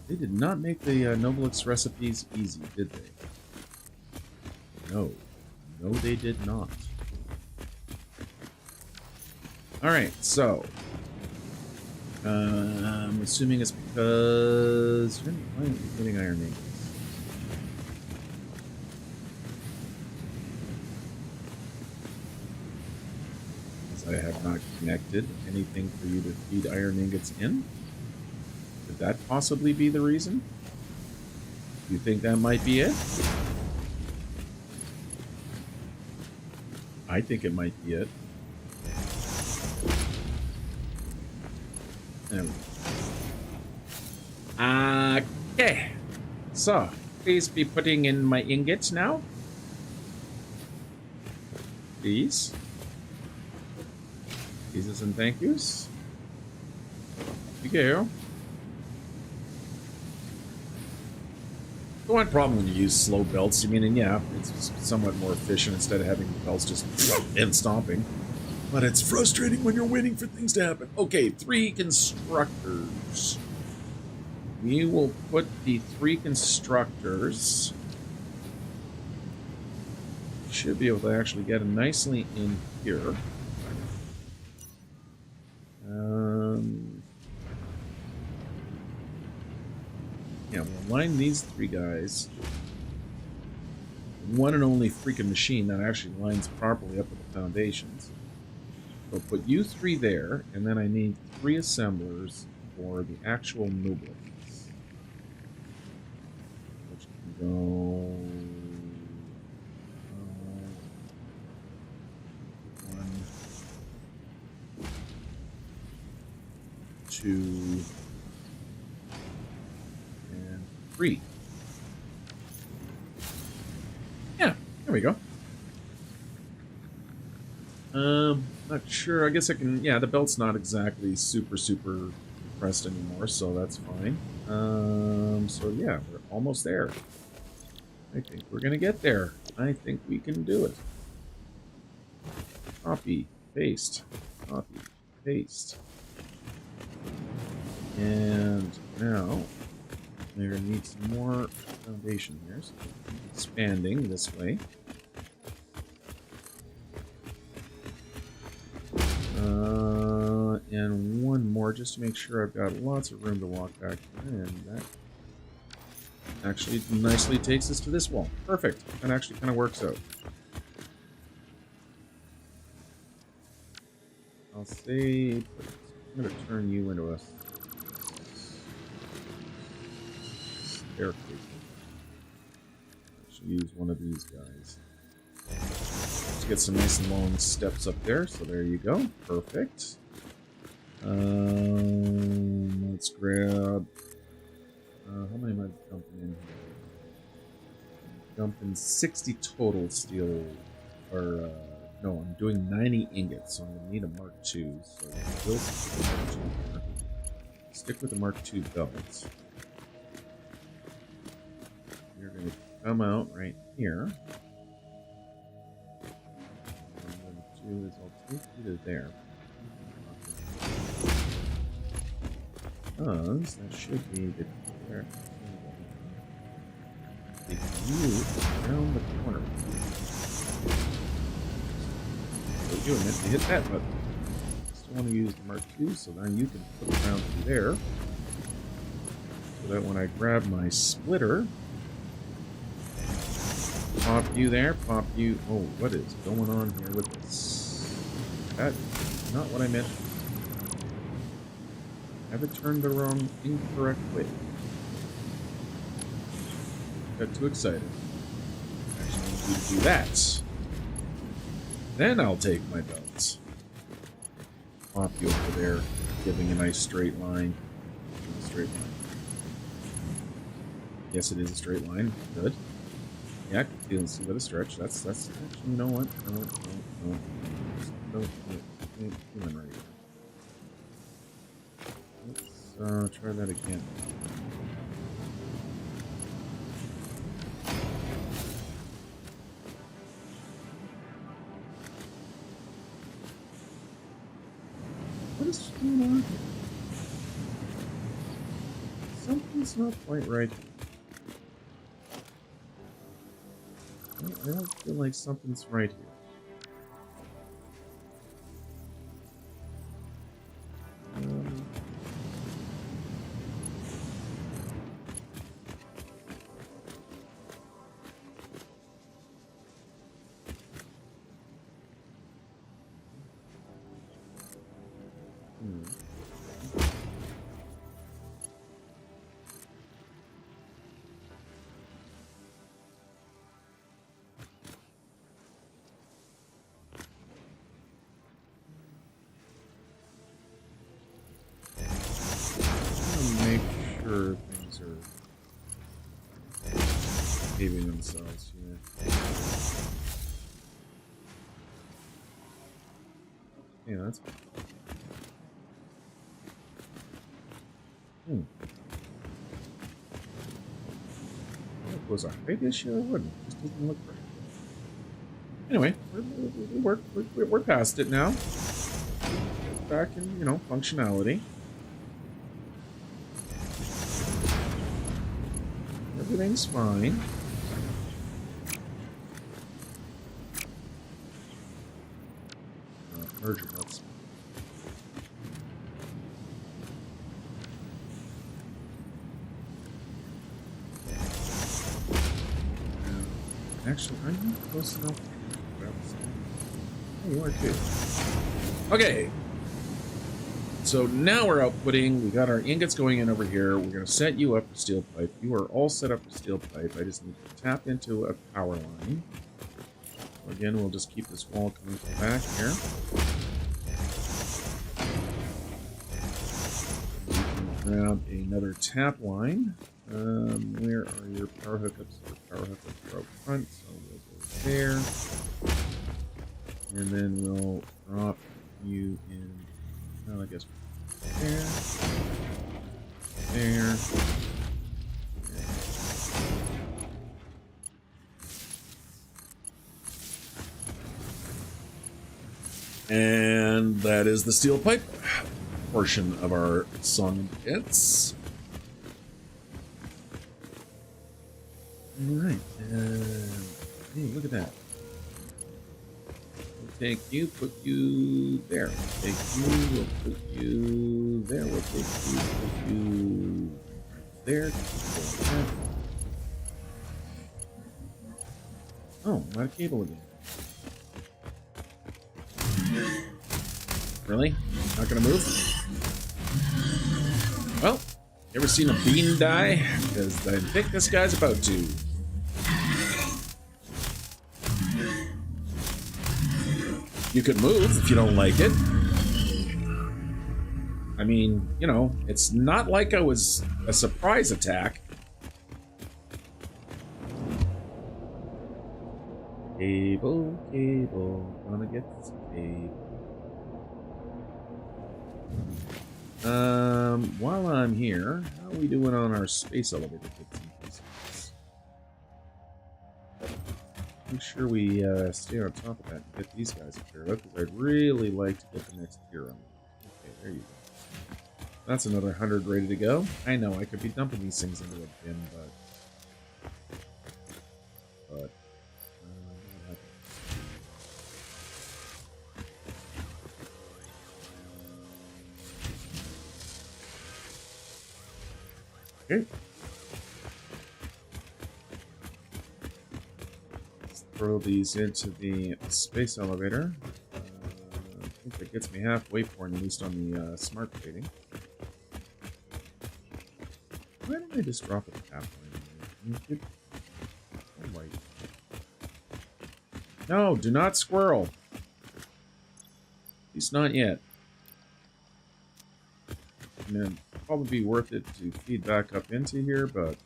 S1: They did not make the Noblix recipes easy, did they? No. No, they did not. Alright, so. I'm assuming it's because you're getting iron ingots. I have not connected anything for you to feed iron ingots in. Could that possibly be the reason? Do you think that might be it? I think it might be it. There we go. Okay. So, please be putting in my ingots now. Please. Pleases and thank yous. Here you go. The one problem when you use slow belts, I mean, and yeah, it's somewhat more efficient instead of having the belts just and stomping. But it's frustrating when you're waiting for things to happen. Okay, 3 constructors. We will put the 3 constructors should be able to actually get them nicely in here. Yeah, we'll line these 3 guys. One and only freaking machine that actually lines properly up with the foundations. So put you 3 there, and then I need 3 assemblers for the actual mobilities. Which can go... 1, 2, and 3. Yeah, there we go. Not sure. I guess I can... Yeah, the belt's not exactly super compressed anymore, so that's fine. So yeah, we're almost there. I think we're gonna get there. I think we can do it. Copy, paste, copy, paste. And now we're gonna need some more foundation here, so expanding this way. And one more just to make sure I've got lots of room to walk back here, and that actually nicely takes us to this wall. Perfect. That actually kind of works out. I'll say, I'm going to turn you into a staircase. I should use one of these guys. Let's get some nice and long steps up there. So there you go. Perfect. Let's grab. How many am I dumping in here? Dumping 60 total steel. Or, no, I'm doing 90 ingots, so I'm going to need a Mark II. So build the Mark II here. Stick with the Mark II belts. You're going to come out right here. What I'm going to do is I'll take you to there. Because that should be the correct. Take you around the corner. So you meant to hit that button. Still want to use the Mark II, so then you can put it around through there. So that when I grab my splitter, pop you there, pop you. Oh, what is going on here with this? That is not what I meant. I have it turned the wrong, incorrect way. Got too excited. Actually, need you to do that. Then I'll take my belts. Pop you over there, giving a nice straight line. Straight line. Yes, it is a straight line. Good. Yeah, I can feel and see what a stretch. That's actually, you know what? No. Come on, right here. Let's try that again. What is going on here? Something's not quite right. I don't feel like something's right here. Things are behaving themselves here. Yeah, that's If it was a height issue, I wouldn't. It just doesn't look right. Anyway, we're past it now. Back in, functionality. Everything's fine. larger nuts. Actually, are you close enough to grab this? Oh, you are too. Okay. So now we're outputting. We got our ingots going in over here. We're going to set you up for steel pipe. You are all set up for steel pipe. I just need to tap into a power line. So again, we'll just keep this wall coming from back here. Grab another tap line. Where are your power hookups? Your power hookups are up front, so we'll go there. And then we'll drop you in. Well, I guess there. There. And that is the steel pipe portion of our song bits. Alright, hey, look at that. We'll take you, put you there. We'll take you, we'll put you there. We'll take you, put you there. Oh, I'm out of cable again. Really? Not gonna move? Well, you ever seen a bean die? Because I think this guy's about to. You could move if you don't like it. I mean, you know, it's not like I was a surprise attack. Cable, cable, gonna get this cable. While I'm here, how are we doing on our space elevator bits and pieces? Make sure we stay on top of that and get these guys up here, because I'd really like to get the next tier on them. Okay, there you go. That's another 100 ready to go. I know I could be dumping these things into a bin, but okay. Let's throw these into the space elevator. I think that gets me halfway point, at least on the smart rating. Why don't I just drop a tap line? Oh, wait. No, do not squirrel. At least not yet. And then probably be worth it to feed back up into here, but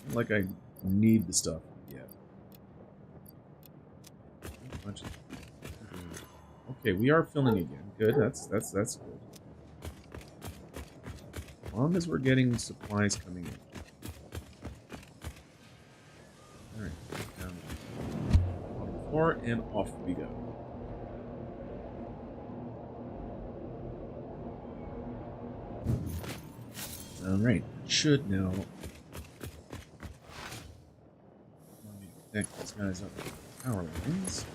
S1: not like I need the stuff yet. Okay, we are filling again. Good, that's good. As long as we're getting supplies coming in. Alright, down on the floor, and off we go. Alright, should now connect these guys up with power lines.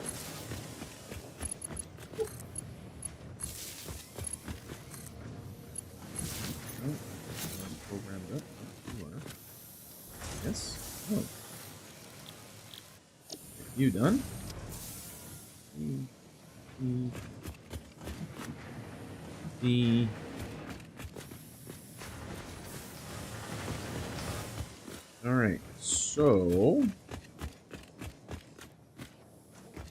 S1: Program it up. Oh, you are. Yes. Oh. You done? The all right. So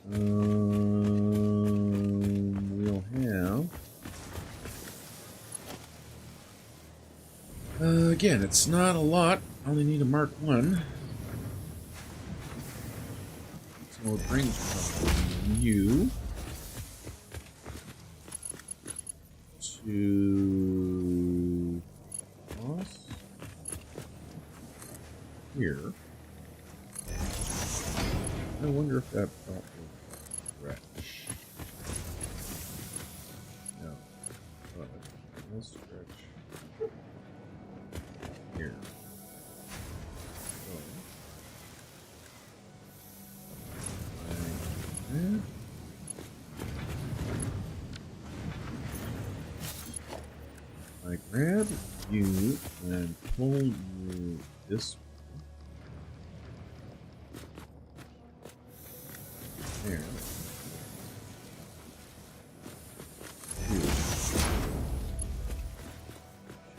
S1: we'll have again. It's not a lot. I only need a Mark 1. So we'll bring you to us here. I wonder if that belt will stretch. No, but we'll stretch here. I grab you and pull you this way. There.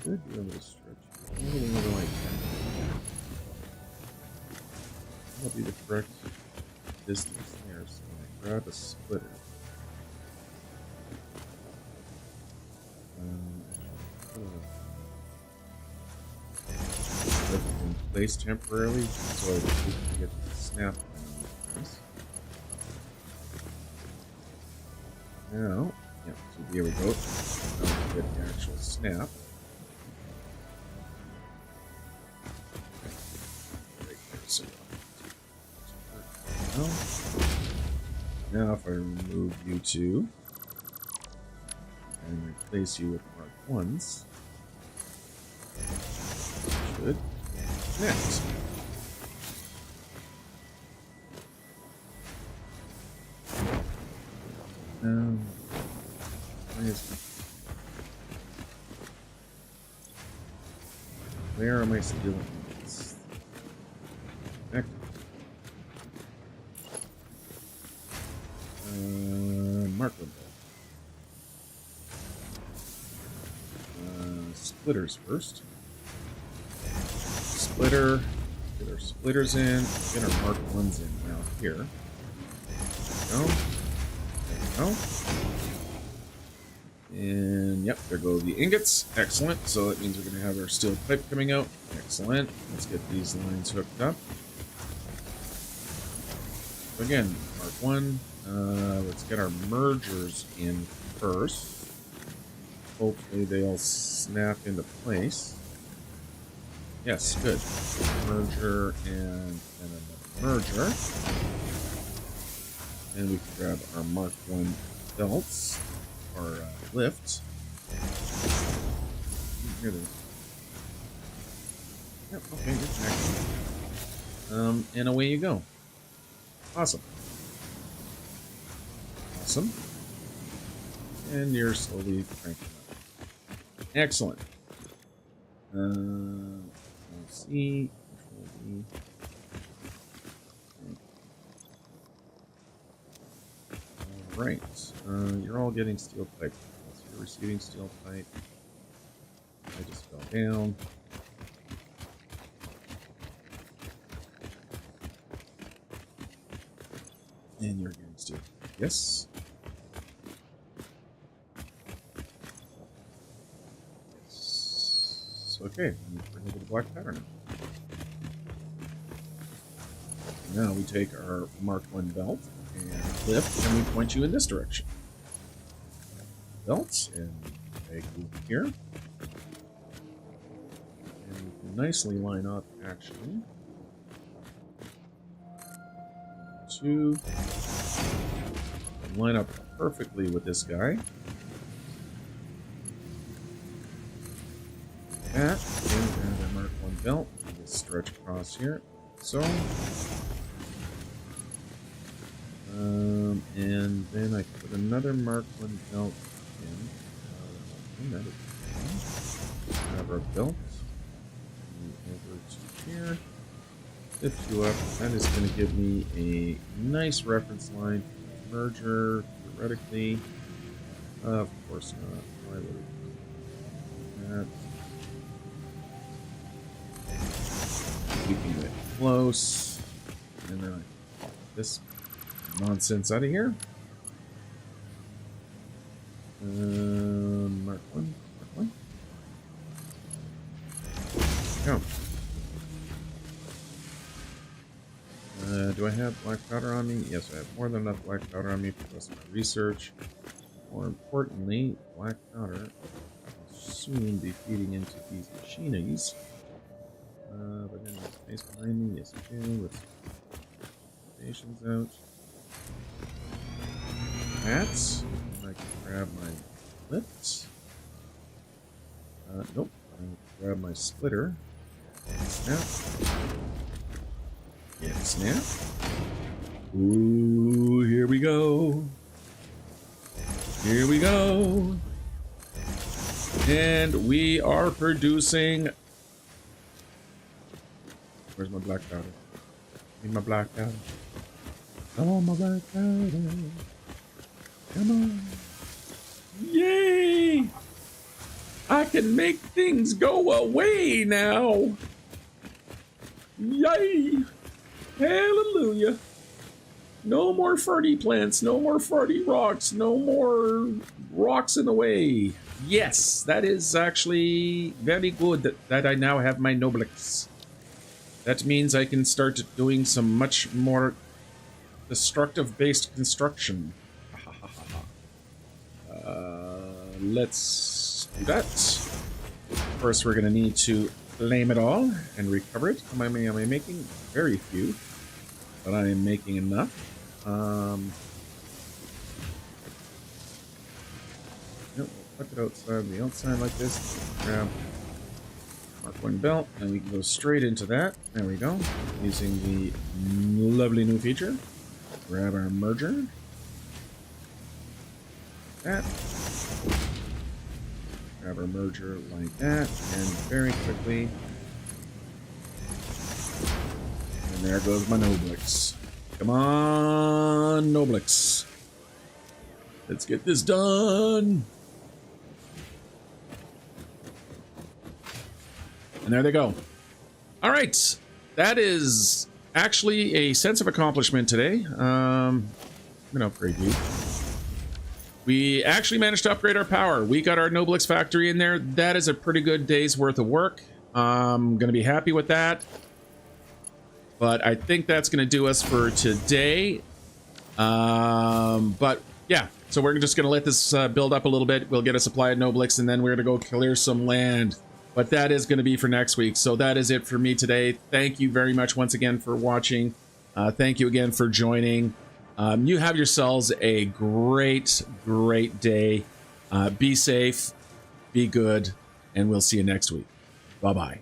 S1: Should be able to stretch all the way to like that. That'll be the correct distance there. So I grab a splitter. Put it in place temporarily so I can get the snap on this. Now, yeah, so here we go. Now we get the actual snap. Right there, so now if I remove you two and replace you with mark ones, should connect. Where am I stealing this? Connect. Mark them both. Splitters first. Splitter. Get our splitters in. Get our mark ones in now here. There we go. There we go. And yep, there go the ingots. Excellent. So that means we're going to have our steel pipe coming out. Excellent. Let's get these lines hooked up. So again, mark one. Let's get our mergers in first. Hopefully they'll snap into place. Yes, good. Merger and another merger. And we can grab our mark one belts. Or lift. Here it is. Yep, okay, you're connected. And away you go. Awesome. Awesome. And you're slowly cranking up. Excellent. Let's see. Control V. Right, you're all getting steel pipe. So you're receiving steel pipe. I just fell down. And you're getting steel pipe. Yes. Yes. Okay, we're over the black pattern now. Now we take our Mark 1 belt and lift, and we point you in this direction. Belts, and drag you here. And we can nicely line up, actually. 2. And line up perfectly with this guy. That, and I mark 1 belt. Just stretch across here, so. And then I put another mark 1 belt in. Grab our belt. Over to here. Lift you up. That is going to give me a nice reference line for merger, theoretically. Of course not. Why would it do that? We can get close. And then I pop this nonsense out of here. Mark 1. Mark 1. Go. Do I have black powder on me? Yes, I have more than enough black powder on me for the rest of my research. More importantly, black powder will soon be feeding into these machinies. But then there's space behind me. Yes, I do. Let's get stations out. Hats. I can grab my lift. Nope. I can grab my splitter. Snap. Yeah, snap. Ooh, here we go. Here we go. And we are producing... Where's my black powder? Need my black powder. I want my black powder. Come on. Yay! I can make things go away now. Yay! Hallelujah. No more farty plants, no more farty rocks, no more rocks in the way. Yes, that is actually very good that I now have my Noblix. That means I can start doing some much more destructive-based construction. Let's do that. First, we're going to need to claim it all and recover it. How many am I making? Very few, but I am making enough. Nope, put it outside the outside like this. Grab Mark 1 belt, and we can go straight into that. There we go. Using the lovely new feature. Grab our merger. That. Grab our merger like that, and very quickly. And there goes my Noblix. Come on, Noblix. Let's get this done. And there they go. All right. That is actually a sense of accomplishment today. I'm going to upgrade you. We actually managed to upgrade our power. We got our Noblix factory in there. That is a pretty good day's worth of work. I'm going to be happy with that. But I think that's going to do us for today. But yeah, so we're just going to let this build up a little bit. We'll get a supply of Noblix, and then we're going to go clear some land. But that is going to be for next week. So that is it for me today. Thank you very much once again for watching. Thank you again for joining. You have yourselves a great, great day. Be safe, be good, and we'll see you next week. Bye-bye.